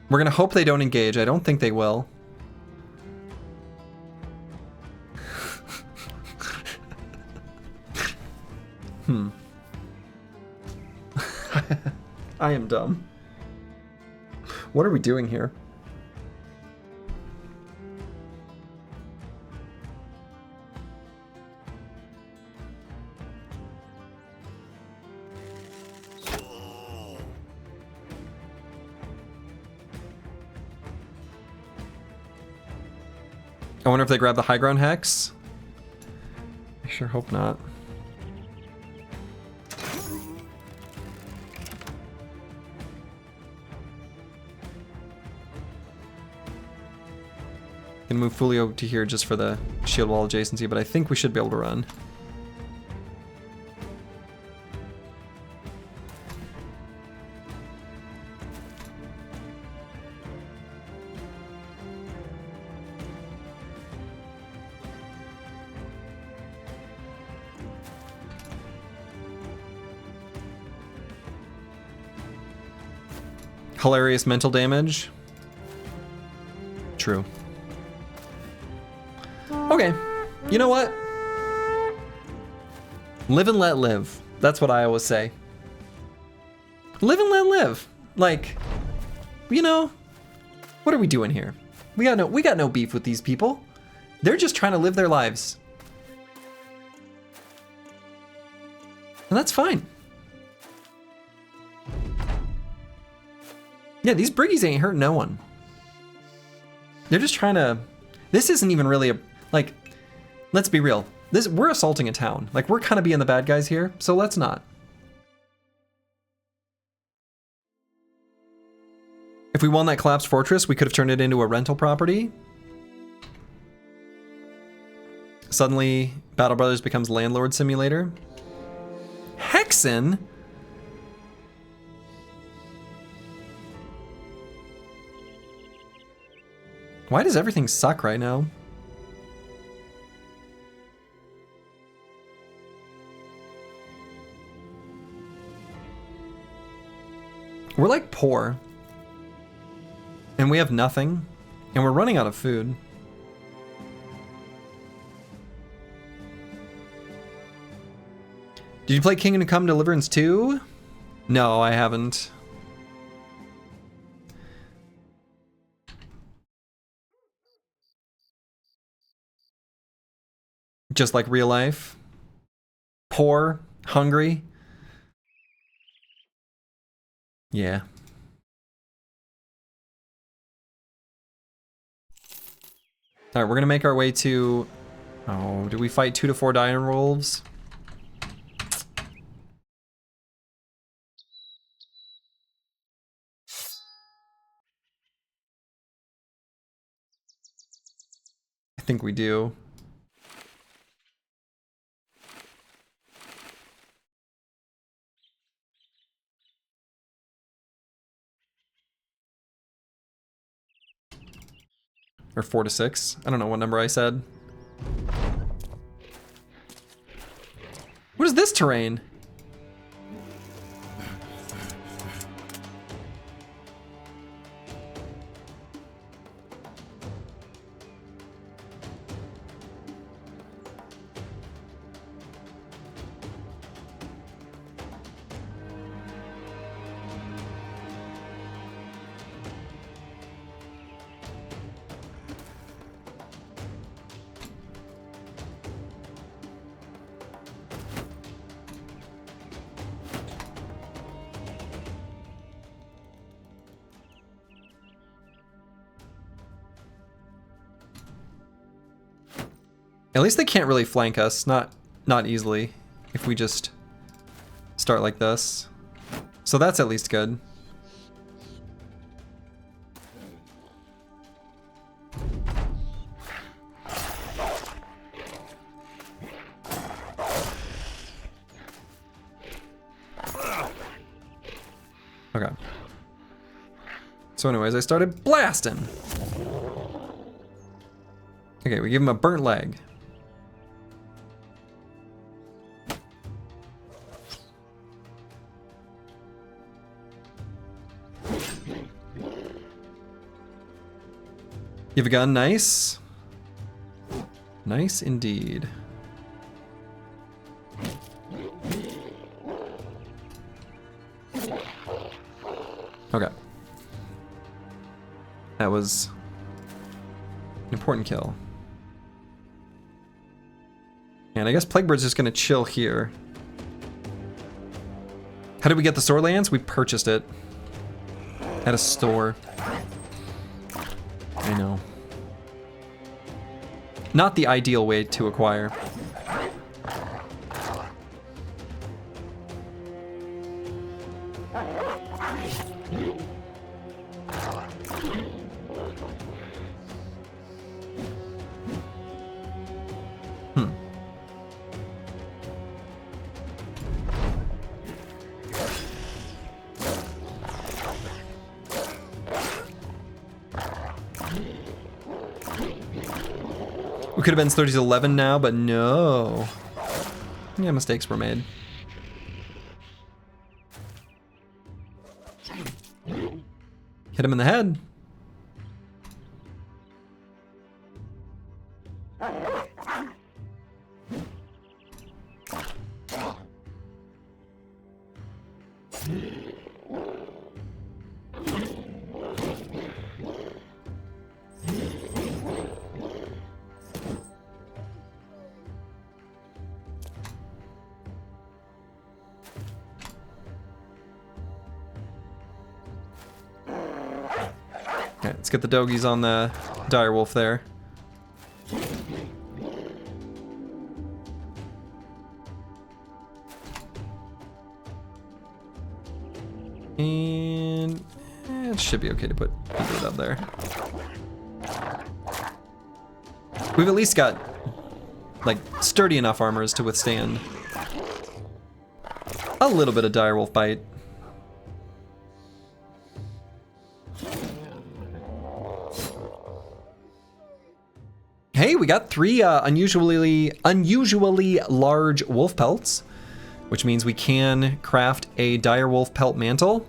We're gonna hope they don't engage. I don't think they will. I am dumb. What are we doing here? I wonder if they grab the high ground hex. I sure hope not. Can move Fulio to here just for the shield wall adjacency, but I think we should be able to run. Hilarious mental damage. True. Okay. You know what? Live and let live. That's what I always say. Live and let live. Like, you know, what are we doing here? We got no beef with these people. They're just trying to live their lives. And that's fine. Yeah, these briggies ain't hurt no one. They're just trying to... This isn't even really a... Like, let's be real. We're assaulting a town. Like, we're kind of being the bad guys here, so let's not. If we won that collapsed fortress, we could have turned it into a rental property. Suddenly, Battle Brothers becomes Landlord Simulator. Hexen? Why does everything suck right now? We're like poor. And we have nothing. And we're running out of food. Did you play Kingdom Come Deliverance 2? No, I haven't. Just like real life. Poor, hungry. Yeah. All right, we're gonna make our way to... Oh, did we fight 2 to 4 dire wolves? I think we do. Or 4 to 6. I don't know what number I said. What is this terrain? At least they can't really flank us, not easily, if we just start like this. So that's at least good. Okay. So anyways, I started blasting. Okay, we give him a burnt leg. You have a gun, nice. Nice indeed. Okay. That was an important kill. And I guess Plaguebird's just gonna chill here. How did we get the Sword Lance? We purchased it at a store. I know. Not the ideal way to acquire. We could have been 30-11 now, but no. Yeah, mistakes were made. Hit him in the head. Okay, let's get the doggies on the direwolf there. And it should be okay to put it up there. We've at least got like sturdy enough armors to withstand a little bit of direwolf bite. Hey, we got 3 unusually large wolf pelts, which means we can craft a direwolf pelt mantle.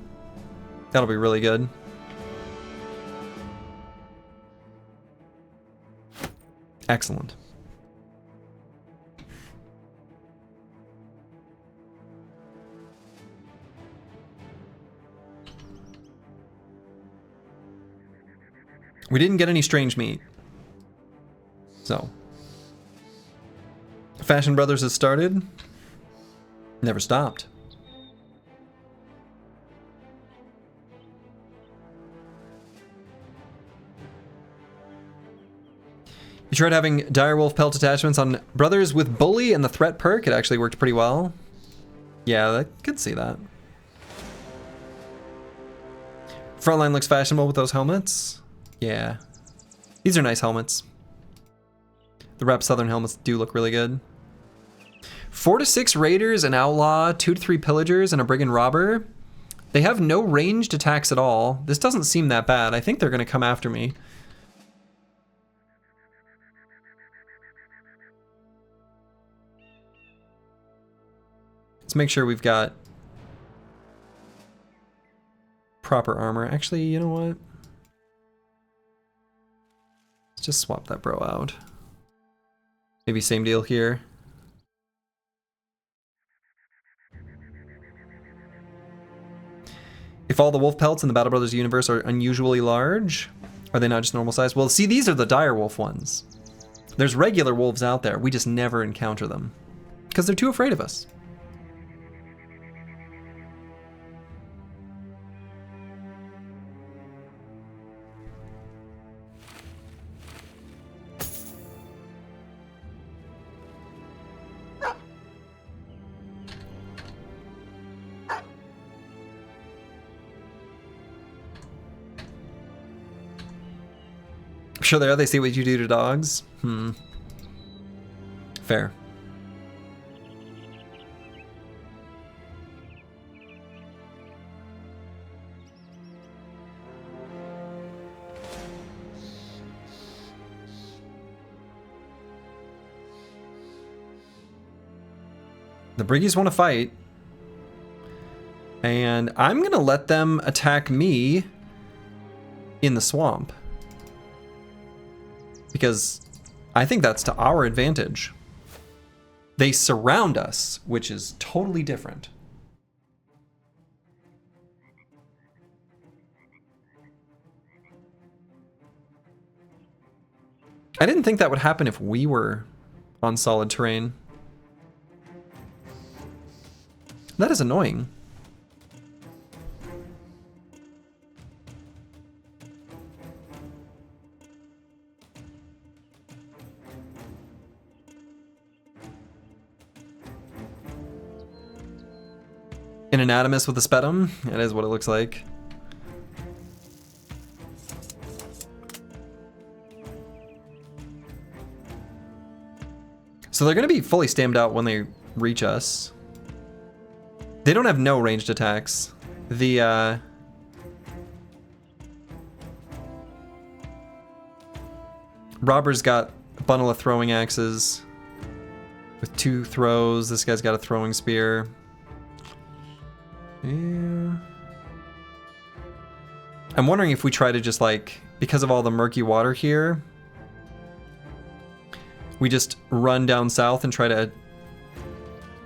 That'll be really good. Excellent. We didn't get any strange meat. So, Fashion Brothers has started. Never stopped. You tried having direwolf pelt attachments on Brothers with Bully and the Threat perk. It actually worked pretty well. Yeah, I could see that. Frontline looks fashionable with those helmets. Yeah. These are nice helmets. The Rep Southern helmets do look really good. 4 to 6 Raiders, an Outlaw, 2 to 3 Pillagers, and a Brigand Robber. They have no ranged attacks at all. This doesn't seem that bad. I think they're going to come after me. Let's make sure we've got proper armor. Actually, you know what? Let's just swap that bro out. Maybe same deal here. If all the wolf pelts in the Battle Brothers universe are unusually large, are they not just normal size? Well, see, these are the direwolf ones. There's regular wolves out there. We just never encounter them because they're too afraid of us. Sure they are. They see what you do to dogs. Fair. The Briggies want to fight. And I'm going to let them attack me in the swamp. Because I think that's to our advantage. They surround us, which is totally different. I didn't think that would happen if we were on solid terrain. That is annoying. An anatomist with a spetum? That is what it looks like. So they're going to be fully stammed out when they reach us. They don't have no ranged attacks. The Robber's got a bundle of throwing axes with 2 throws. This guy's got a throwing spear. Yeah. I'm wondering if we try to just like, because of all the murky water here, we just run down south and try to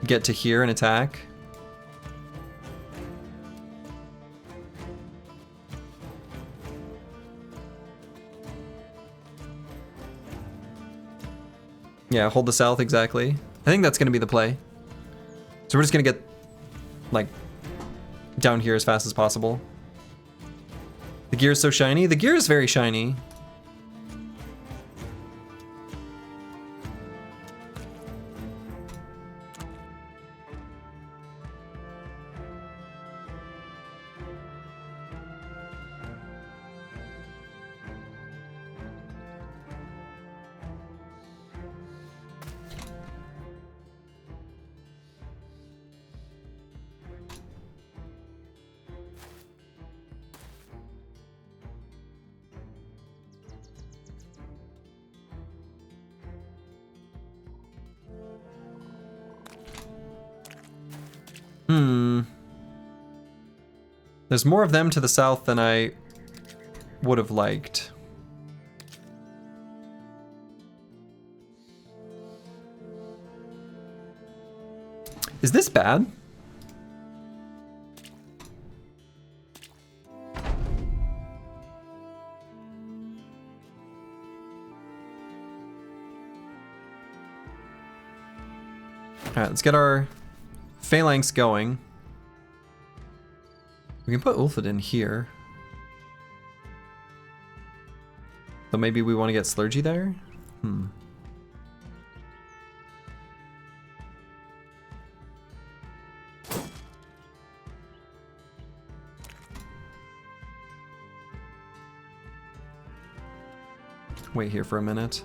get to here and attack. Yeah, hold the south, exactly. I think that's going to be the play. So we're just going to get, like, down here as fast as possible. The gear is so shiny. The gear is very shiny. There's more of them to the south than I would have liked. Is this bad? Alright, let's get our phalanx going. We can put Ulfid in here. So maybe we want to get Slurgy there? Wait here for a minute.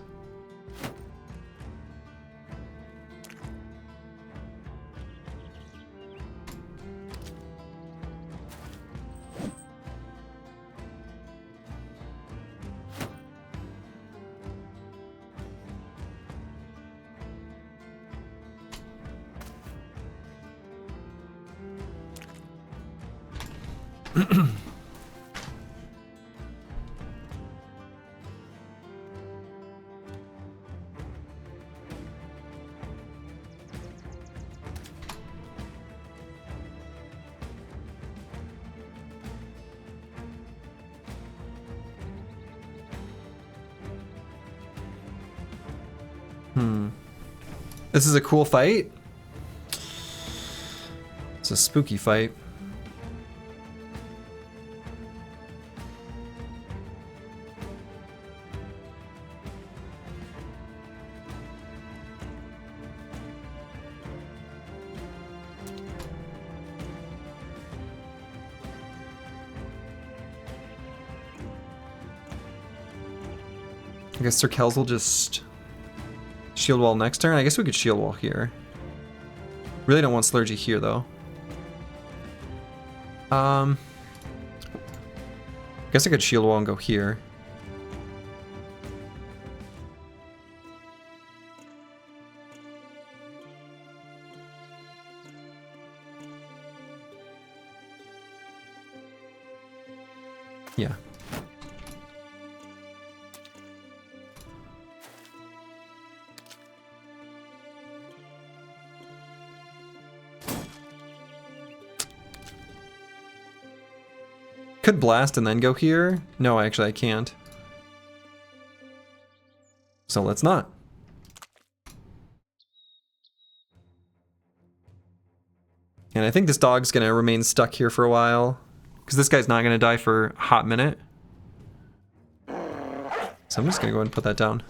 This is a cool fight. It's a spooky fight. I guess Sir Kells will just shield wall next turn. I guess we could shield wall here. Really don't want Slurgy here though. Guess I could shield wall and go here. Yeah. Could blast and then go here. No, actually I can't. So let's not. And I think this dog's gonna remain stuck here for a while, because this guy's not gonna die for a hot minute. So I'm just gonna go ahead and put that down.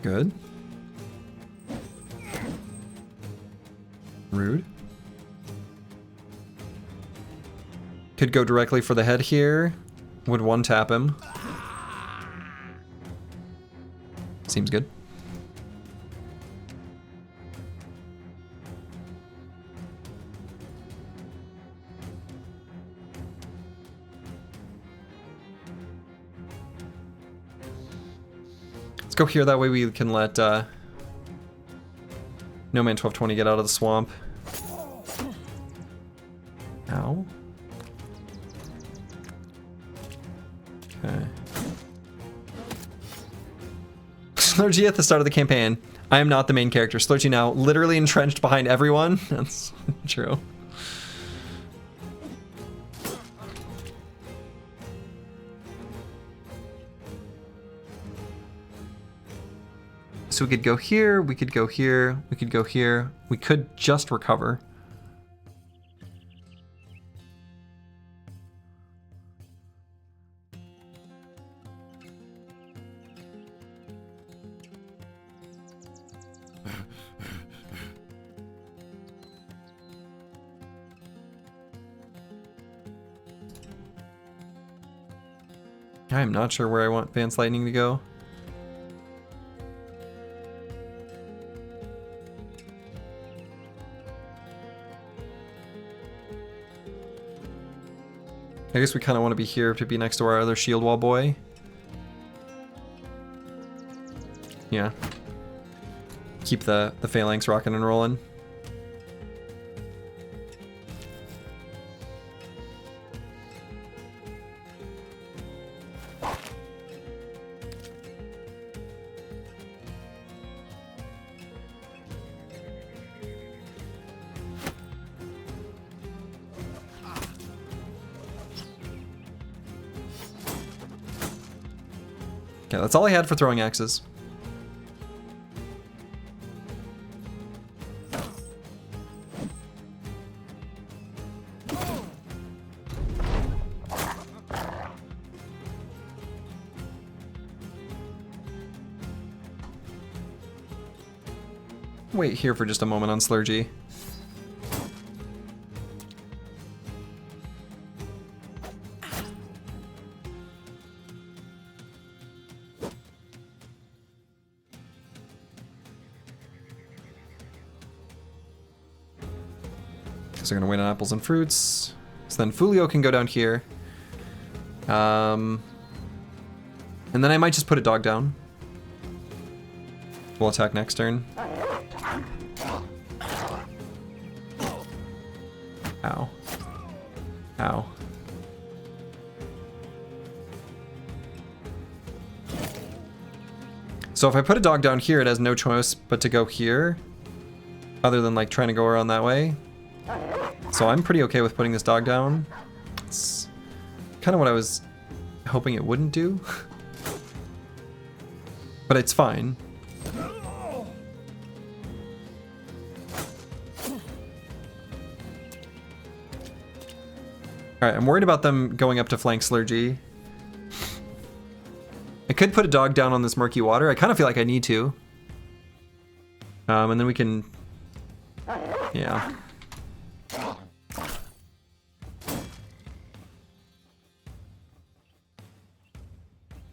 Good. Rude. Could go directly for the head here. Would one tap him. Seems good. Let's go here, that way we can let No Man 1220 get out of the swamp. Ow. Okay. Slurgy at the start of the campaign. I am not the main character. Slurgy now literally entrenched behind everyone. That's true. So we could go here, we could go here, we could go here. We could just recover. I'm not sure where I want Vance Lightning to go. I guess we kind of want to be here to be next to our other shield wall boy. Yeah. Keep the phalanx rocking and rolling. Okay, that's all I had for throwing axes. Wait here for just a moment on Slurgy. So we're gonna wait on apples and fruits. So then Fulio can go down here. And then I might just put a dog down. We'll attack next turn. Ow. Ow. So if I put a dog down here, it has no choice but to go here. Other than like trying to go around that way. So I'm pretty okay with putting this dog down. It's kind of what I was hoping it wouldn't do. But it's fine. Alright, I'm worried about them going up to flank Slurgy. I could put a dog down on this murky water. I kind of feel like I need to. And then we can... Yeah.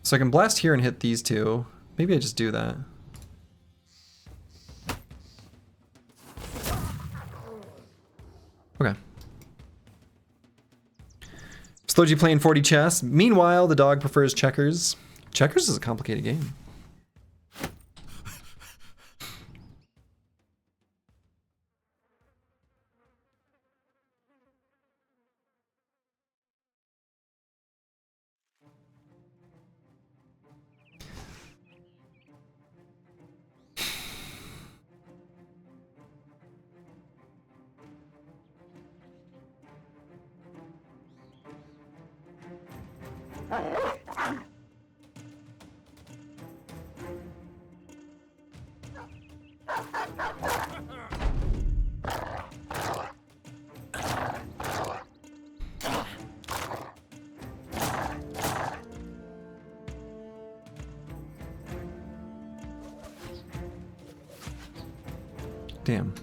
So I can blast here and hit these two. Maybe I just do that. Okay. Slurgy playing 40 chess. Meanwhile, the dog prefers checkers. Checkers is a complicated game. Damn.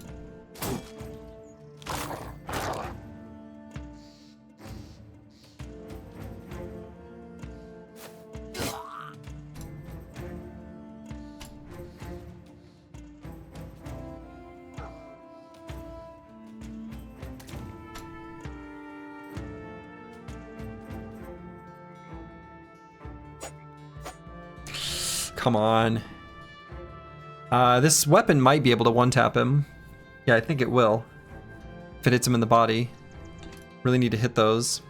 come on. This weapon might be able to one-tap him. Yeah, I think it will. If it hits him in the body. Really need to hit those.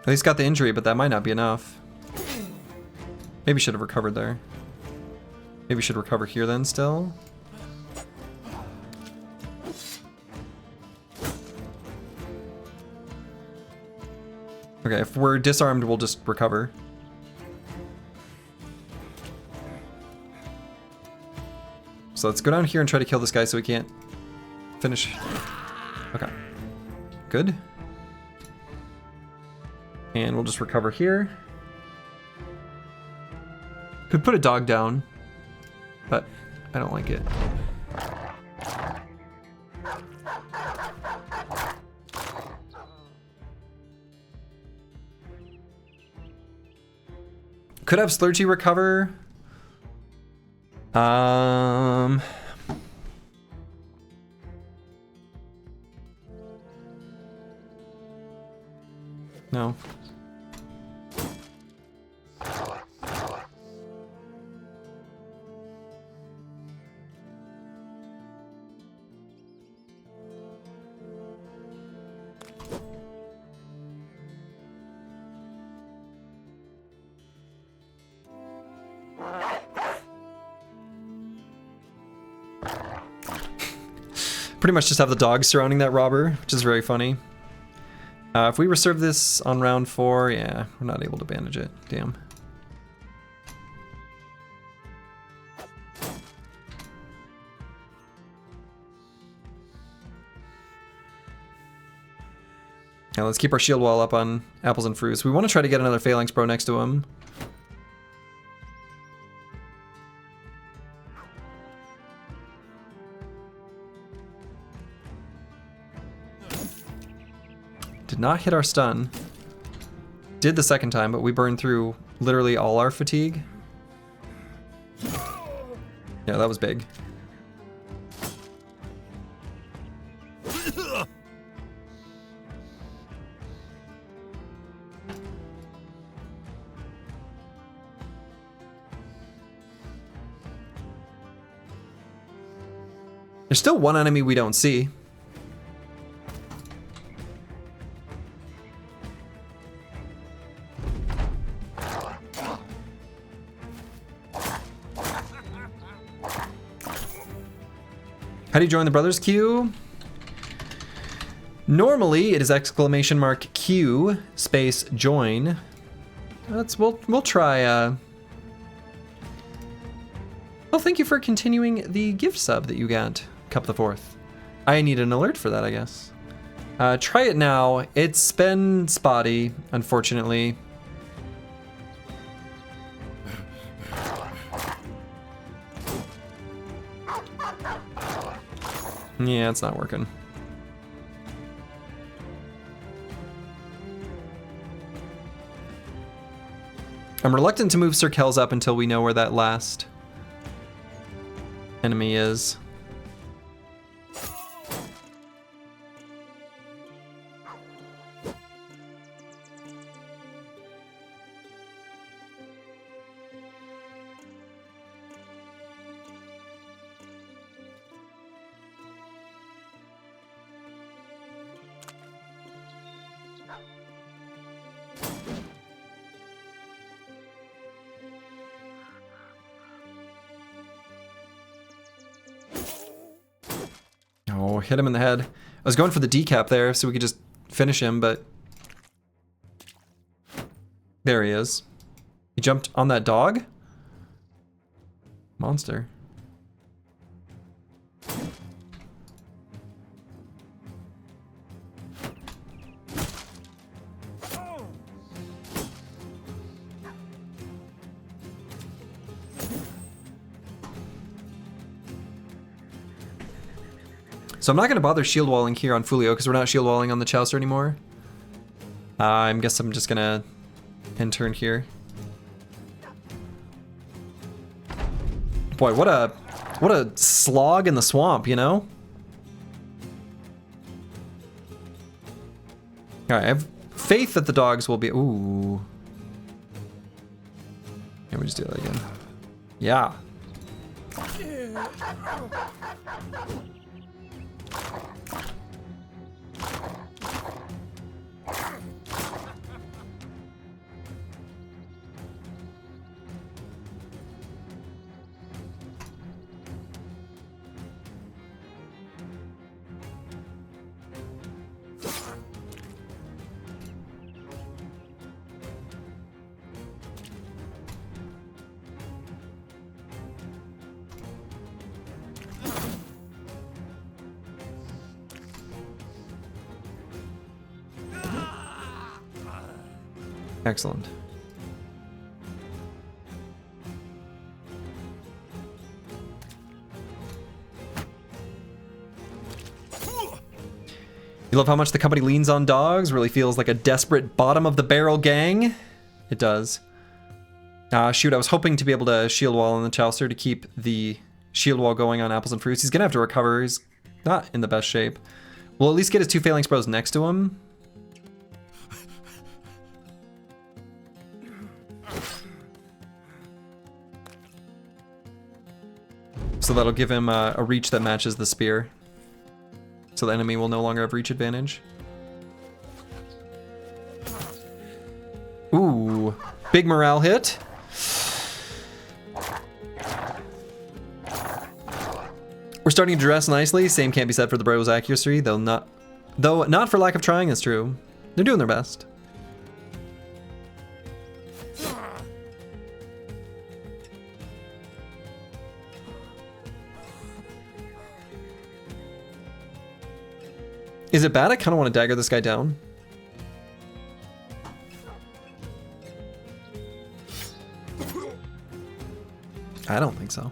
At least got the injury, but that might not be enough. Maybe should have recovered there. Maybe should recover here then still. Okay, if we're disarmed, we'll just recover. So let's go down here and try to kill this guy so we can't finish. Okay. Good. And we'll just recover here. Could put a dog down, but I don't like it. Could have Slurgy recover. No. Pretty much just have the dogs surrounding that robber, which is very funny. If we reserve this on round 4, yeah, we're not able to bandage it. Damn. Now let's keep our shield wall up on apples and fruits. We want to try to get another Phalanx Bro next to him. Did not hit our stun. Did the second time, but we burned through literally all our fatigue. Yeah, that was big. There's still one enemy we don't see. How do you join the Brothers queue? Normally it is !Q space join. We'll try. Well, thank you for continuing the gift sub that you got, Cup the Fourth. I need an alert for that, I guess. Try it now. It's been spotty, unfortunately. Yeah, it's not working. I'm reluctant to move Sir Kells up until we know where that last enemy is. Oh, hit him in the head. I was going for the decap there so we could just finish him, but there he is. He jumped on that dog? Monster. So I'm not going to bother shield walling here on Fulio because we're not shield walling on the Chouser anymore. I guess I'm just going to end turn here. Boy, what a slog in the swamp, you know? Alright, I have faith that the dogs will be... Ooh. we just do that again. Yeah. Excellent. You love how much the company leans on dogs? Really feels like a desperate bottom of the barrel gang? It does. Shoot, I was hoping to be able to shield wall on the Chaucer to keep the shield wall going on apples and fruits. He's gonna have to recover. He's not in the best shape. We'll at least get his 2 Phalanx Bros next to him. So that'll give him a reach that matches the spear. So the enemy will no longer have reach advantage. Ooh, big morale hit. We're starting to dress nicely. Same can't be said for the bros' accuracy, though not for lack of trying, is true. They're doing their best. Is it bad? I kind of want to dagger this guy down. I don't think so.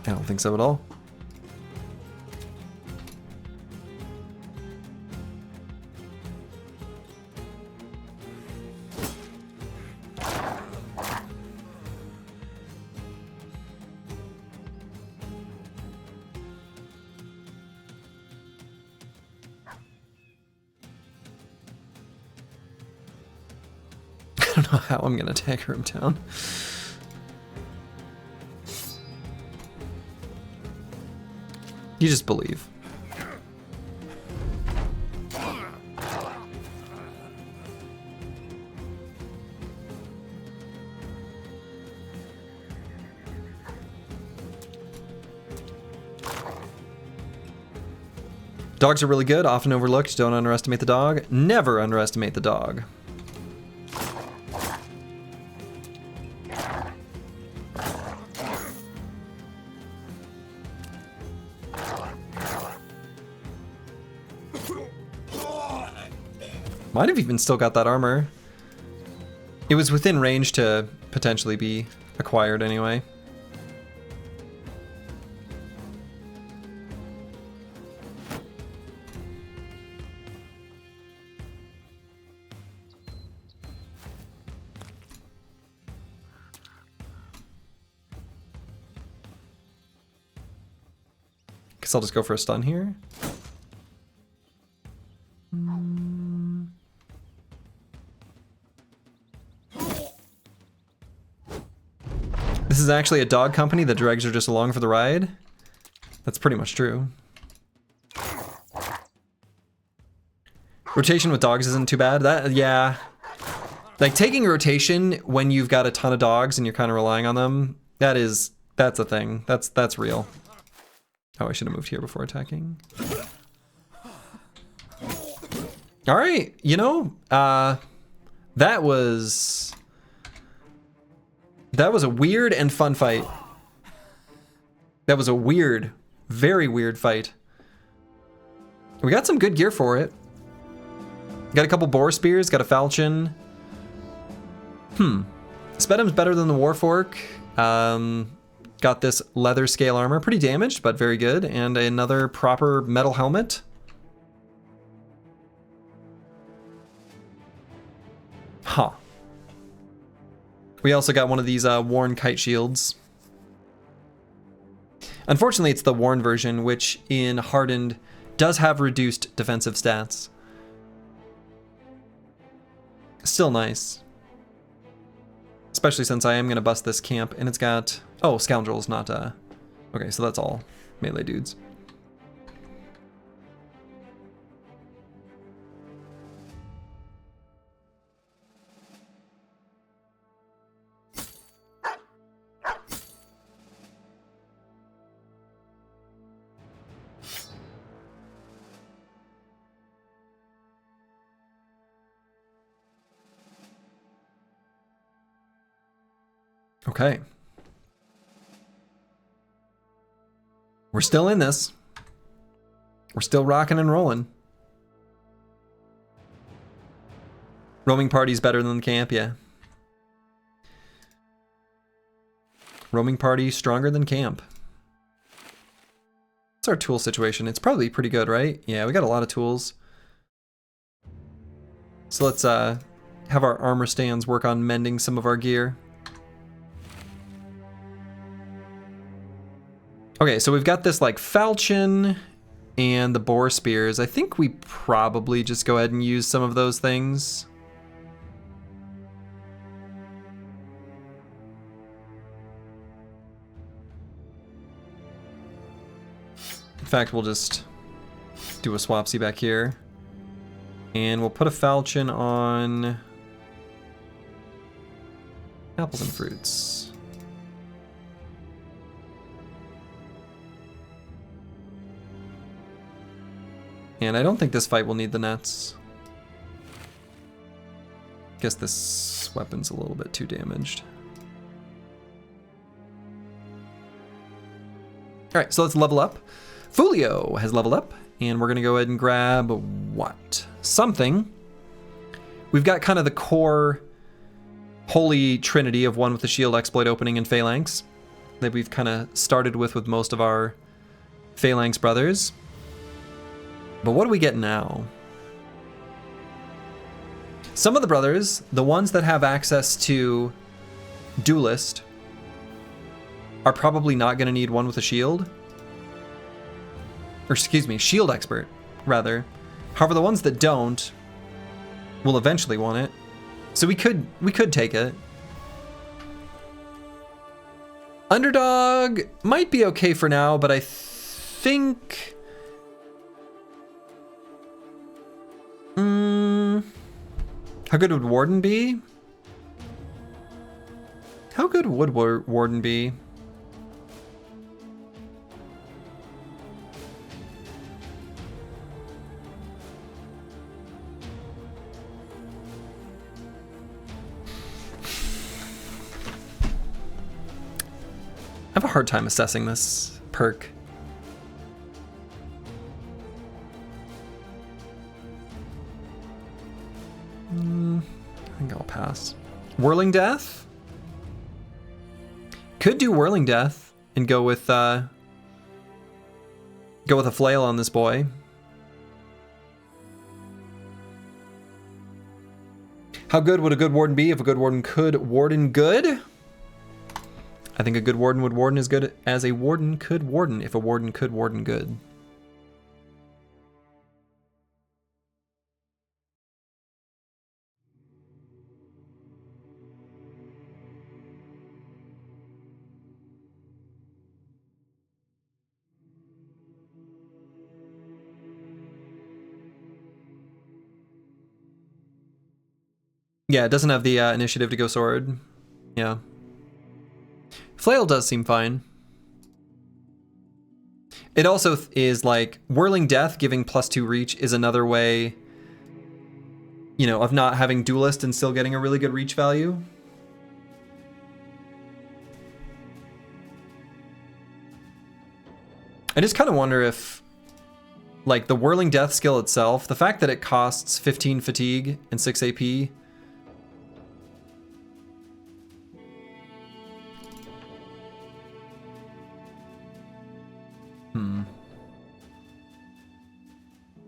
I don't think so at all. I don't know how I'm gonna dagger him down. You just believe. Dogs are really good, often overlooked. Don't underestimate the dog. Never underestimate the dog. Might have even still got that armor. It was within range to potentially be acquired anyway. Guess I'll just go for a stun here. This is actually a dog company. The Dregs are just along for the ride. That's pretty much true. Rotation with dogs isn't too bad. Yeah. Like taking a rotation when you've got a ton of dogs and you're kind of relying on them, that's a thing. That's real. Oh, I should have moved here before attacking. All right, you know, that was a weird and fun fight. That was a weird, very weird fight. We got some good gear for it. Got a couple boar spears, got a falchion. Spedum's better than the Warfork. Got this leather scale armor, pretty damaged, but very good. And another proper metal helmet. We also got one of these worn kite shields. Unfortunately, it's the worn version, which in Hardened does have reduced defensive stats. Still nice. Especially since I am going to bust this camp, and it's got... Oh, Scoundrels, not... Okay, so that's all melee dudes. Okay. We're still in this. We're still rocking and rolling. Roaming party's better than the camp, yeah. Roaming party stronger than camp. What's our tool situation? It's probably pretty good, right? Yeah, we got a lot of tools. So let's have our armor stands work on mending some of our gear. Okay, so we've got this like falchion and the boar spears. I think we probably just go ahead and use some of those things. In fact, we'll just do a swapsy back here. And we'll put a falchion on apples and fruits. And I don't think this fight will need the nets. Guess this weapon's a little bit too damaged. Alright, so let's level up. Fulio has leveled up, and we're gonna go ahead and grab what? Something. We've got kind of the core holy trinity of one with the shield exploit opening and phalanx that we've kind of started with most of our phalanx brothers. But what do we get now? Some of the brothers, the ones that have access to Duelist, are probably not going to need one with a shield. Or excuse me, shield expert, rather. However, the ones that don't will eventually want it. So we could take it. Underdog might be okay for now, but I think... How good would Warden be? How good would Warden be? I have a hard time assessing this perk. I think I'll pass. Whirling Death? Could do Whirling Death and go with a flail on this boy. How good would a good warden be if a good warden could warden good? I think a good warden would warden as good as a warden could warden if a warden could warden good. Yeah, it doesn't have the initiative to go sword. Yeah. Flail does seem fine. It also is like Whirling Death giving +2 reach is another way, you know, of not having Duelist and still getting a really good reach value. I just kind of wonder if, like, the Whirling Death skill itself, the fact that it costs 15 fatigue and 6 AP,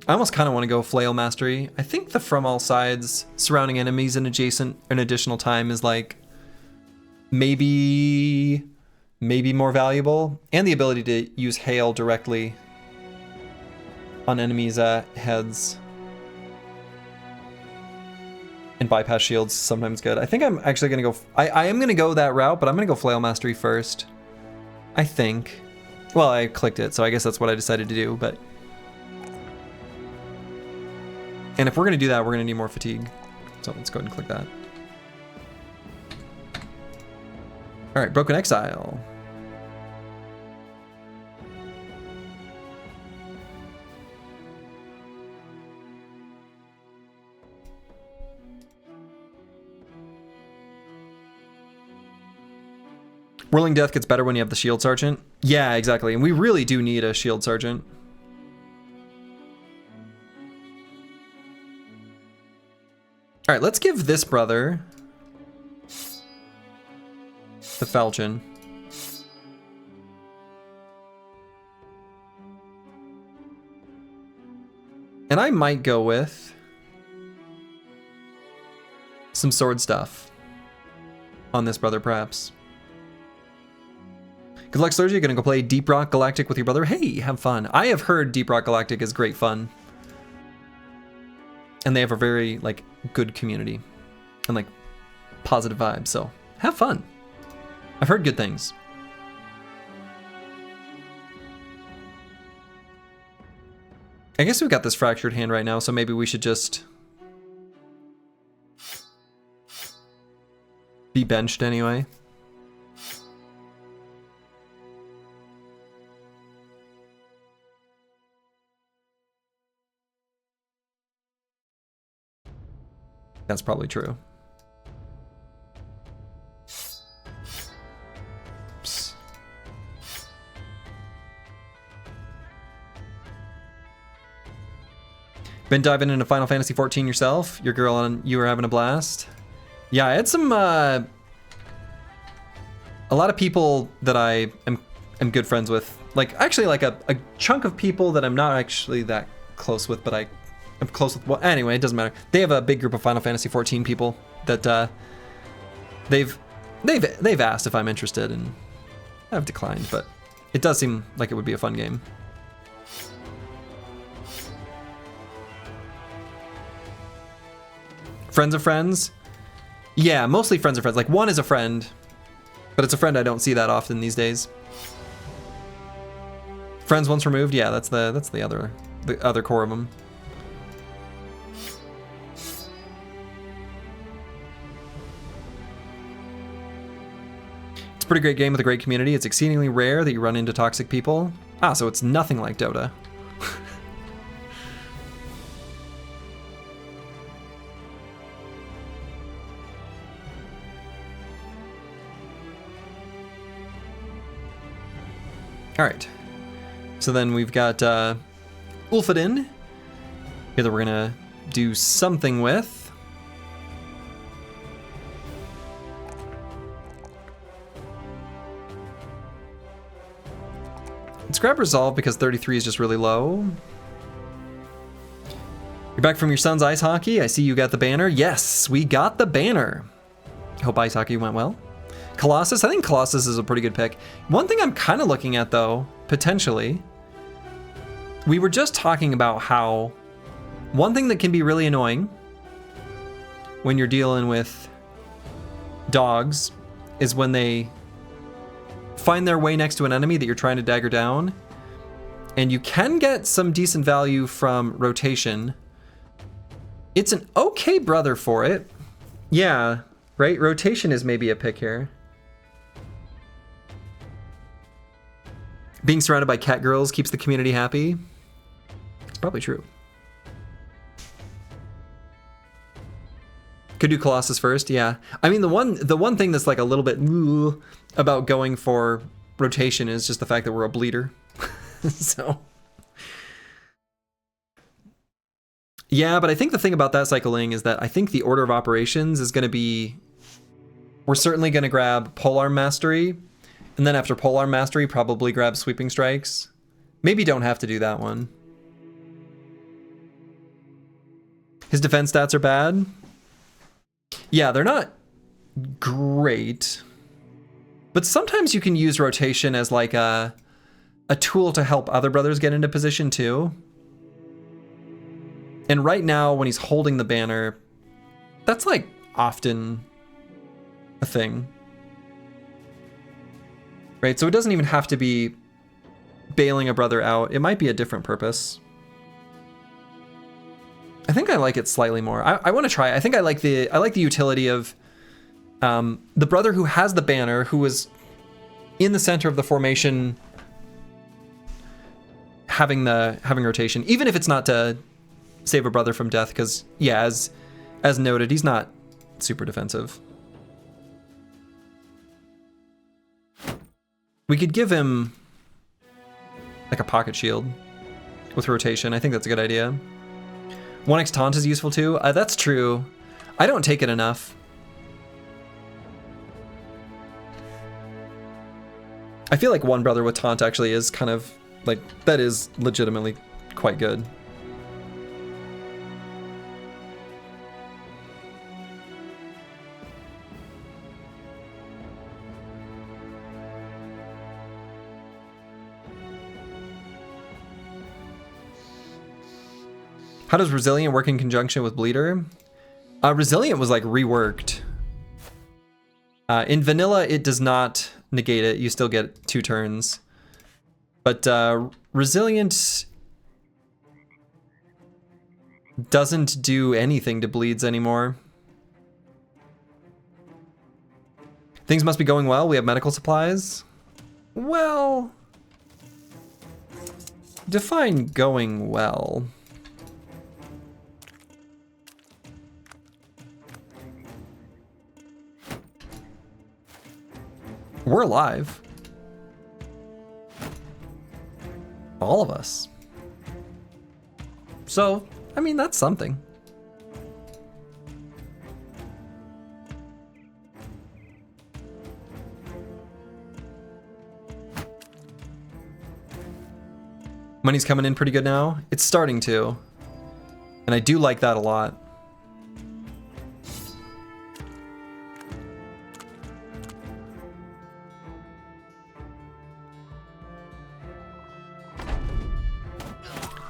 I almost kind of want to go Flail Mastery. I think the From All Sides, surrounding enemies and adjacent an additional time is like maybe more valuable, and the ability to use hail directly on enemies' heads and bypass shields is sometimes good. I think I'm actually gonna go. I am gonna go that route, but I'm gonna go Flail Mastery first. I think. Well, I clicked it, so I guess that's what I decided to do. But and if we're gonna do that, we're gonna need more fatigue. So let's go ahead and click that. All right, Broken Exile. Whirling Death gets better when you have the Shield Sergeant. Yeah, exactly. And we really do need a Shield Sergeant. All right, let's give this brother the Falchion. And I might go with some sword stuff on this brother, perhaps. Good luck, Slurgy. You're gonna go play Deep Rock Galactic with your brother. Hey, have fun. I have heard Deep Rock Galactic is great fun. And they have a very, like, good community. And, like, positive vibes, so have fun. I've heard good things. I guess we've got this fractured hand right now, so maybe we should just be benched anyway. That's probably true. Oops. Been diving into Final Fantasy 14 yourself? Your girl and you were having a blast? Yeah, I had some a lot of people that I am good friends with. Like actually like a chunk of people that I'm not actually that close with, but I'm close with. Well, anyway, it doesn't matter. They have a big group of Final Fantasy 14 people that they've asked if I'm interested, and I've declined. But it does seem like it would be a fun game. Friends of friends? Yeah, mostly friends of friends. Like one is a friend, but it's a friend I don't see that often these days. Friends once removed? Yeah, that's the other core of them. It's a pretty great game with a great community. It's exceedingly rare that you run into toxic people. Ah, so it's nothing like Dota. All right, so then we've got Ulfadin here that we're gonna do something with. Let's grab Resolve because 33 is just really low. You're back from your son's ice hockey. I see you got the banner. Yes, we got the banner. Hope ice hockey went well. Colossus, I think Colossus is a pretty good pick. One thing I'm kind of looking at though, potentially, we were just talking about how one thing that can be really annoying when you're dealing with dogs is when they find their way next to an enemy that you're trying to dagger down, and you can get some decent value from rotation. It's an okay brother for it. Yeah, right? Rotation is maybe a pick here. Being surrounded by cat girls keeps the community happy. It's probably true. Could do Colossus first, yeah. I mean, the one thing that's like a little bit about going for rotation is just the fact that we're a bleeder. So yeah, but I think the thing about that cycling is that I think the order of operations is going to be, we're certainly going to grab Polearm Mastery, and then after Polearm Mastery, probably grab Sweeping Strikes. Maybe don't have to do that one. His defense stats are bad. Yeah, they're not great. But sometimes you can use rotation as like a tool to help other brothers get into position too. And right now, when he's holding the banner, that's like often a thing. Right, so it doesn't even have to be bailing a brother out. It might be a different purpose. I think I like it slightly more. I want to try it. I think I like the utility of the brother who has the banner, who is in the center of the formation, having rotation, even if it's not to save a brother from death, because yeah, as noted, he's not super defensive. We could give him like a pocket shield with rotation. I think that's a good idea. 1x taunt is useful too. That's true. I don't take it enough. I feel like one brother with taunt actually is kind of like, that is legitimately quite good. How does Resilient work in conjunction with Bleeder? Resilient was like reworked. In vanilla, it does not negate it. You still get 2 turns. But Resilient doesn't do anything to bleeds anymore. Things must be going well. We have medical supplies. Well, define going well. We're alive. All of us. So, I mean, that's something. Money's coming in pretty good now. It's starting to. And I do like that a lot.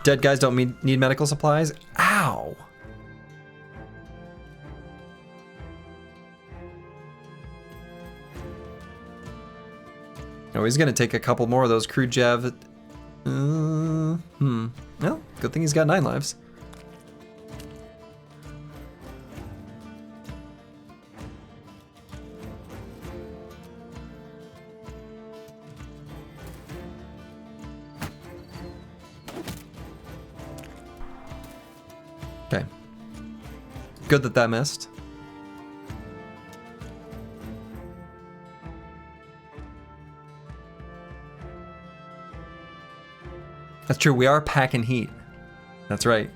Dead guys don't need medical supplies. Ow! Oh, he's gonna take a couple more of those crude jav. Well, good thing he's got 9 lives. Okay. Good that missed. That's true, we are packing heat. That's right.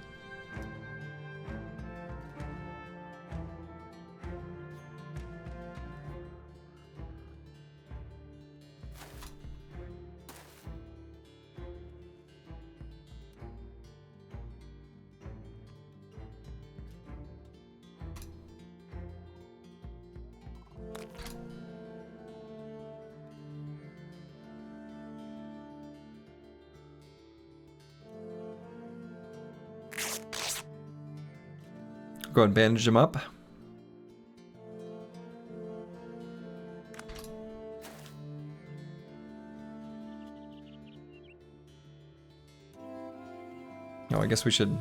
Go ahead and bandage him up. Oh, I guess we should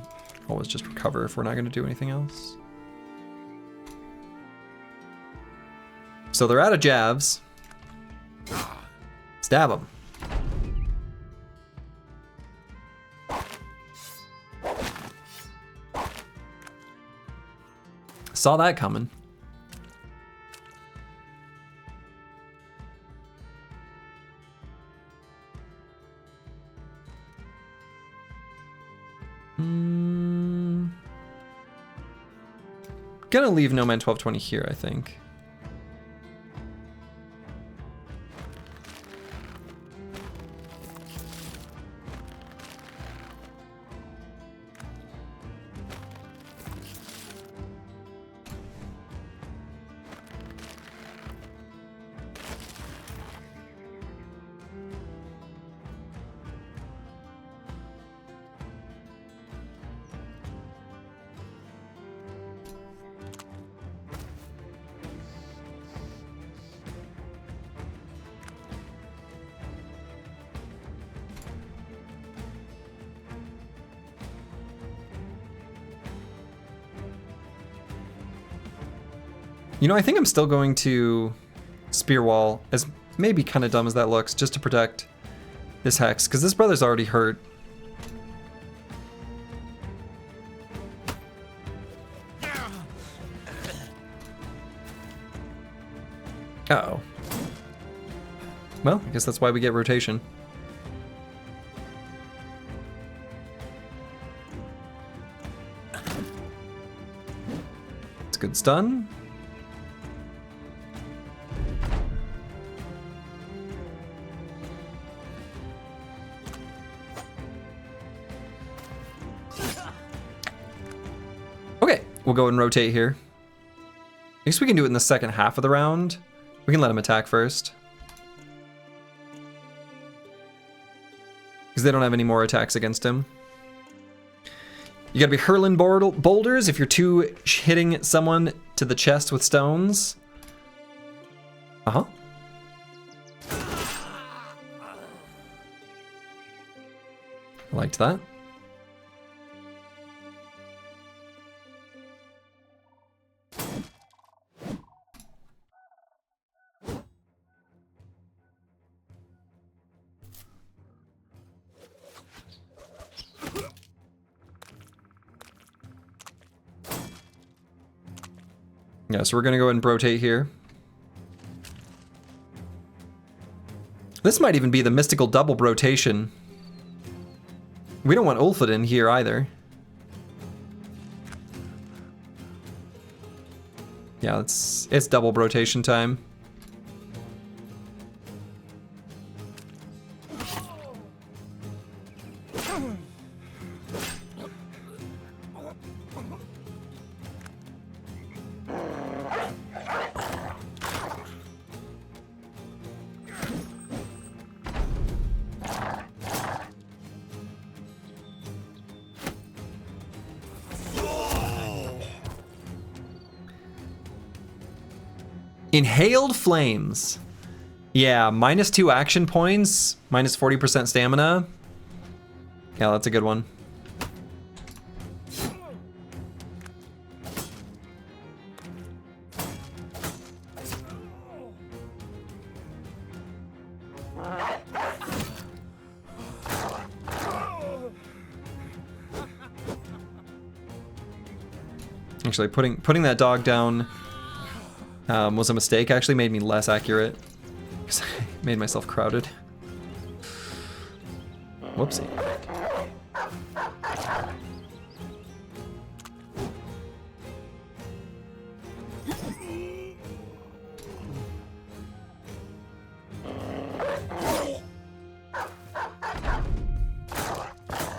always just recover if we're not going to do anything else. So they're out of jabs. Stab them. Saw that coming. Gonna leave No Man 1220 here, I think. You know, I think I'm still going to Spear Wall, as maybe kind of dumb as that looks, just to protect this Hex, because this brother's already hurt. Uh-oh. Well, I guess that's why we get rotation. It's a good stun. Okay, we'll go and rotate here. I guess we can do it in the second half of the round. We can let him attack first. Because they don't have any more attacks against him. You gotta be hurling boulders if you're too hitting someone to the chest with stones. Uh-huh. I liked that. Yeah, so we're gonna go ahead and rotate here. This might even be the mystical double rotation. We don't want Ulfid in here either. Yeah, it's double rotation time. Inhaled Flames. Yeah, -2 action points, -40% stamina. Yeah, that's a good one. Actually, putting that dog down was a mistake. Actually made me less accurate because I made myself crowded. Whoopsie.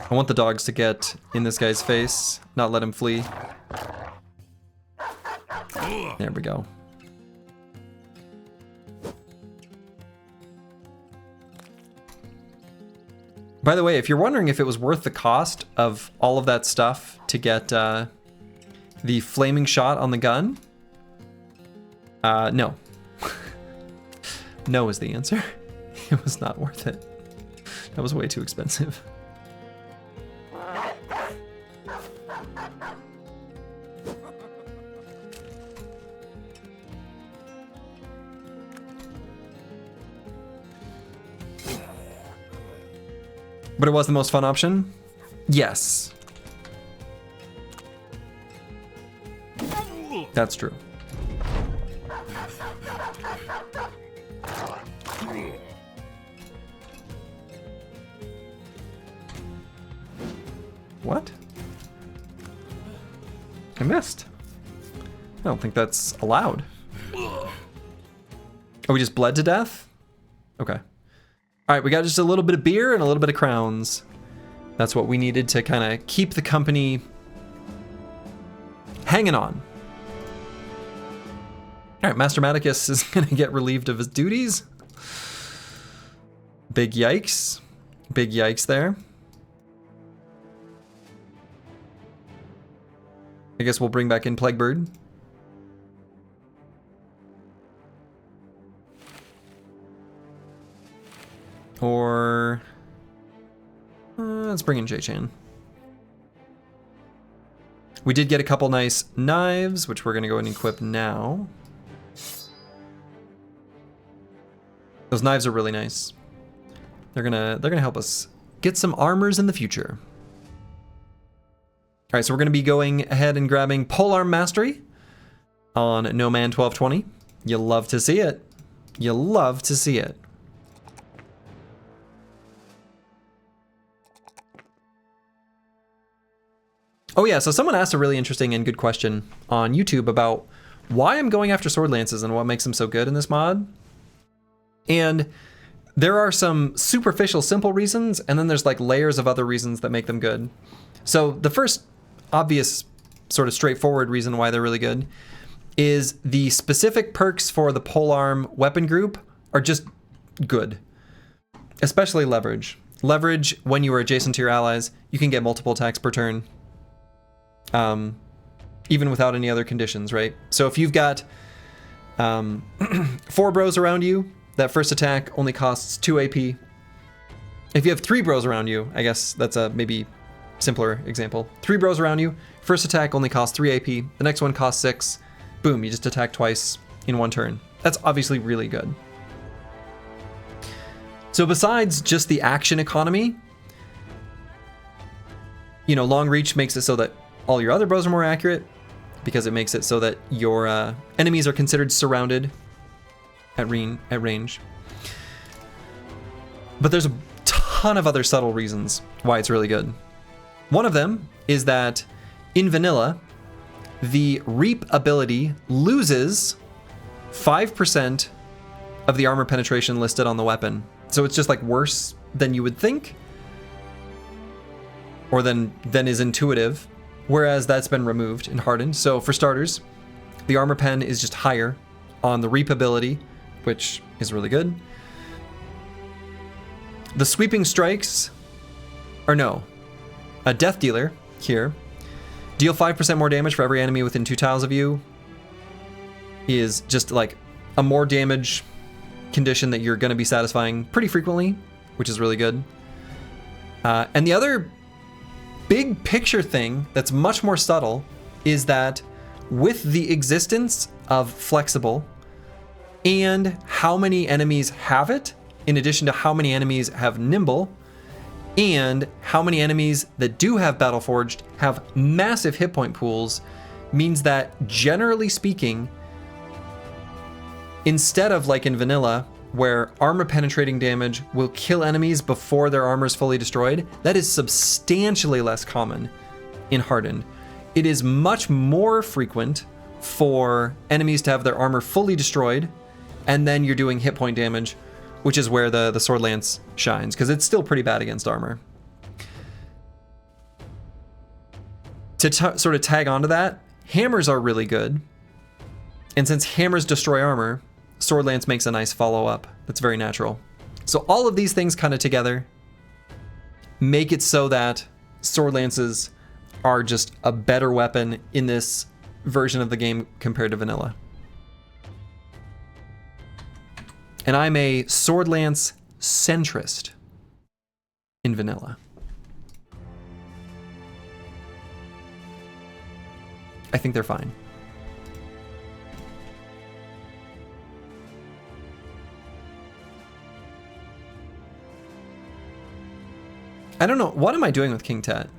I want the dogs to get in this guy's face, not let him flee. There we go. By the way, if you're wondering if it was worth the cost of all of that stuff to get the flaming shot on the gun, no. No is the answer. It was not worth it. That was way too expensive. But it was the most fun option? Yes. That's true. What? I missed. I don't think that's allowed. Oh, we just bled to death? Okay. All right, we got just a little bit of beer and a little bit of crowns. That's what we needed to kind of keep the company hanging on. All right, Master Maticus is going to get relieved of his duties. Big yikes. Big yikes there. I guess we'll bring back in Plaguebird. Or let's bring in Jay-Chan. We did get a couple nice knives, which we're gonna go ahead and equip now. Those knives are really nice. They're gonna help us get some armors in the future. All right, so we're gonna be going ahead and grabbing Polearm Mastery on No Man 1220. You love to see it. You love to see it. Oh yeah, so someone asked a really interesting and good question on YouTube about why I'm going after sword lances and what makes them so good in this mod. And there are some superficial, simple reasons, and then there's like layers of other reasons that make them good. So the first obvious, sort of straightforward reason why they're really good is the specific perks for the polearm weapon group are just good. Especially leverage. Leverage, when you are adjacent to your allies, you can get multiple attacks per turn. Even without any other conditions, right? So if you've got 4 bros around you, that first attack only costs 2 AP. If you have 3 bros around you, I guess that's a maybe simpler example. 3 bros around you, first attack only costs 3 AP, the next one costs 6. Boom, you just attack twice in 1 turn. That's obviously really good. So besides just the action economy, you know, long reach makes it so that all your other bros are more accurate, because it makes it so that your enemies are considered surrounded at range. But there's a ton of other subtle reasons why it's really good. One of them is that in vanilla, the Reap ability loses 5% of the armor penetration listed on the weapon. So it's just like worse than you would think, or than is intuitive, whereas that's been removed in Hardened. So for starters, the armor pen is just higher on the Reap ability, which is really good. The sweeping strikes, or no, a death dealer here, deal 5% more damage for every enemy within 2 tiles of you, is just like a more damage condition that you're going to be satisfying pretty frequently, which is really good. And the other big picture thing that's much more subtle is that with the existence of flexible and how many enemies have it, in addition to how many enemies have nimble, and how many enemies that do have Battle Forged have massive hit point pools, means that generally speaking, instead of like in vanilla, where armor penetrating damage will kill enemies before their armor is fully destroyed, that is substantially less common in Hardened. It is much more frequent for enemies to have their armor fully destroyed, and then you're doing hit point damage, which is where the Sword Lance shines, because it's still pretty bad against armor. To sort of tag onto that, hammers are really good. And since hammers destroy armor, Sword Lance makes a nice follow-up that's very natural. So all of these things kind of together make it so that Sword Lances are just a better weapon in this version of the game compared to vanilla. And I'm a Sword Lance centrist in vanilla. I think they're fine. I don't know, what am I doing with King Tet?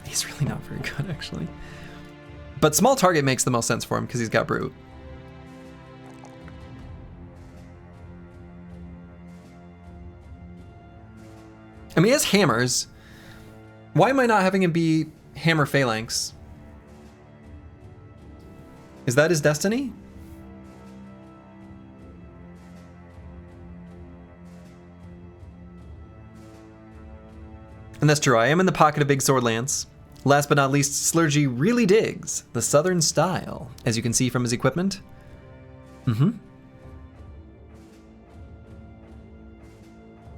He's really not very good, actually. But small target makes the most sense for him because he's got brute. I mean, he has hammers. Why am I not having him be hammer phalanx? Is that his destiny? And that's true, I am in the pocket of big sword lance. Last but not least, Slurgy really digs the southern style, as you can see from his equipment.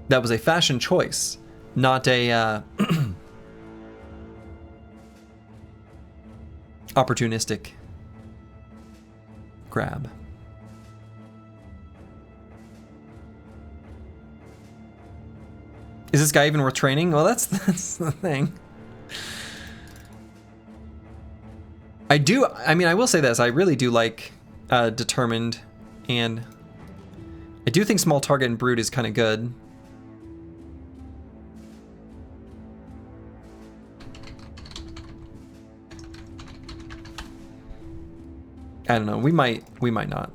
That was a fashion choice, not a opportunistic grab. Is this guy even worth training? Well, that's the thing. I mean, I will say this. I really do like Determined, and I do think Small Target and Brood is kind of good. I don't know. We might not.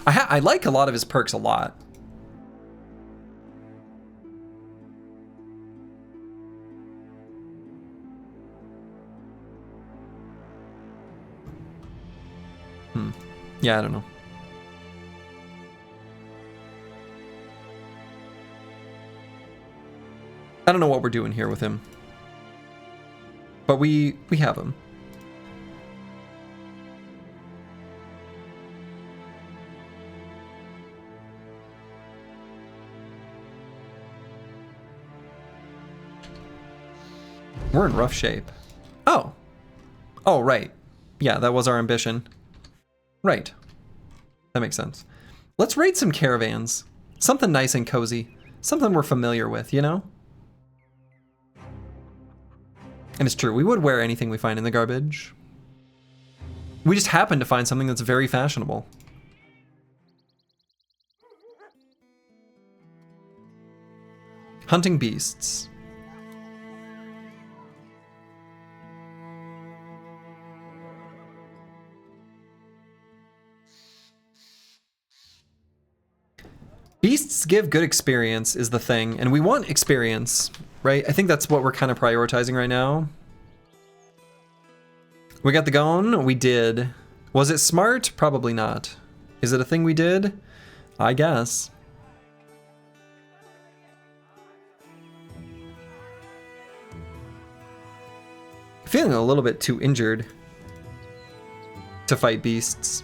I like a lot of his perks a lot. Yeah, I don't know. I don't know what we're doing here with him. But we have him. We're in rough shape. Oh. Oh, right. Yeah, that was our ambition. Right. That makes sense. Let's raid some caravans. Something nice and cozy. Something we're familiar with, you know? And it's true, we would wear anything we find in the garbage. We just happen to find something that's very fashionable. Hunting beasts. Beasts give good experience is the thing, and we want experience, right? I think that's what we're kind of prioritizing right now. We got the gone? We did. Was it smart? Probably not. Is it a thing we did? I guess. Feeling a little bit too injured to fight beasts.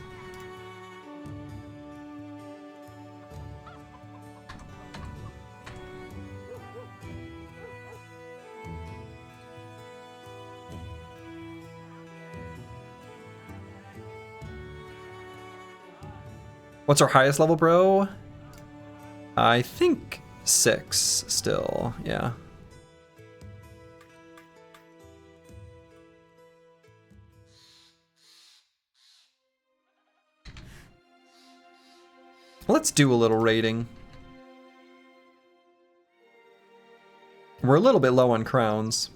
What's our highest level, bro? I think 6 still, yeah. Let's do a little raiding. We're a little bit low on crowns.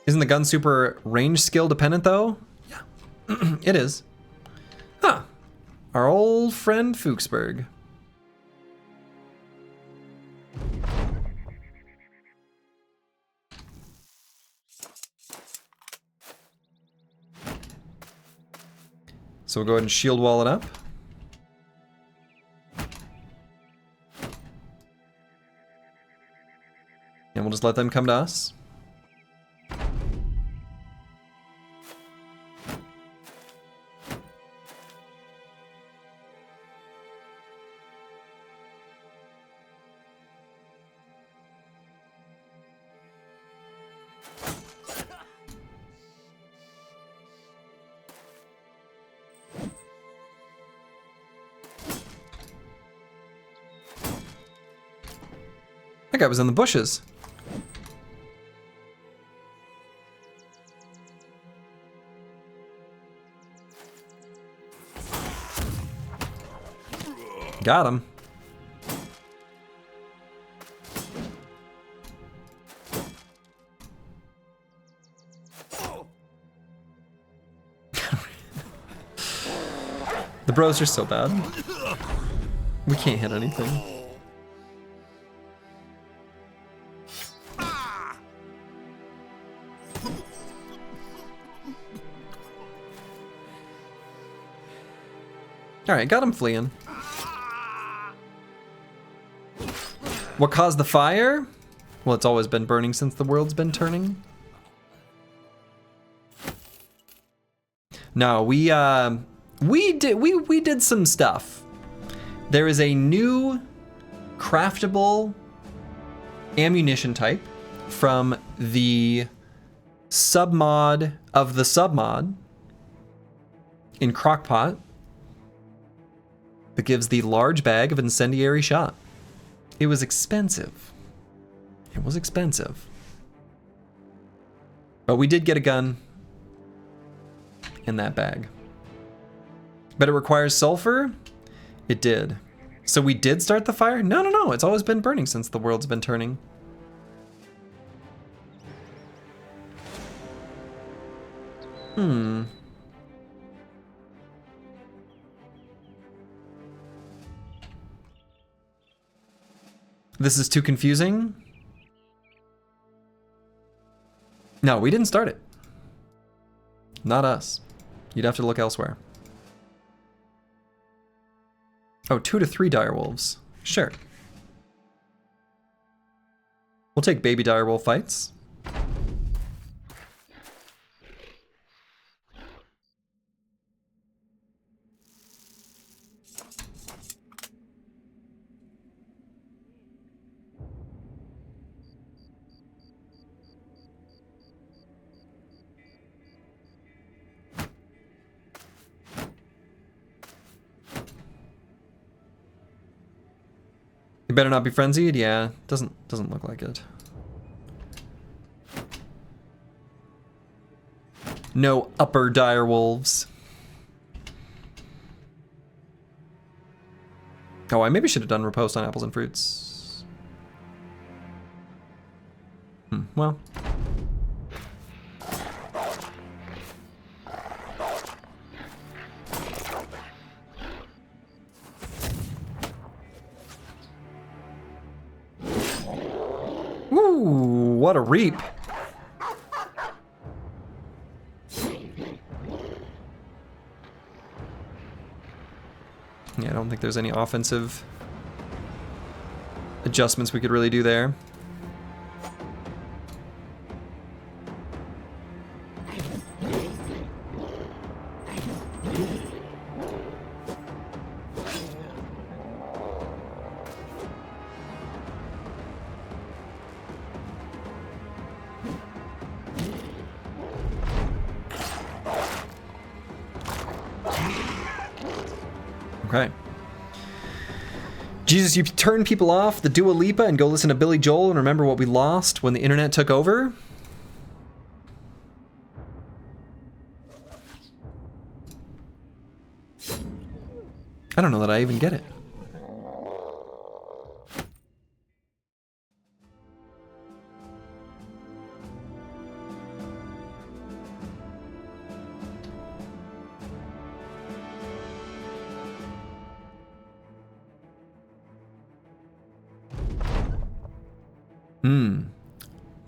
Isn't the gun super range skill dependent though? Yeah, it is. Huh. Our old friend Fuchsberg. So we'll go ahead and shield wall it up. And we'll just let them come to us. That guy was in the bushes. Got him. The bros are so bad. We can't hit anything. Alright, got him fleeing. What caused the fire? Well, it's always been burning since the world's been turning. No, we did some stuff. There is a new craftable ammunition type from the submod of the submod in Crockpot. that gives the large bag of incendiary shot. It was expensive. It was expensive. But we did get a gun in that bag. But it requires sulfur? It did. So we did start the fire? No, no, no. It's always been burning since the world's been turning. This is too confusing. No, we didn't start it. Not us. You'd have to look elsewhere. Oh, 2 to 3 direwolves. Sure. We'll take baby direwolf fights. You better not be frenzied. Yeah, doesn't look like it. No upper dire wolves. Oh, I maybe should have done riposte on apples and fruits. Well. Ooh, what a reap. Yeah, I don't think there's any offensive adjustments we could really do there. Okay. Jesus, you turn people off the Dua Lipa and go listen to Billy Joel and remember what we lost when the internet took over? I don't know that I even get it.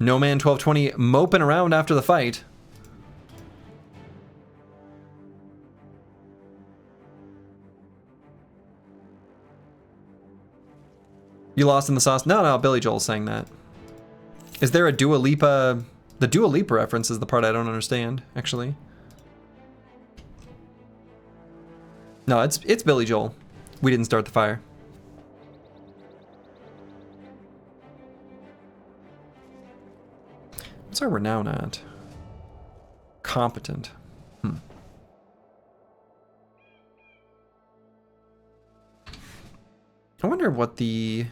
No Man 1220 moping around after the fight. You lost in the sauce? No, Billy Joel sang that. Is there a Dua Lipa? The Dua Lipa reference is the part I don't understand, actually. No, it's Billy Joel. We didn't start the fire. What's our renown at? Competent. I wonder what the...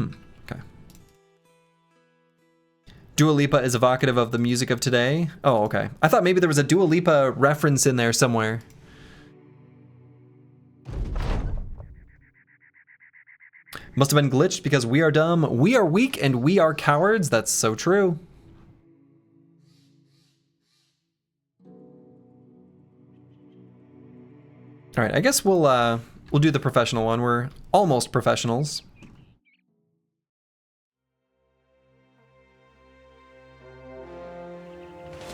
Okay. Dua Lipa is evocative of the music of today. Oh, okay. I thought maybe there was a Dua Lipa reference in there somewhere. Must have been glitched because we are dumb, we are weak, and we are cowards. That's so true. All right, I guess we'll do the professional one. We're almost professionals.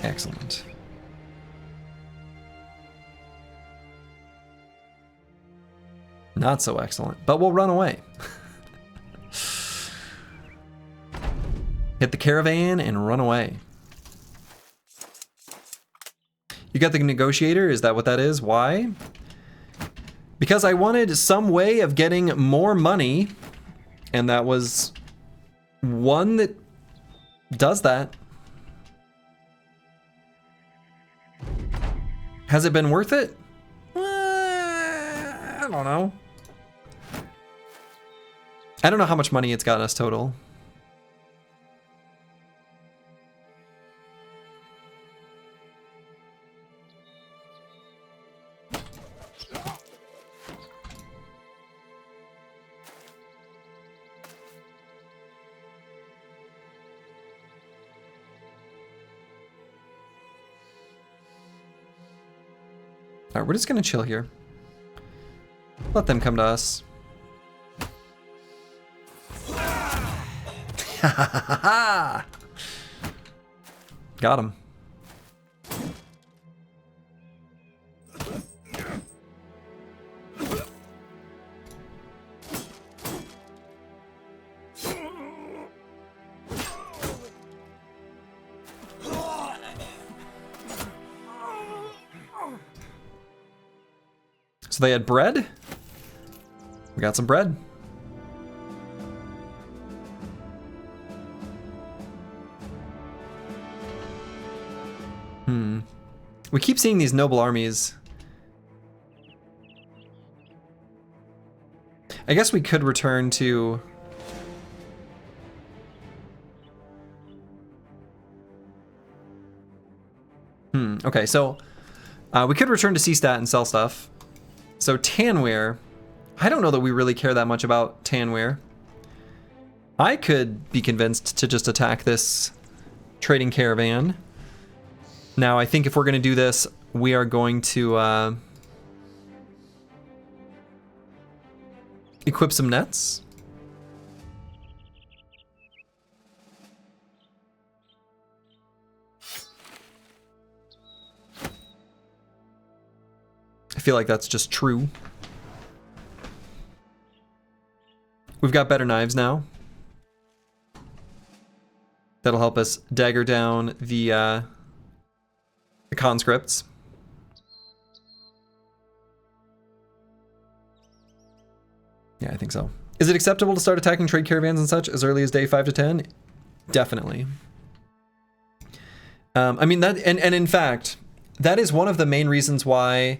Excellent. Not so excellent, but we'll run away. Hit the caravan and run away. You got the negotiator? Is that what that is? Why? Because I wanted some way of getting more money, and that was one that does that. Has it been worth it? I don't know. I don't know how much money it's gotten us total. Alright, we're just gonna chill here. Let them come to us. Got him. So they had bread. We got some bread. We keep seeing these noble armies. I guess we could return to... Okay, so we could return to C-Stat and sell stuff. So Tanware, I don't know that we really care that much about Tanware. I could be convinced to just attack this trading caravan. Now, I think if we're going to do this, we are going to equip some nets. I feel like that's just true. We've got better knives now. That'll help us dagger down the conscripts. Yeah, I think so. Is it acceptable to start attacking trade caravans and such as early as day 5 to 10? Definitely. I mean, that, and in fact, that is one of the main reasons why,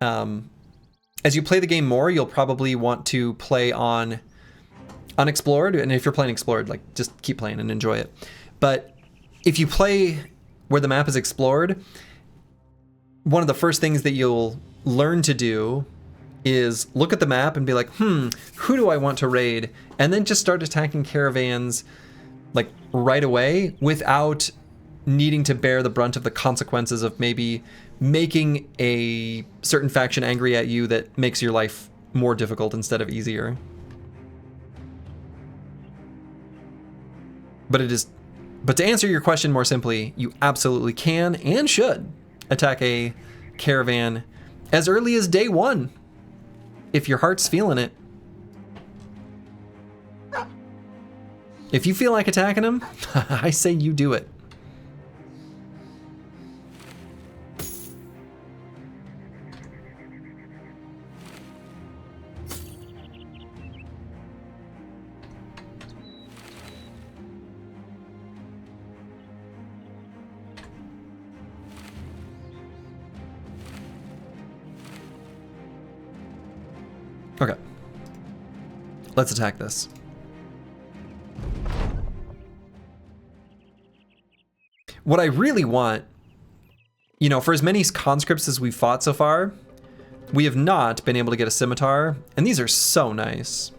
as you play the game more, you'll probably want to play on unexplored. And if you're playing explored, like, just keep playing and enjoy it. But if you play where the map is explored, one of the first things that you'll learn to do is look at the map and be like, who do I want to raid? And then just start attacking caravans like right away without needing to bear the brunt of the consequences of maybe making a certain faction angry at you that makes your life more difficult instead of easier. But to answer your question more simply, you absolutely can and should attack a caravan as early as day 1 if your heart's feeling it. If you feel like attacking them, I say you do it. Okay. Let's attack this. What I really want, you know, for as many conscripts as we've fought so far, we have not been able to get a scimitar, and these are so nice.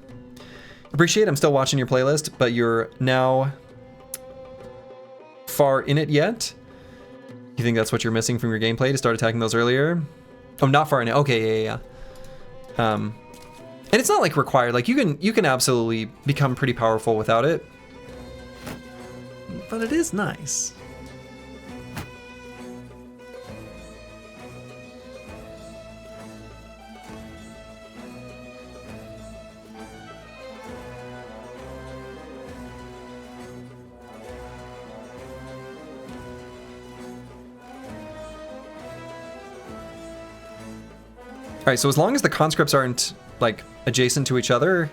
Appreciate I'm still watching your playlist, but you're now far in it yet? You think that's what you're missing from your gameplay to start attacking those earlier? Oh, not far in it. Okay, yeah. And it's not like required. Like you can absolutely become pretty powerful without it. But it is nice. All right, so as long as the conscripts aren't like adjacent to each other,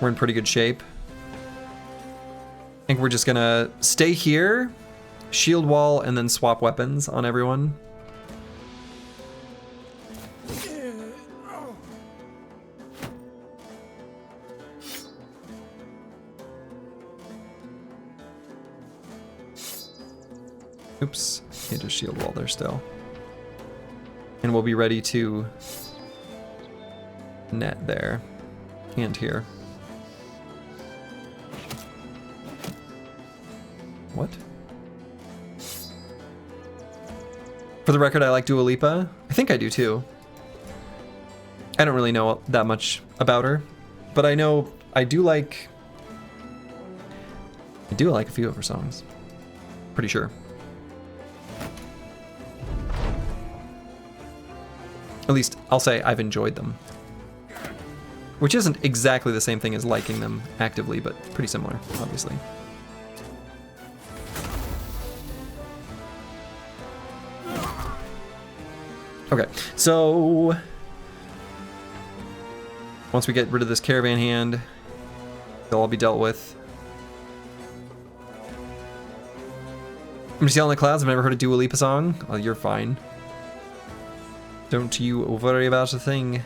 we're in pretty good shape. I think we're just gonna stay here, shield wall, and then swap weapons on everyone. Oops, can't just shield wall there still. And we'll be ready to net there and here. What? For the record, I like Dua Lipa. I think I do too. I don't really know that much about her, but I know I do like a few of her songs. Pretty sure. At least I'll say I've enjoyed them. Which isn't exactly the same thing as liking them actively, but pretty similar, obviously. Okay, so once we get rid of this caravan hand, they'll all be dealt with. I'm just yelling at clouds. I've never heard a Dua Lipa song. Oh, you're fine. Don't you worry about a thing.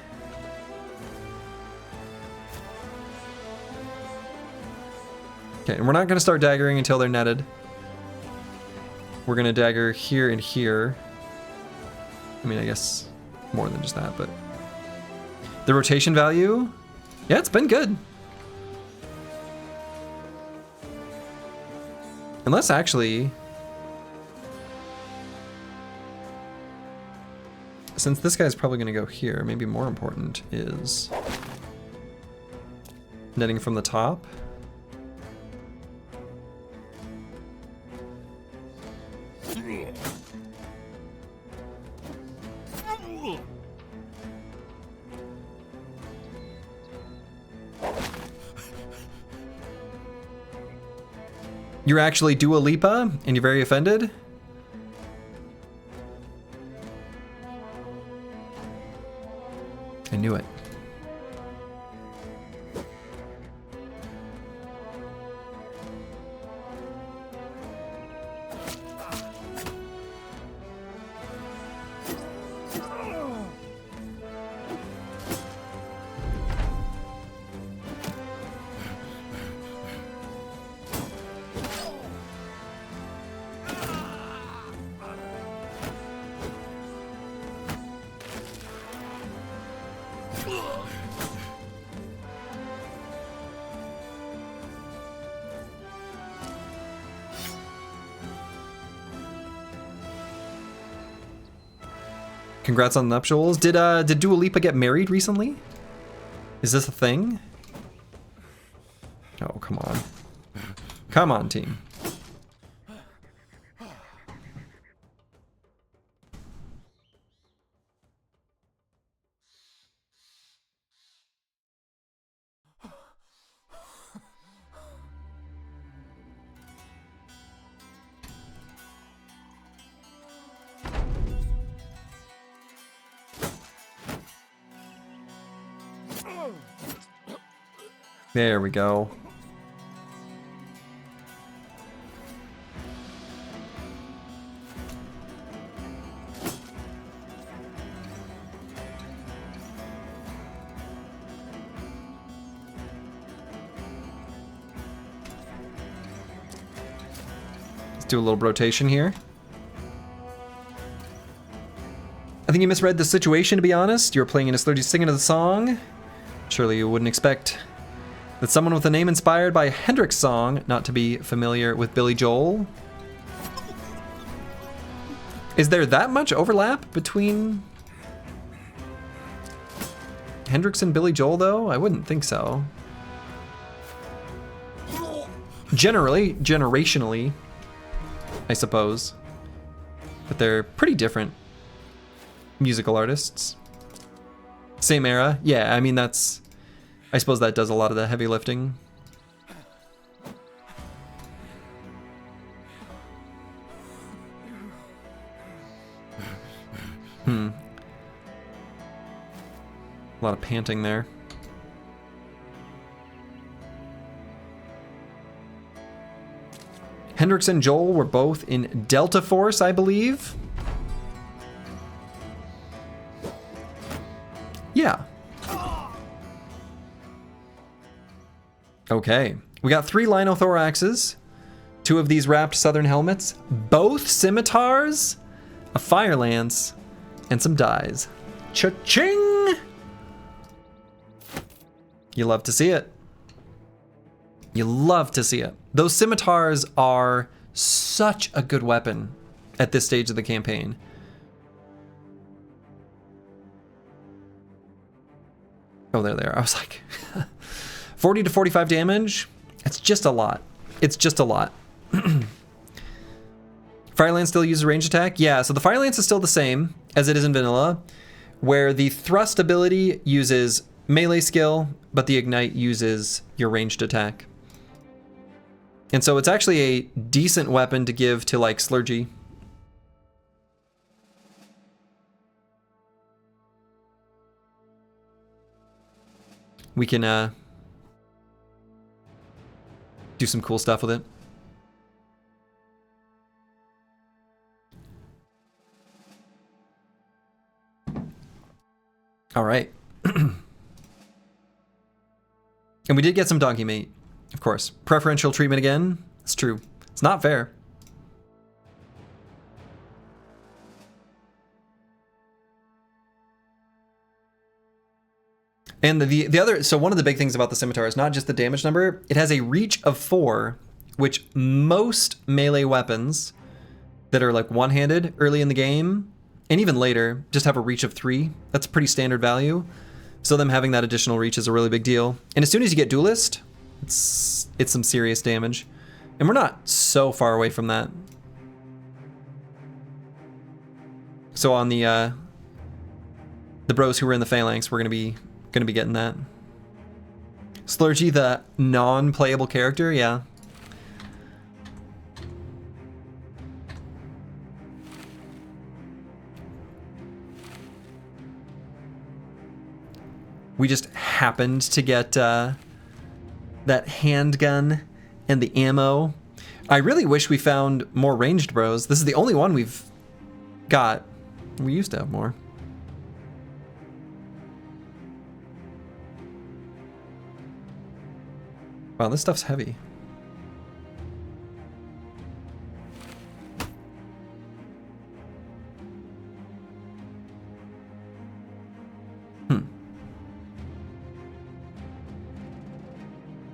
Okay, and we're not going to start daggering until they're netted. We're going to dagger here and here. I mean, I guess more than just that, but the rotation value, yeah, it's been good. Unless actually, since this guy's probably gonna go here, maybe more important is netting from the top. You're actually Dua Lipa, and you're very offended? I knew it. Congrats on the nuptials. Did Dua Lipa get married recently? Is this a thing? Oh, come on. Come on, team. There we go. Let's do a little rotation here. I think you misread the situation, to be honest. You were playing in a slurgy singing of the song. Surely you wouldn't expect that someone with a name inspired by a Hendrix song not to be familiar with Billy Joel. Is there that much overlap between Hendrix and Billy Joel, though? I wouldn't think so. Generationally, I suppose. But they're pretty different musical artists. Same era. Yeah, I mean, that's... I suppose that does a lot of the heavy lifting. A lot of panting there. Hendrix and Joel were both in Delta Force, I believe. Yeah. Okay. We got 3 Linothoraxes, 2 of these wrapped southern helmets, both scimitars, a fire lance, and some dies. Cha-ching! You love to see it. You love to see it. Those scimitars are such a good weapon at this stage of the campaign. Oh, there they are. I was like, 40 to 45 damage. It's just a lot. It's just a lot. Fire Lance still uses range attack? Yeah, so the Fire Lance is still the same as it is in vanilla, where the thrust ability uses melee skill, but the ignite uses your ranged attack. And so it's actually a decent weapon to give to like Slurgy. We can do some cool stuff with it. All right. And we did get some donkey meat, of course. Preferential treatment again. It's true. It's not fair. And the other, so one of the big things about the scimitar is not just the damage number, it has a reach of 4, which most melee weapons that are like one-handed early in the game, and even later, just have a reach of 3. That's a pretty standard value. So them having that additional reach is a really big deal. And as soon as you get Duelist, it's some serious damage. And we're not so far away from that. So on the bros who were in the Phalanx, we're gonna be getting that. Slurgy, the non-playable character, yeah. We just happened to get that handgun and the ammo. I really wish we found more ranged bros. This is the only one we've got. We used to have more. Wow, this stuff's heavy.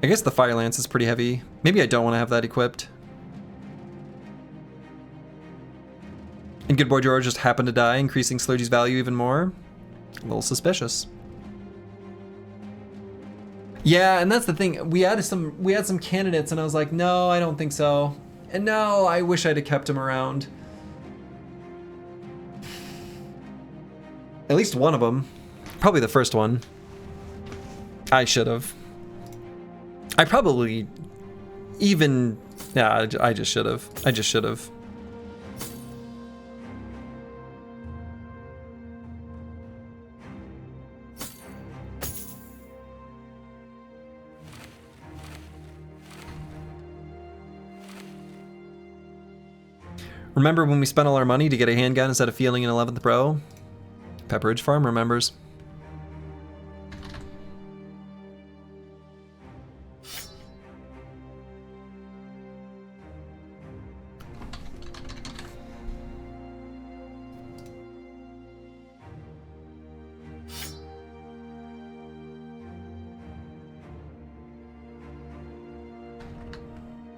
I guess the Fire Lance is pretty heavy. Maybe I don't want to have that equipped. And Good Boy George just happened to die, increasing Slurgy's value even more. A little suspicious. Yeah, and that's the thing. We had some candidates, and I was like, no, I don't think so. And no, I wish I'd have kept him around. At least one of them. Probably the first one. I should have. I probably even... Yeah, I just should have. I just should have. Remember when we spent all our money to get a handgun instead of feeling an 11th Pro? Pepperidge Farm remembers.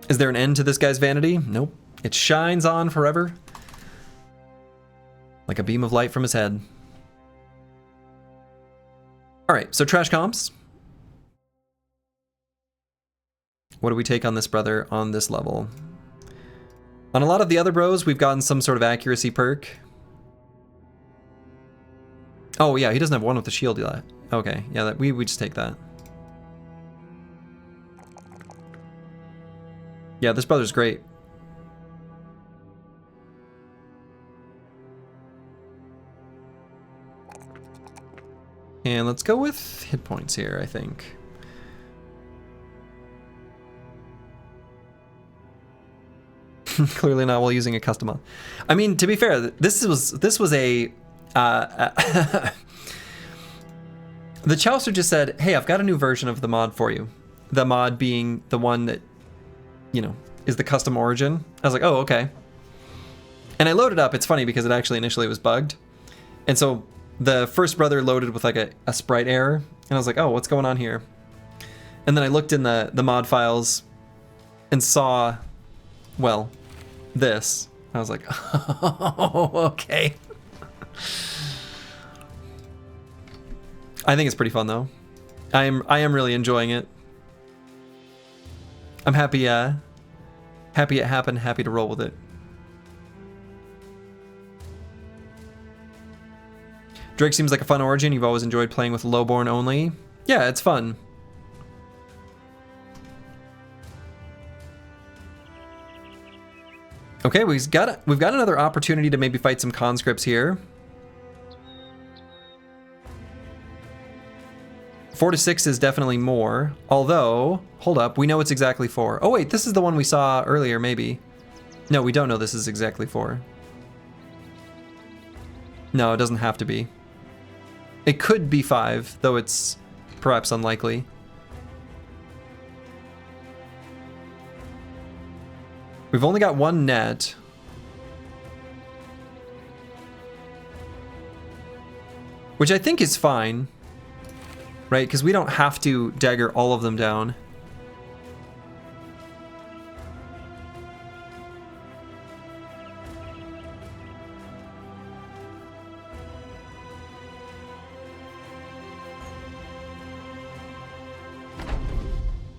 Is there an end to this guy's vanity? Nope. It shines on forever. Like a beam of light from his head. Alright, so trash comps. What do we take on this brother on this level? On a lot of the other bros, we've gotten some sort of accuracy perk. Oh yeah, he doesn't have one with the shield yet. Okay, yeah, we just take that. Yeah, this brother's great. And let's go with hit points here, I think. Clearly not while using a custom mod. I mean, to be fair, this was a... the Chaucer just said, hey, I've got a new version of the mod for you. The mod being the one that, you know, is the custom origin. I was like, oh, okay. And I loaded up. It's funny because it actually initially was bugged. And so the first brother loaded with like a sprite error. And I was like, oh, what's going on here? And then I looked in the mod files and saw, well, this. I was like, oh, okay. I think it's pretty fun though. I am really enjoying it. I'm happy happy it happened, happy to roll with it. Drake seems like a fun origin. You've always enjoyed playing with lowborn only. Yeah, it's fun. Okay, we've got another opportunity to maybe fight some conscripts here. 4 to 6 is definitely more. Although, hold up, we know it's exactly 4. Oh wait, this is the one we saw earlier, maybe. No, we don't know this is exactly 4. No, it doesn't have to be. It could be 5, though it's perhaps unlikely. We've only got one net. Which I think is fine. Right? Because we don't have to dagger all of them down.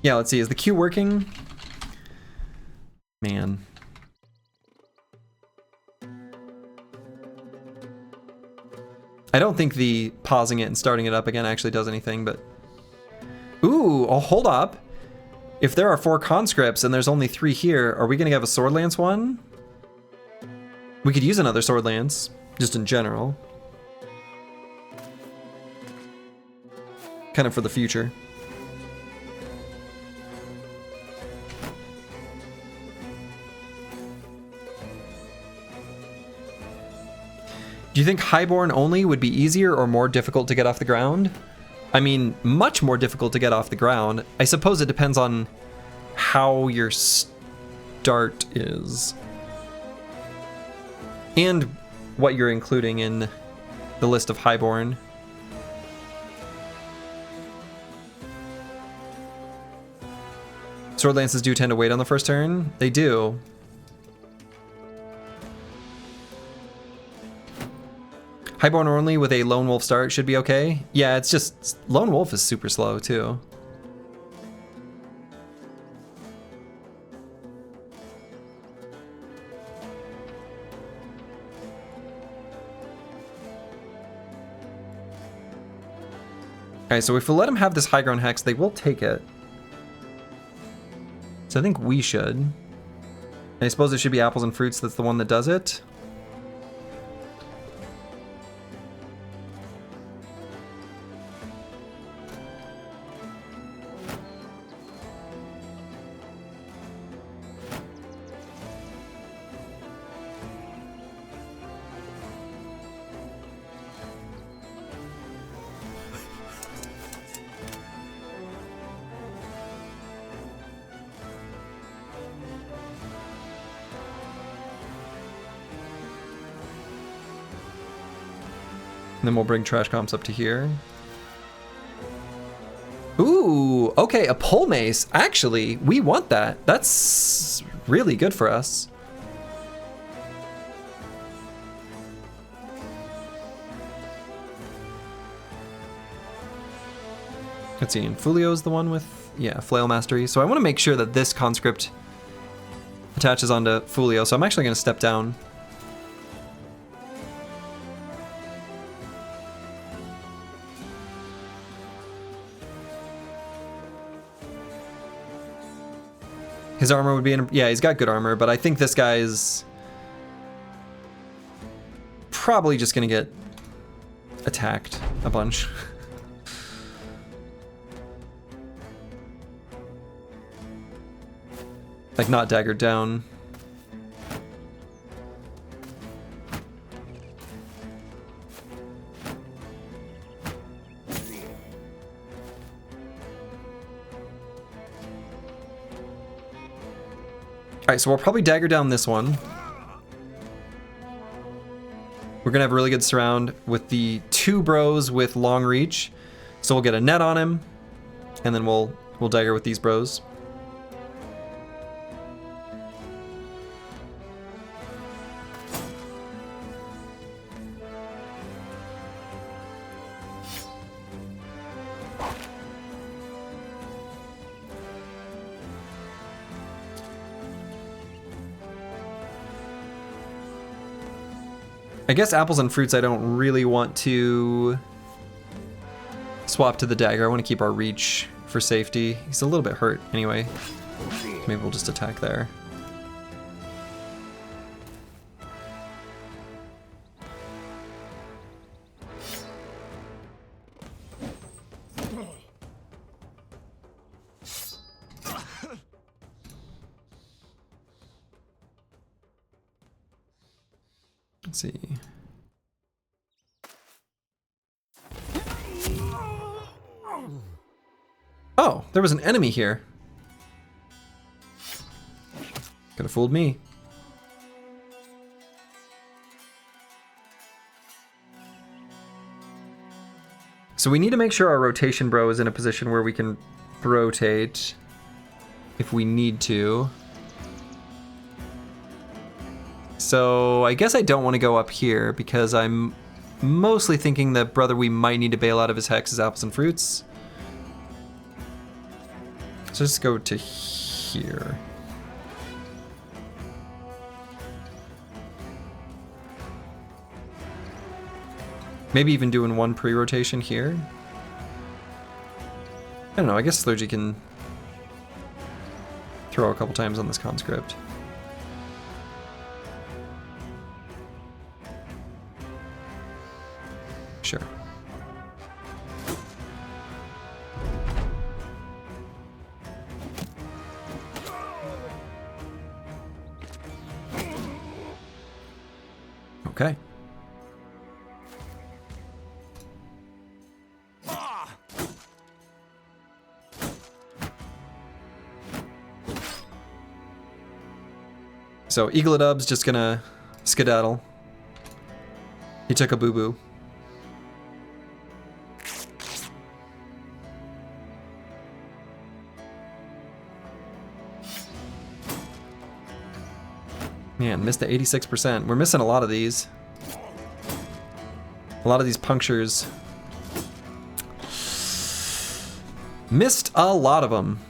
Yeah, let's see. Is the queue working? Man. I don't think the pausing it and starting it up again actually does anything, but... Ooh, oh, hold up. If there are 4 conscripts and there's only 3 here, are we going to have a sword lance one? We could use another sword lance, just in general. Kind of for the future. Do you think highborn only would be easier or more difficult to get off the ground? I mean, much more difficult to get off the ground. I suppose it depends on how your start is. And what you're including in the list of highborn. Sword lances do tend to wait on the first turn? They do. Highborn only with a lone wolf start should be okay. Yeah, it's just lone wolf is super slow too. Okay, so if we let them have this high ground hex, they will take it. So I think we should. And I suppose it should be apples and fruits that's the one that does it. And then we'll bring trash comps up to here. Ooh, okay, a pole mace. Actually, we want that. That's really good for us. Let's see, and Fulio's the one with, yeah, Flail Mastery. So I want to make sure that this conscript attaches onto Fulio. So I'm actually going to step down. His armor would be in, yeah, he's got good armor, but I think this guy is probably just gonna get attacked a bunch. Like not daggered down. Alright, so we'll probably dagger down this one. We're gonna have a really good surround with the 2 bros with long reach. So we'll get a net on him, and then we'll dagger with these bros. I guess apples and fruits I don't really want to swap to the dagger. I want to keep our reach for safety. He's a little bit hurt anyway. Maybe we'll just attack there. Let's see. Oh, there was an enemy here. Could have fooled me. So we need to make sure our rotation bro is in a position where we can rotate if we need to. So I guess I don't want to go up here because I'm mostly thinking that brother we might need to bail out of his hex is apples and fruits. So just go to here. Maybe even doing 1 pre-rotation here. I don't know, I guess Slurgy can throw a couple times on this conscript. Sure. Okay. So Eagledub's just gonna skedaddle. He took a boo-boo. Man, missed the 86%. We're missing a lot of these. A lot of these punctures. Missed a lot of them.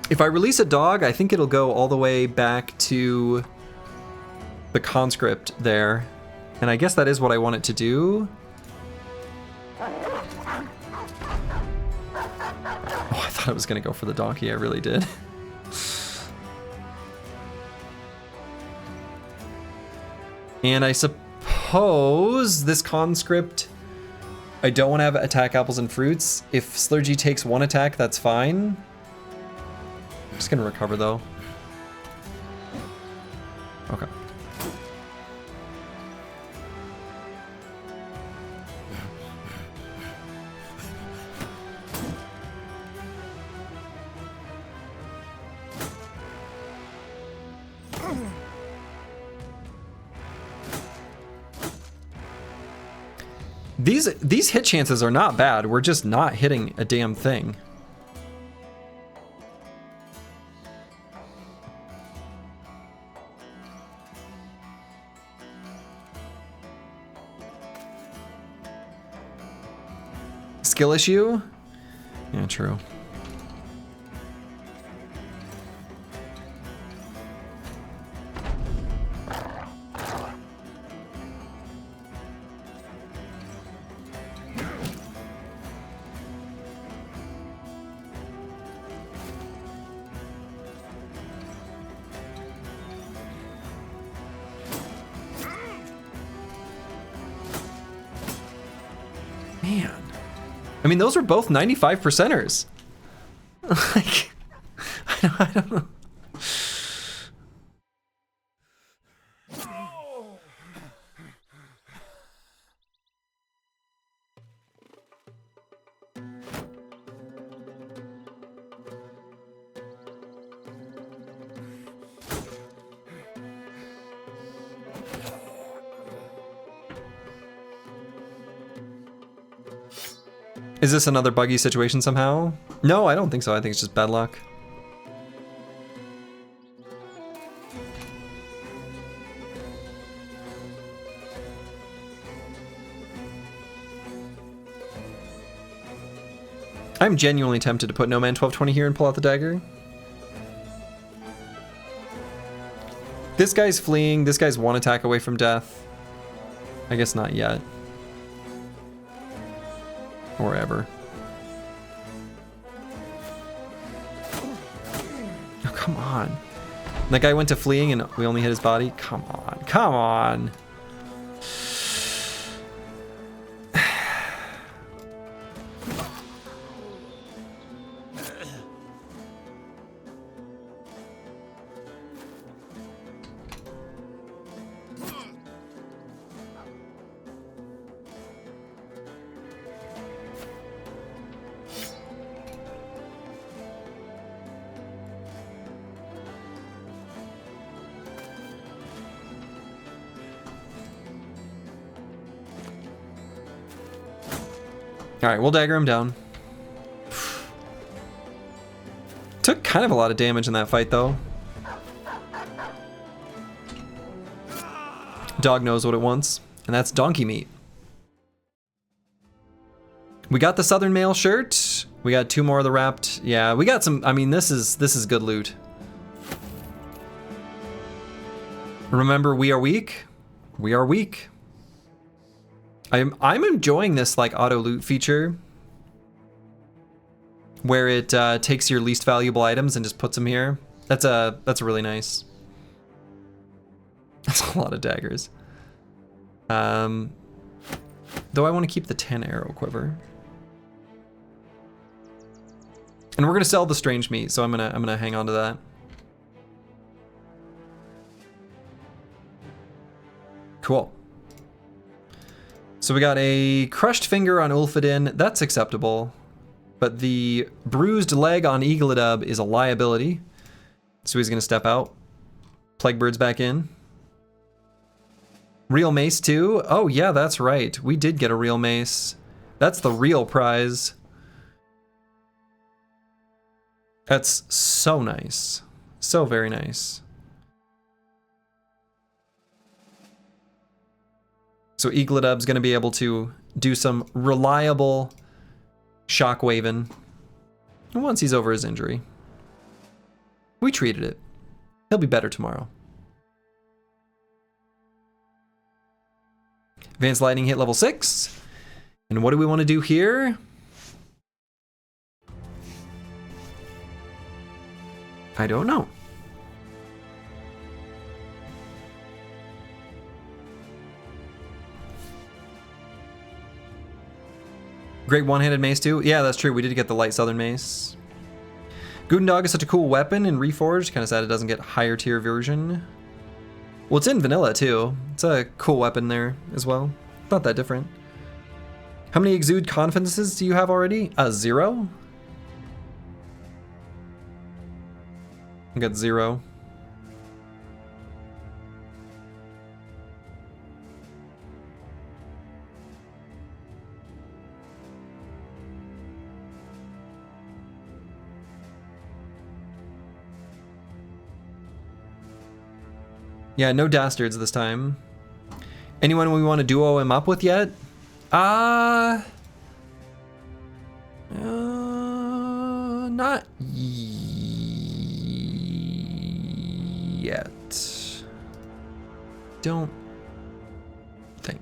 If I release a dog, I think it'll go all the way back to the conscript there. And I guess that is what I want it to do. Oh, I thought I was gonna go for the donkey, I really did. And I suppose this conscript, I don't want to have attack apples and fruits. If Slurgy takes 1 attack, that's fine. I'm just gonna recover though. Okay. These hit chances are not bad. We're just not hitting a damn thing. Skill issue? Yeah, true. Man. I mean, those were both 95%ers. Like, I don't know. Is this another buggy situation somehow? No, I don't think so. I think it's just bad luck. I'm genuinely tempted to put No Man 1220 here and pull out the dagger. This guy's fleeing. This guy's one attack away from death. I guess not yet. Or ever. Oh, come on. That guy went to fleeing and we only hit his body? Come on. Come on. Alright, we'll dagger him down. Took kind of a lot of damage in that fight, though. Dog knows what it wants, and that's donkey meat. We got the Southern Mail shirt. We got 2 more of the wrapped. Yeah, we got some. I mean, this is good loot. Remember, we are weak. We are weak. I'm enjoying this like auto loot feature where it takes your least valuable items and just puts them here. That's really nice. That's a lot of daggers. Though I want to keep the 10 arrow quiver. And we're gonna sell the strange meat, so I'm gonna hang on to that. Cool. So we got a crushed finger on Ulfadin. That's acceptable. But the bruised leg on Eagledub is a liability. So he's going to step out. Plaguebird's back in. Real mace too? Oh yeah, that's right. We did get a real mace. That's the real prize. That's so nice. So very nice. So Eagledub's going to be able to do some reliable shockwaving once he's over his injury. We treated it. He'll be better tomorrow. Advanced Lightning hit level 6. And what do we want to do here? I don't know. Great one-handed mace too? Yeah, that's true. We did get the light southern mace. Gundog is such a cool weapon in Reforged. Kind of sad it doesn't get higher tier version. Well, it's in vanilla too. It's a cool weapon there as well. Not that different. How many exude confidences do you have already? 0? I got 0. Yeah, no dastards this time. Anyone we want to duo him up with yet? Not yet. Don't think.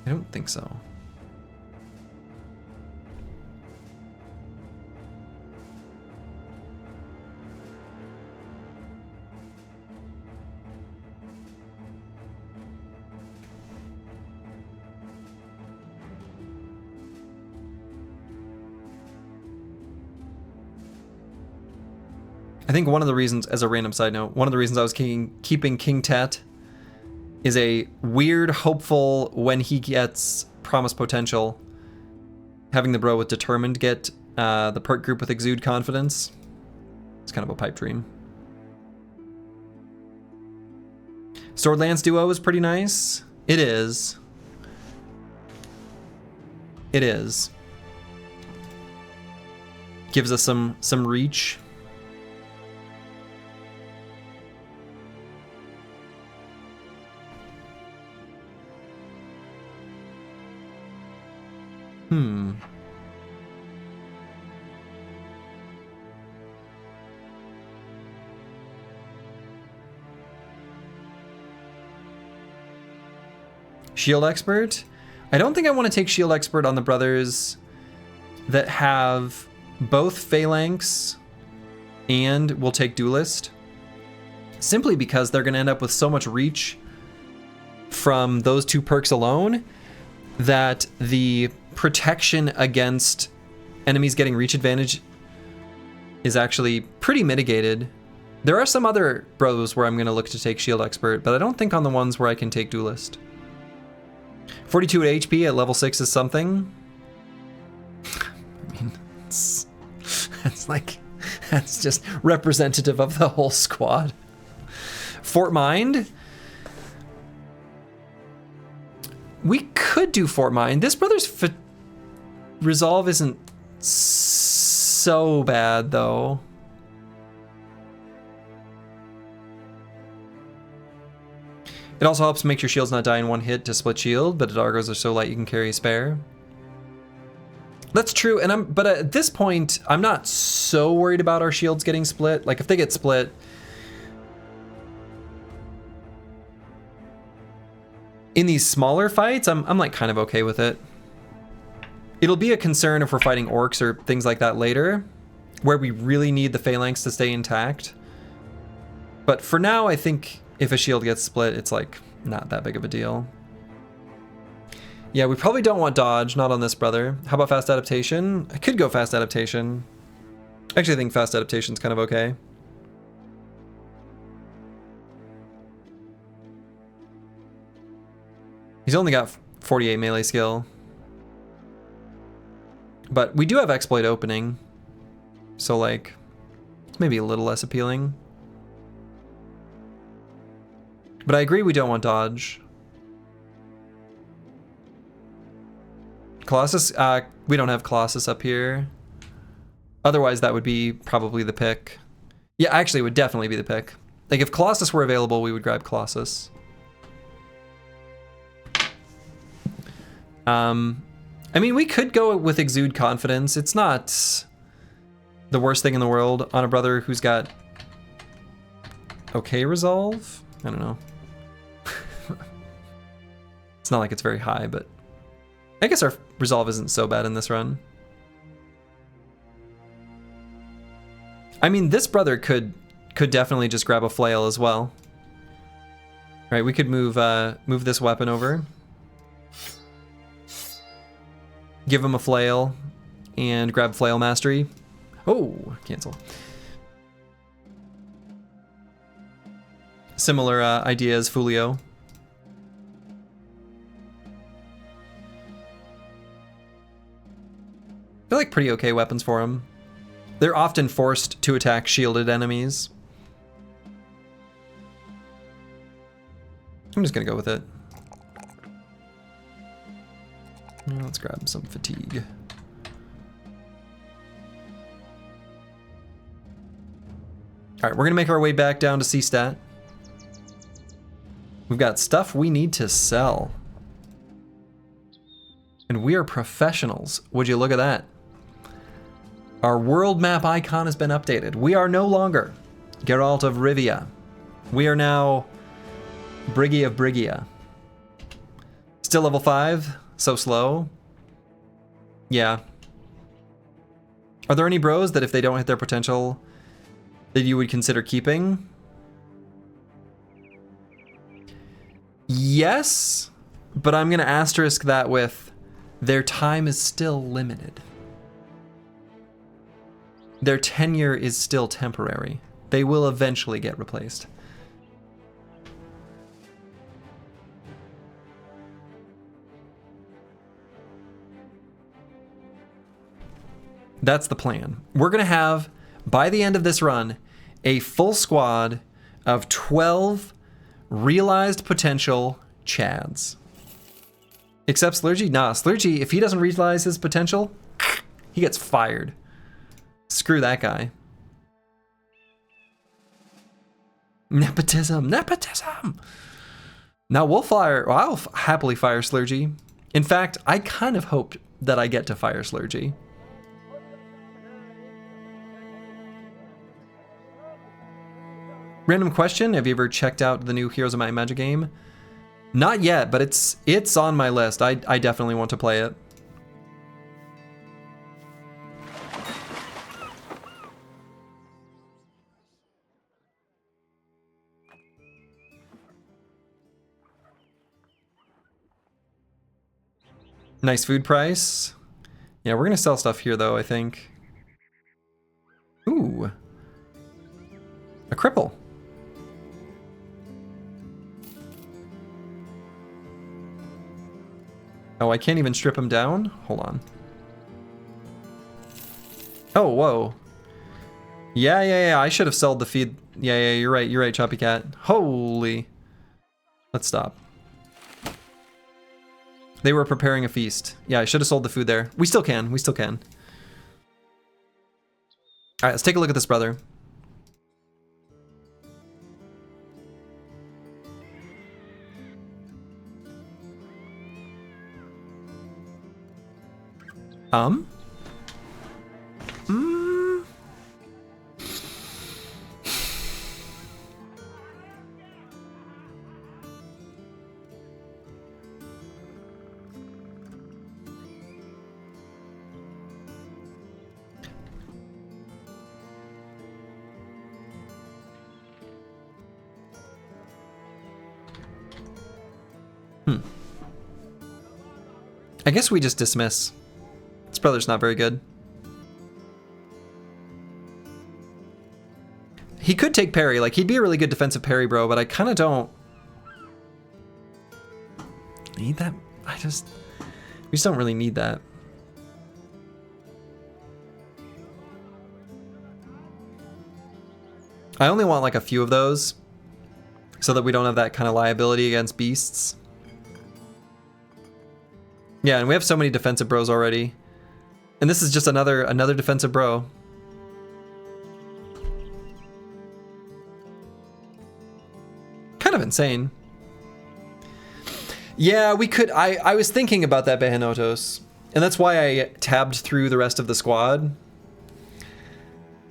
I don't think so. I think one of the reasons, as a random side note, one of the reasons I was keeping King Tet is a weird, hopeful, when he gets Promised Potential, having the bro with Determined get the perk group with Exude Confidence. It's kind of a pipe dream. Sword Lance duo is pretty nice. It is. It is. Gives us some reach. Shield Expert? I don't think I want to take Shield Expert on the brothers that have both Phalanx and will take Duelist. Simply because they're going to end up with so much reach from those two perks alone that the protection against enemies getting reach advantage is actually pretty mitigated. There are some other bros where I'm going to look to take Shield Expert, but I don't think on the ones where I can take Duelist. 42 HP at level 6 is something. I mean, that's just representative of the whole squad. Fort Mind. We could do Fort Mind. This brother's resolve isn't so bad, though. It also helps make your shields not die in one hit to split shield, but Dargos are so light you can carry a spare. That's true, but at this point, I'm not so worried about our shields getting split. Like, if they get split, in these smaller fights, I'm like kind of okay with it. It'll be a concern if we're fighting orcs or things like that later, where we really need the phalanx to stay intact. But for now, I think if a shield gets split, it's like not that big of a deal. Yeah, we probably don't want dodge, not on this brother. How about fast adaptation? I could go fast adaptation. Actually, I think fast adaptation's kind of okay. He's only got 48 melee skill. But we do have exploit opening. So like, maybe a little less appealing. But I agree we don't want dodge. Colossus, we don't have Colossus up here. Otherwise that would be probably the pick. Yeah, actually it would definitely be the pick. Like if Colossus were available, we would grab Colossus. I mean, we could go with Exude Confidence. It's not the worst thing in the world on a brother who's got okay resolve. I don't know. It's not like it's very high, but I guess our resolve isn't so bad in this run. I mean, this brother could definitely just grab a flail as well. Right, we could move this weapon over. Give him a flail and grab flail mastery. Oh, cancel. Similar idea as Fulio. They're like pretty okay weapons for him. They're often forced to attack shielded enemies. I'm just gonna go with it. Let's grab some fatigue. All right, we're gonna make our way back down to C-Stat. We've got stuff we need to sell. And we are professionals. Would you look at that? Our world map icon has been updated. We are no longer Geralt of Rivia. We are now Briggy of Brigia. Still level 5, so slow. Yeah. Are there any bros that if they don't hit their potential that you would consider keeping? Yes, but I'm gonna asterisk that with their time is still limited. Their tenure is still temporary. They will eventually get replaced. That's the plan. We're gonna have, by the end of this run, a full squad of 12 realized potential Chads. Except Slurgy? Nah, Slurgy, if he doesn't realize his potential, he gets fired. Screw that guy. Nepotism, nepotism! Now we'll fire, well, I'll happily fire Slurgy. In fact, I kind of hope that I get to fire Slurgy. Random question, have you ever checked out the new Heroes of Might and Magic game? Not yet, but it's on my list. I definitely want to play it. Nice food price. Yeah, we're gonna sell stuff here though, I think. Ooh. A cripple. Oh, I can't even strip him down? Hold on. Oh, whoa. Yeah, I should have sold the feed. Yeah, you're right, Choppy Cat. Holy. Let's stop. They were preparing a feast. Yeah, I should have sold the food there. We still can, All right, let's take a look at this brother. I guess we just dismiss. This brother's not very good. He could take parry, like he'd be a really good defensive parry bro, but I kind of don't need that. We just don't really need that. I only want like a few of those so that we don't have that kind of liability against beasts. Yeah, and we have so many defensive bros already. And this is just another defensive bro. Kind of insane. Yeah, we could, I was thinking about that Behenotos, and that's why I tabbed through the rest of the squad.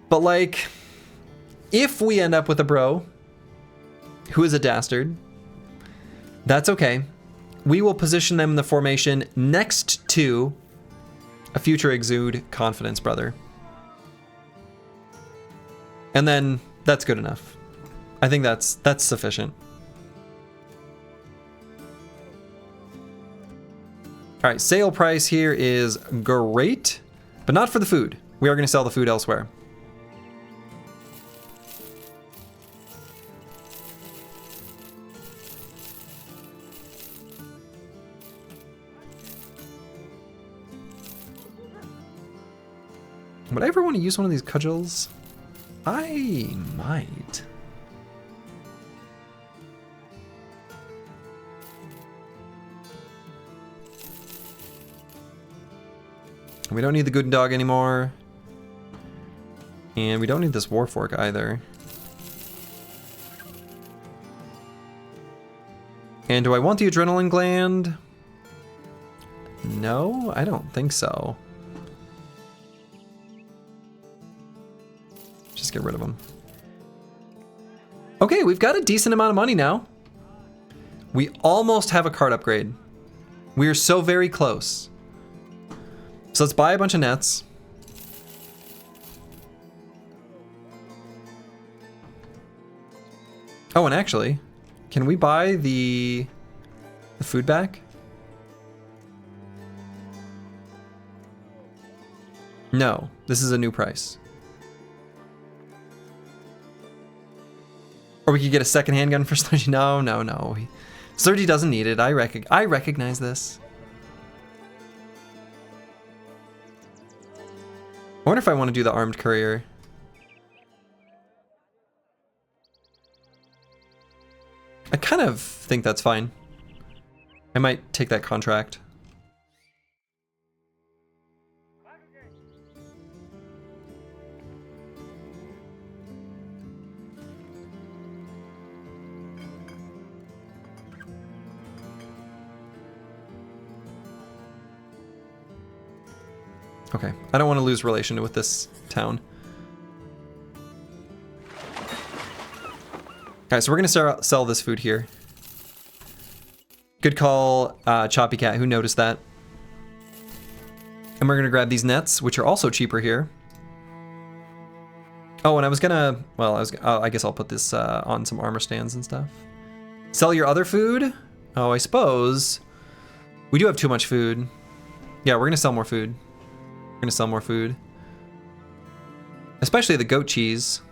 But like, if we end up with a bro who is a dastard, that's okay. We will position them in the formation next to a future Exude Confidence brother. And then that's good enough. I think that's sufficient. All right, sale price here is great, but not for the food. We are going to sell the food elsewhere. Would I ever want to use one of these cudgels? I might. We don't need the good dog anymore. And we don't need this Warfork either. And do I want the adrenaline gland? No, I don't think so. Just get rid of them. Okay, we've got a decent amount of money now. We almost have a card upgrade. We are so very close. So let's buy a bunch of nets. Oh, and actually, can we buy the food back? No, this is a new price. Or we could get a second handgun for Slurgy. No. Slurgy doesn't need it. I recognize this. I wonder if I want to do the armed courier. I kind of think that's fine. I might take that contract. Okay, I don't want to lose relation with this town. Alright, so we're gonna sell this food here. Good call, Choppy Cat, who noticed that. And we're gonna grab these nets, which are also cheaper here. Oh, and I was gonna, well, I guess I'll put this on some armor stands and stuff. Sell your other food? Oh, I suppose. We do have too much food. Yeah, we're gonna sell more food. We're gonna sell more food. Especially the goat cheese.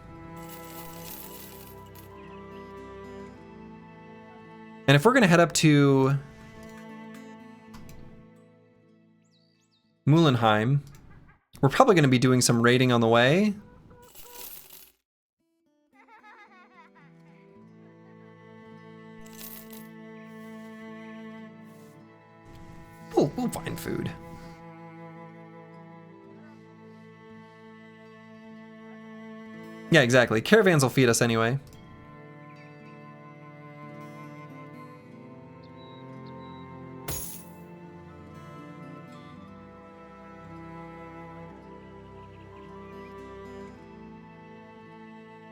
And if we're gonna head up to Muhlenheim, we're probably gonna be doing some raiding on the way. We'll find food. Yeah, exactly. Caravans will feed us anyway.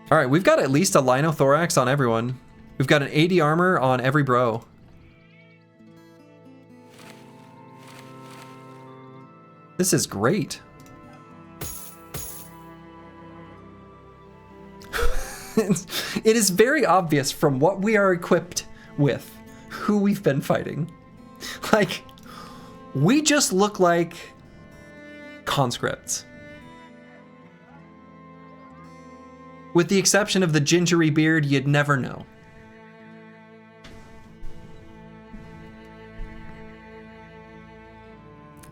All right, we've got at least a Linothorax on everyone. We've got an 80 armor on every bro. This is great. It is very obvious from what we are equipped with who we've been fighting. Like, we just look like conscripts. With the exception of the gingery beard, you'd never know.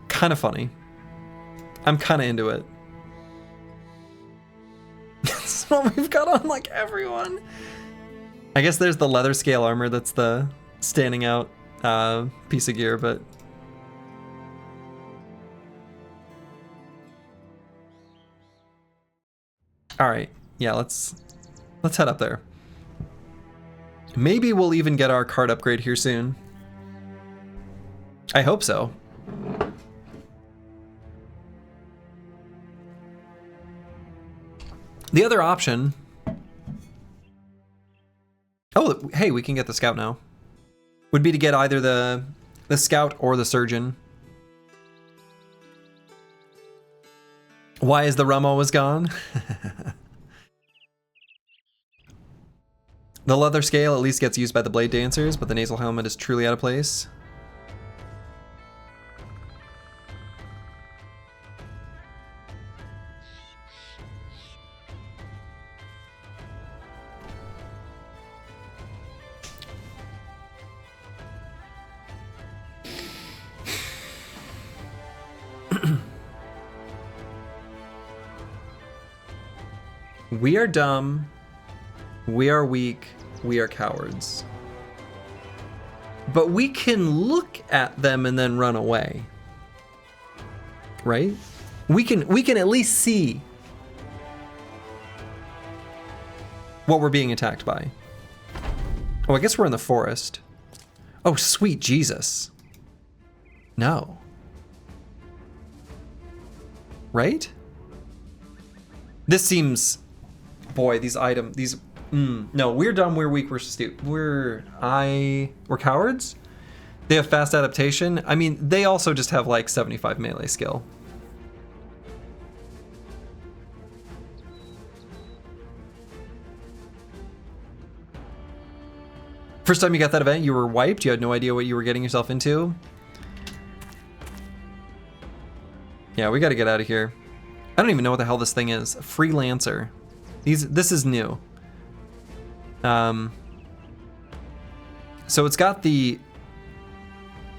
Kind of funny. I'm kind of into it. That's what we've got on like everyone. I guess there's the leather scale armor that's the standing out piece of gear, but all right, yeah, let's head up there. Maybe we'll even get our card upgrade here soon. I hope so. The other option... Oh, hey, we can get the scout now. Would be to get either the scout or the surgeon. Why is the rum always gone? The leather scale at least gets used by the blade dancers, but the nasal helmet is truly out of place. We are dumb, we are weak, we are cowards. But we can look at them and then run away. Right? We can at least see what we're being attacked by. Oh, I guess we're in the forest. Oh, sweet Jesus. No. Right? This seems... Boy, these items, these... no, we're dumb, we're weak, we're stupid. We're cowards? They have fast adaptation. I mean, they also just have like 75 melee skill. First time you got that event, you were wiped? You had no idea what you were getting yourself into? Yeah, we gotta get out of here. I don't even know what the hell this thing is. A freelancer. This is new. So it's got the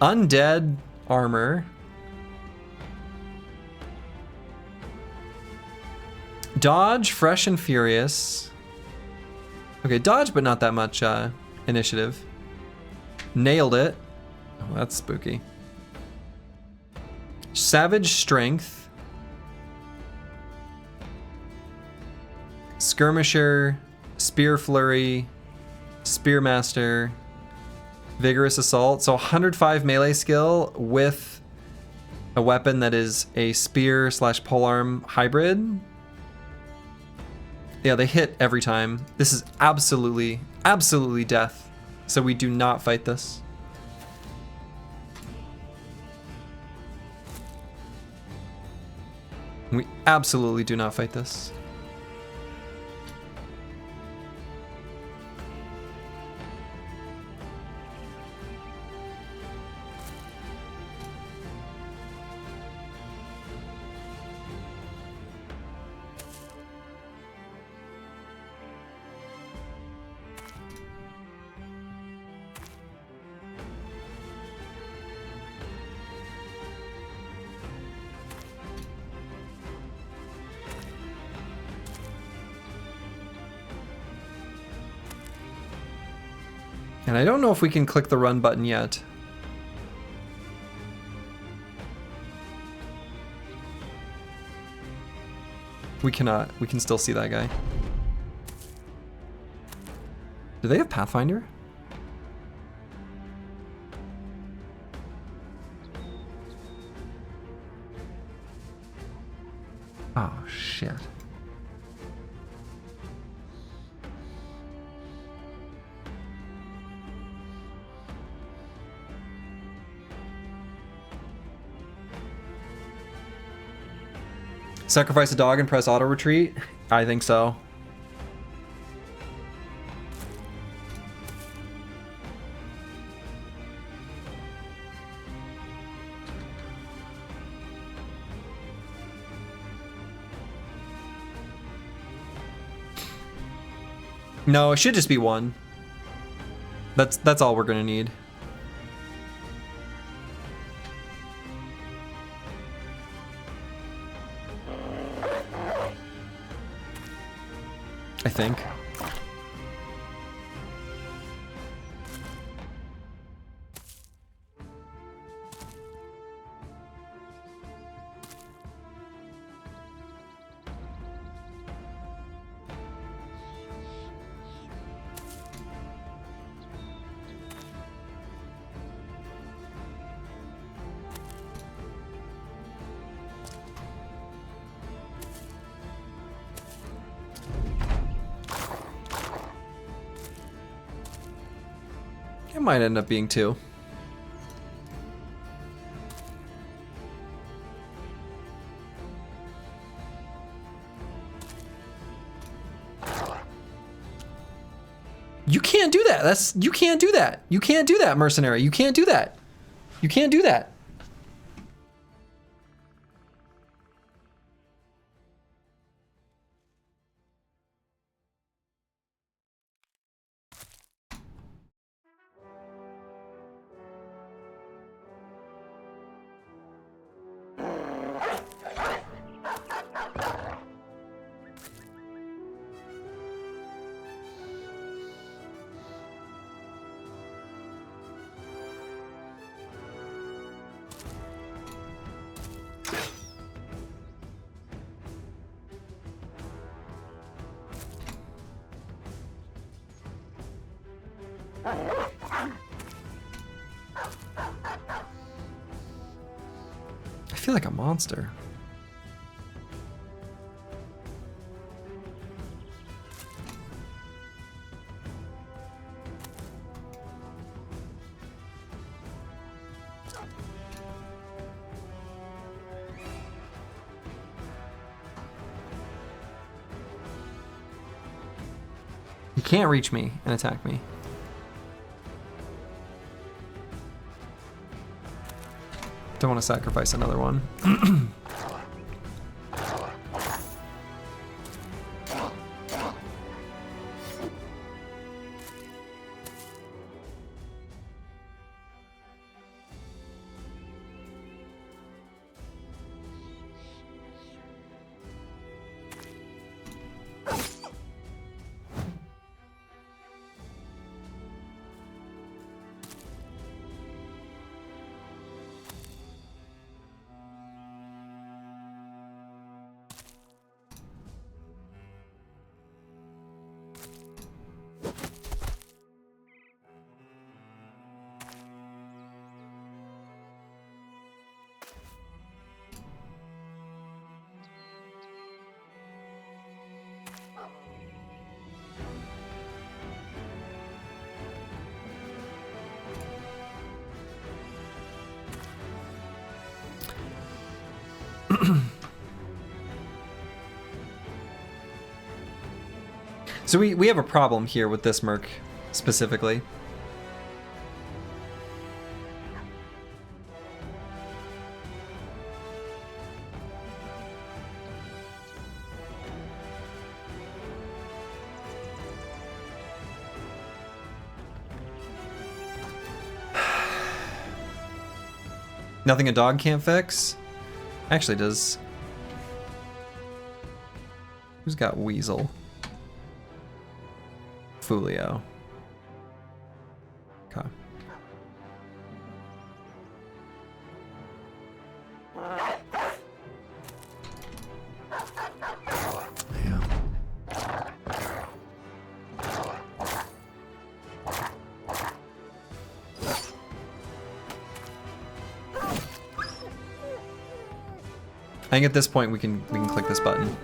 undead armor. Dodge, fresh and furious. Okay, dodge, but not that much initiative. Nailed it. Oh, that's spooky. Savage Strength. Skirmisher. Spear Flurry. Spearmaster. Vigorous Assault. So 105 melee skill with a weapon that is a spear / polearm hybrid. Yeah, they hit every time. This is absolutely, absolutely death. So we do not fight this. We absolutely do not fight this. And I don't know if we can click the run button yet. We cannot. We can still see that guy. Do they have Pathfinder? Oh, shit. Sacrifice a dog and press auto retreat? I think so. No, it should just be one. That's all we're gonna need. I think. It might end up being two. You can't do that. You can't do that. You can't do that, mercenary. You can't do that. You can't do that. I feel like a monster. You can't reach me and attack me. Don't want to sacrifice another one. So we have a problem here with this merc specifically. Nothing a dog can't fix? Actually does. Who's got Weasel? Fulio. Okay. Yeah. I think at this point we can click this button.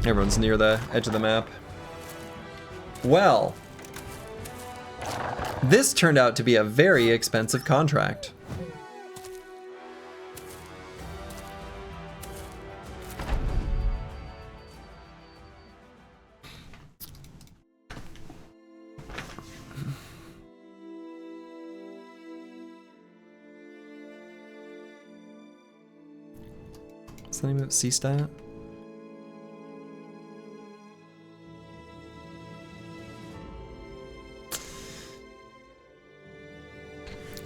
Everyone's near the edge of the map. Well, this turned out to be a very expensive contract. What's the name of it? C-Stat?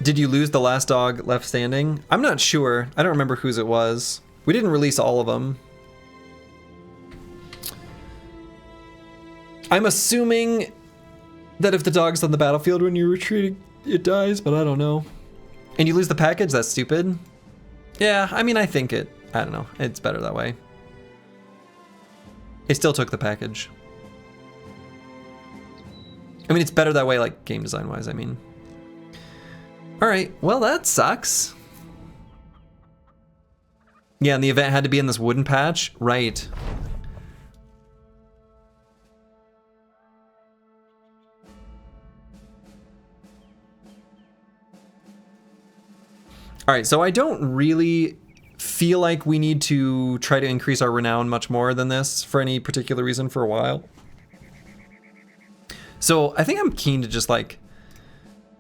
Did you lose the last dog left standing? I'm not sure. I don't remember whose it was. We didn't release all of them. I'm assuming that if the dog's on the battlefield when you're retreating, it dies, but I don't know. And you lose the package? That's stupid. Yeah, I mean, I think I don't know. It's better that way. It still took the package. I mean, it's better that way, like, game design-wise, I mean. Alright, well that sucks. Yeah, and the event had to be in this wooden patch? Right. Alright, so I don't really feel like we need to try to increase our renown much more than this for any particular reason for a while. So I think I'm keen to just like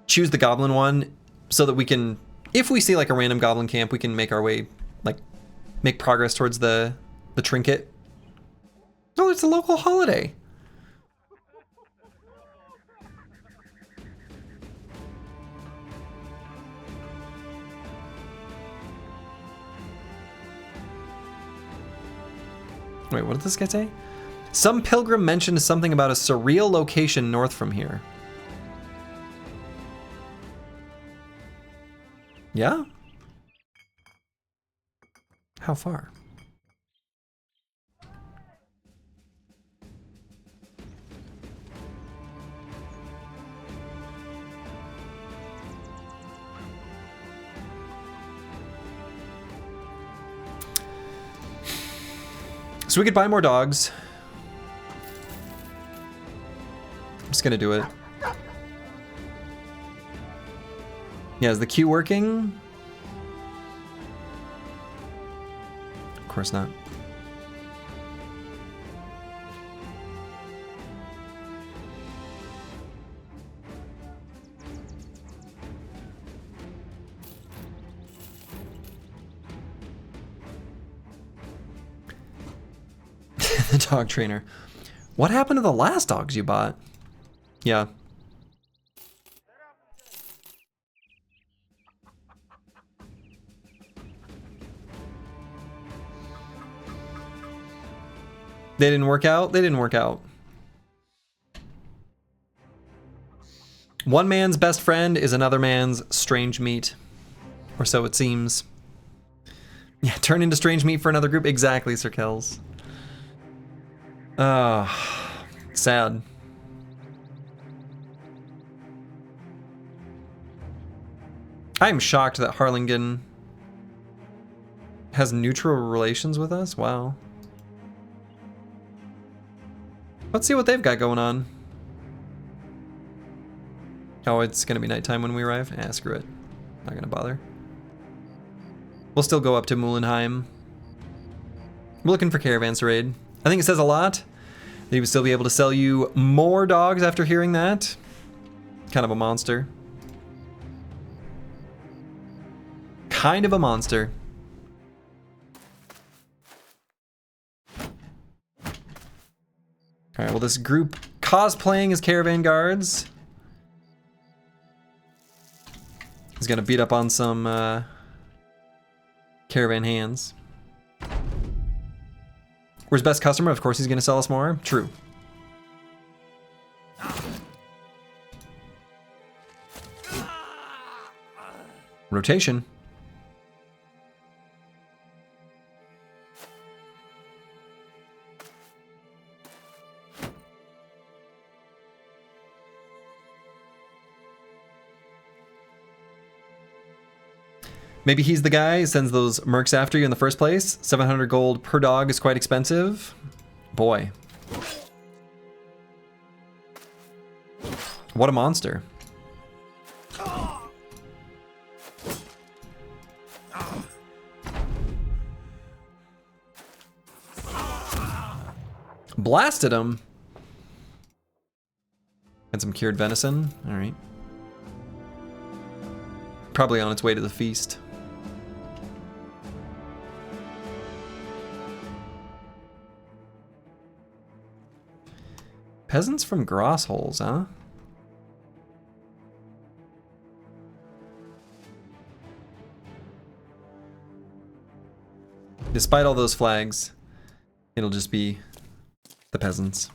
choose the goblin one so that we can, if we see like a random goblin camp, we can make our way, like make progress towards the trinket. Oh, it's a local holiday. Wait, what did this guy say? Some pilgrim mentioned something about a surreal location north from here. Yeah? How far? So we could buy more dogs. I'm just gonna do it. Yeah, is the queue working? Of course not. The dog trainer. What happened to the last dogs you bought? Yeah. They didn't work out? They didn't work out. One man's best friend is another man's strange meat. Or so it seems. Yeah, turn into strange meat for another group. Exactly, Sir Kells. Sad. I'm shocked that Harlingen has neutral relations with us. Wow. Let's see what they've got going on. Oh, it's gonna be nighttime when we arrive? Ah, screw it. Not gonna bother. We'll still go up to Muhlenheim. We're looking for caravans to raid. I think it says a lot that he would still be able to sell you more dogs after hearing that. Kind of a monster. Kind of a monster. Alright, well, this group cosplaying as caravan guards is gonna beat up on some caravan hands. Where's best customer? Of course he's gonna sell us more. True. Rotation. Maybe he's the guy who sends those mercs after you in the first place. 700 gold per dog is quite expensive. Boy. What a monster. Blasted him. And some cured venison. All right. Probably on its way to the feast. Peasants from Grossholes, huh? Despite all those flags, it'll just be the peasants.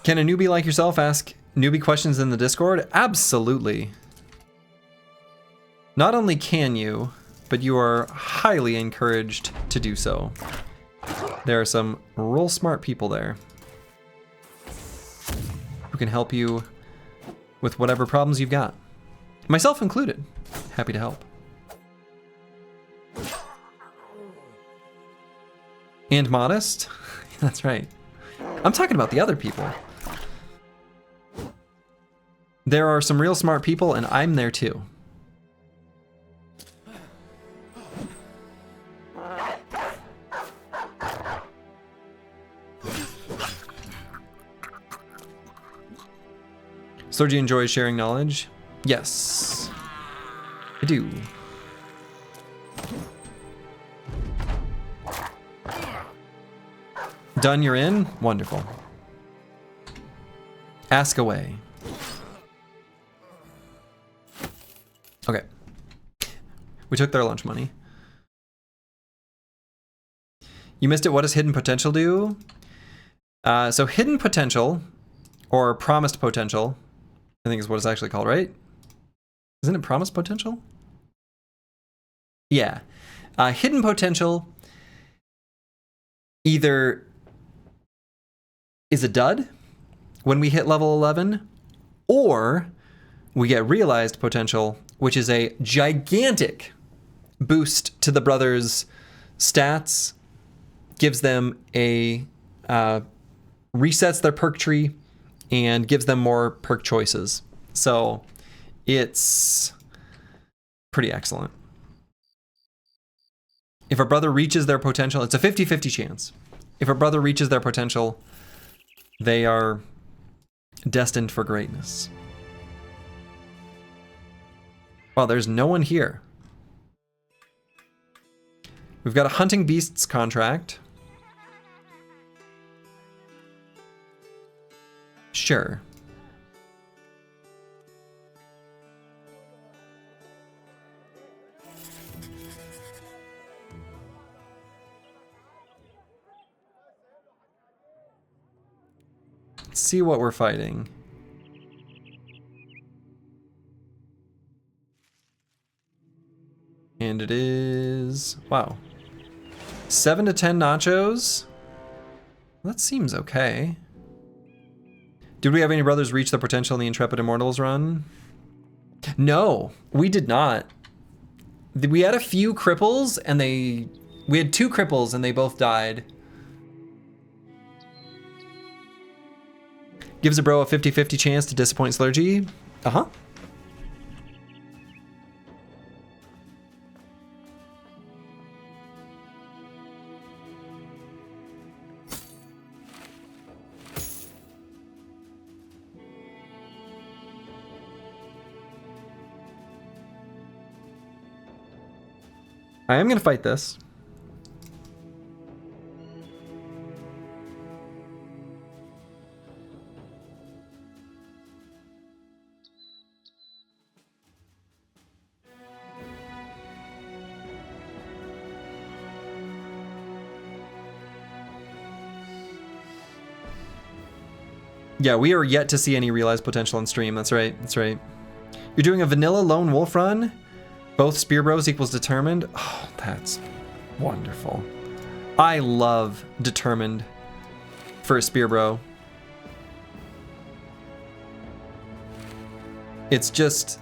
Can a newbie like yourself ask newbie questions in the Discord? Absolutely. Not only can you, but you are highly encouraged to do so. There are some real smart people there who can help you with whatever problems you've got. Myself included. Happy to help. And modest? That's right. I'm talking about the other people. There are some real smart people, and I'm there too. Sergi enjoys sharing knowledge. Yes, I do. Done, you're in? Wonderful. Ask away. Okay. We took their lunch money. You missed it. What does hidden potential do? So hidden potential, or promised potential, I think is what it's actually called, right? Isn't it promised potential? Yeah. Hidden potential either is a dud when we hit level 11, or we get realized potential, which is a gigantic boost to the brothers' stats, gives them a resets their perk tree, and gives them more perk choices. So it's pretty excellent. If a brother reaches their potential, it's a 50-50 chance. If a brother reaches their potential, they are destined for greatness. Well, there's no one here. We've got a hunting beasts contract. Sure. Let's see what we're fighting. And it is... Wow. 7 to 10 nachos? That seems okay. Did we have any brothers reach the potential in the Intrepid Immortals run? No, we did not. We had a few cripples, and we had 2 cripples, and they both died. Gives a bro a 50-50 chance to disappoint Slurgy. Uh-huh. I am gonna fight this. Yeah, we are yet to see any realized potential on stream. That's right. That's right. You're doing a vanilla lone wolf run? Both spear bros equals determined? Oh, that's wonderful. I love determined for a spear bro. It's just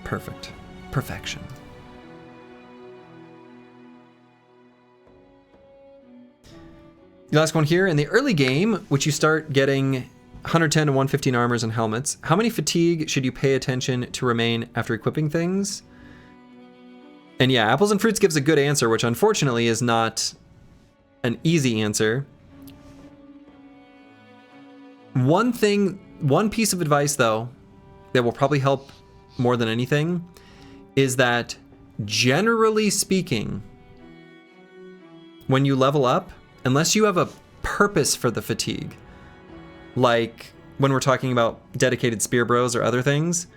perfect. Perfection. The last one here, in the early game, which you start getting 110 to 115 armors and helmets, how many fatigue should you pay attention to remain after equipping things? And yeah, apples and fruits gives a good answer, which unfortunately is not an easy answer. One piece of advice though, that will probably help more than anything, is that generally speaking, when you level up, unless you have a purpose for the fatigue, like when we're talking about dedicated spear bros or other things,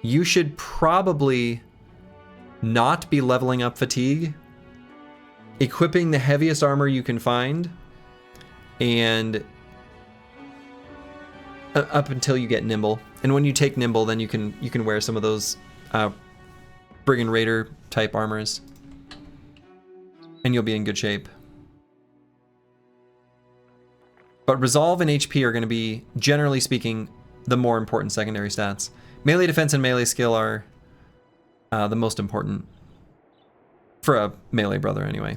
you should probably not be leveling up fatigue, equipping the heaviest armor you can find, and up until you get nimble. And when you take nimble, then you can wear some of those Brigand Raider type armors, and you'll be in good shape. But resolve and HP are going to be, generally speaking, the more important secondary stats. Melee defense and melee skill are the most important for a melee brother anyway.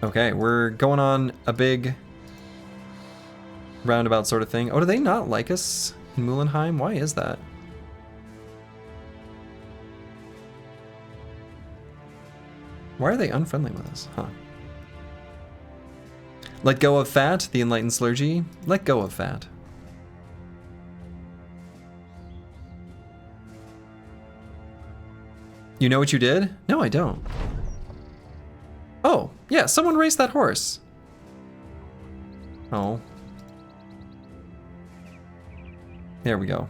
Okay, we're going on a big roundabout sort of thing. Oh, do they not like us in Muhlenheim? Why is that? Why are they unfriendly with us? Huh. Let go of fat, the enlightened Slurgy. Let go of fat. You know what you did? No, I don't. Oh, yeah, someone raced that horse. Oh. There we go.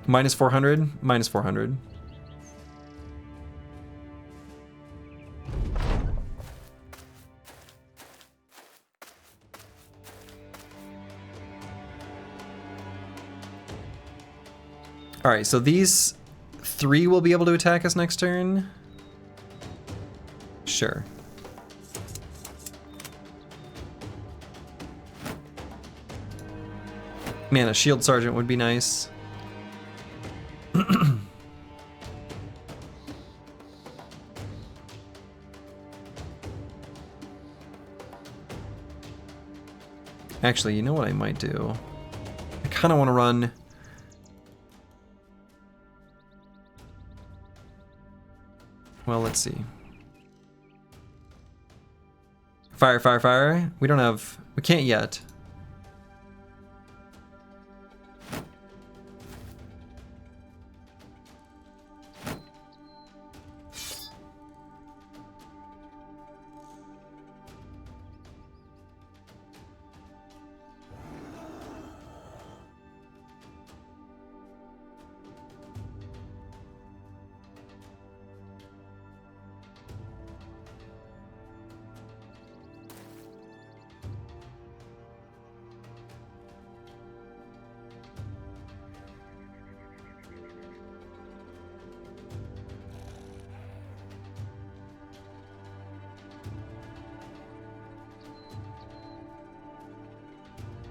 Minus 400, minus 400. All right, so these 3 will be able to attack us next turn. Sure. Man, a shield sergeant would be nice. Actually, you know what I might do? I kind of want to run... Well, let's see. Fire, fire, fire. We don't have... We can't yet.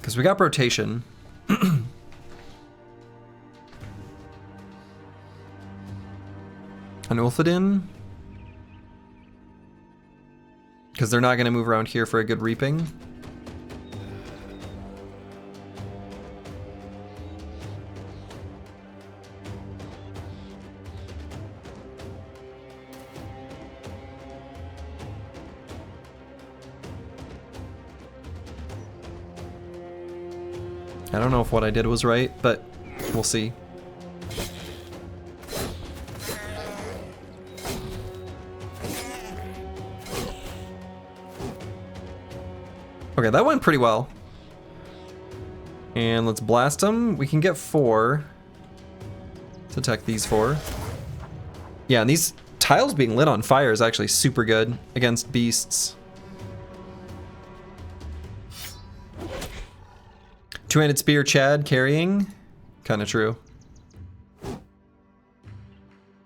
Because we got rotation. An Ulfadin. Because they're not going to move around here for a good reaping. I don't know if what I did was right, but we'll see. Okay, that went pretty well. And let's blast them. We can get 4 to attack these 4. Yeah, and these tiles being lit on fire is actually super good against beasts. Two-handed spear, Chad carrying. Kind of true.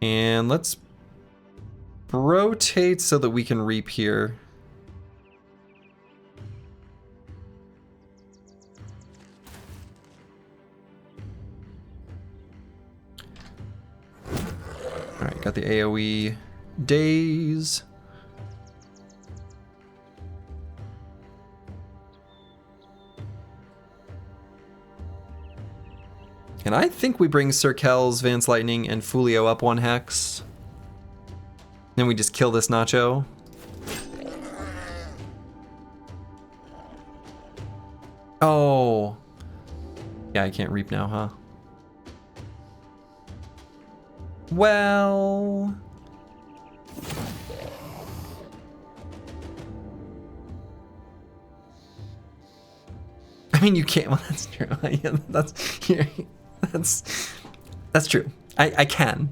And let's rotate so that we can reap here. Alright, got the AoE days. And I think we bring Sir Kel's Vance Lightning and Fulio up 1 hex. Then we just kill this Nacho. Oh. Yeah, I can't reap now, huh? Well. I mean, you can't. Well, that's true. Yeah, that's true. I can.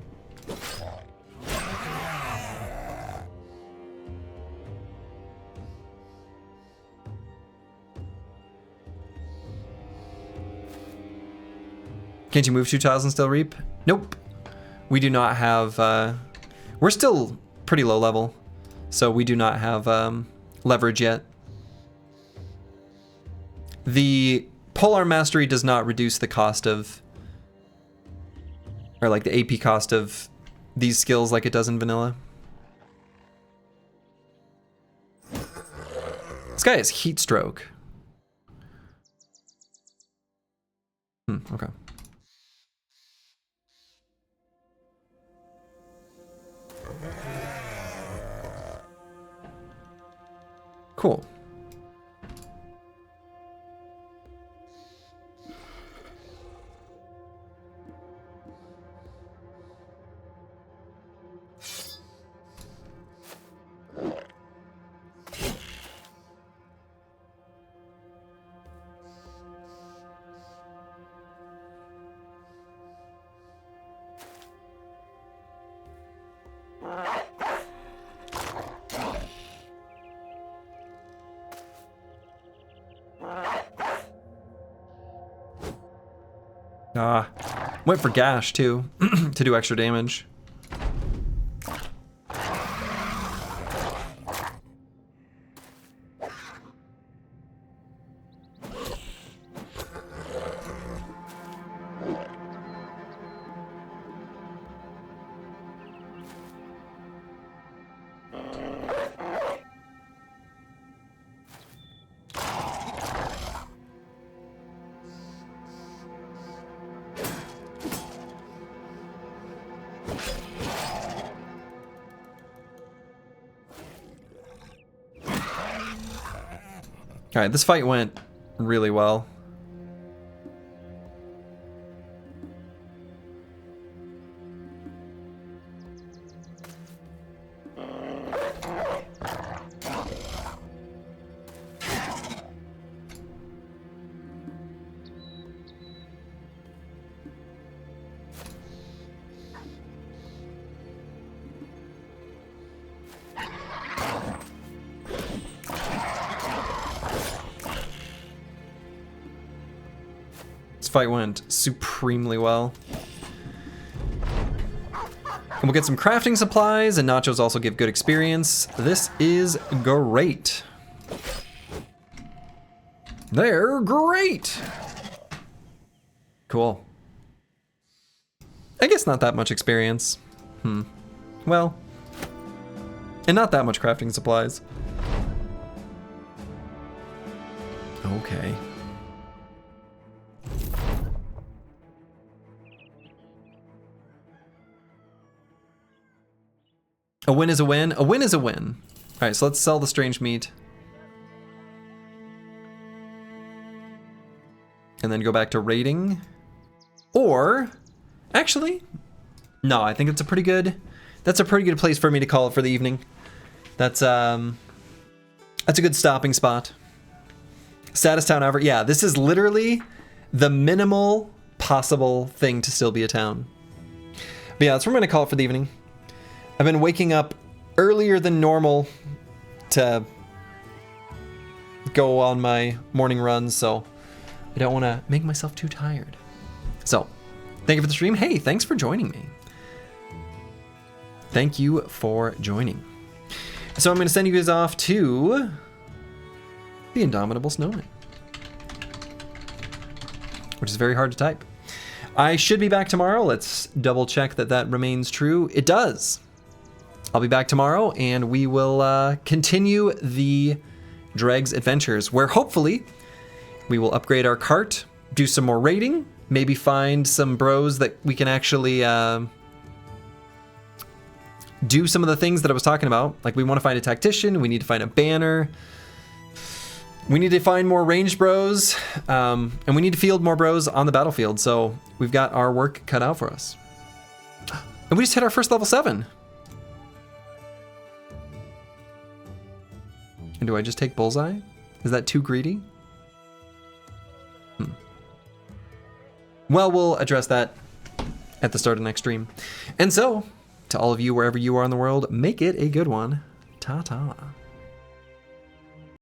Can't you move 2 tiles and still reap? Nope. We do not have. We're still pretty low level, so we do not have leverage yet. The Polar Mastery does not reduce the cost of, or like the AP cost of these skills like it does in vanilla. This guy has Heat Stroke. Okay. Cool. Went for Gash too, to do extra damage. Alright, this fight went really well. This fight went supremely well. And we'll get some crafting supplies, and nachos also give good experience. This is great. They're great. Cool. I guess not that much experience. Well, and not that much crafting supplies. Okay. A win is a win. A win is a win. All right, so let's sell the strange meat. And then go back to raiding. Or, actually, no, I think it's a pretty good, that's a pretty good place for me to call it for the evening. That's a good stopping spot. Saddest town ever. Yeah, this is literally the minimal possible thing to still be a town. But yeah, that's what we're gonna call it for the evening. I've been waking up earlier than normal to go on my morning runs, so I don't want to make myself too tired. So, thank you for the stream. Hey, thanks for joining me. Thank you for joining. So I'm going to send you guys off to the Indomitable Snowman, which is very hard to type. I should be back tomorrow. Let's double check that that remains true. It does. I'll be back tomorrow, and we will continue the Dregs adventures, where hopefully we will upgrade our cart, do some more raiding, maybe find some bros that we can actually do some of the things that I was talking about. Like, we want to find a tactician, we need to find a banner, we need to find more ranged bros, and we need to field more bros on the battlefield. So we've got our work cut out for us. And we just hit our first level 7. And do I just take Bullseye? Is that too greedy? Well, we'll address that at the start of next stream. And so, to all of you, wherever you are in the world, make it a good one. Ta-ta.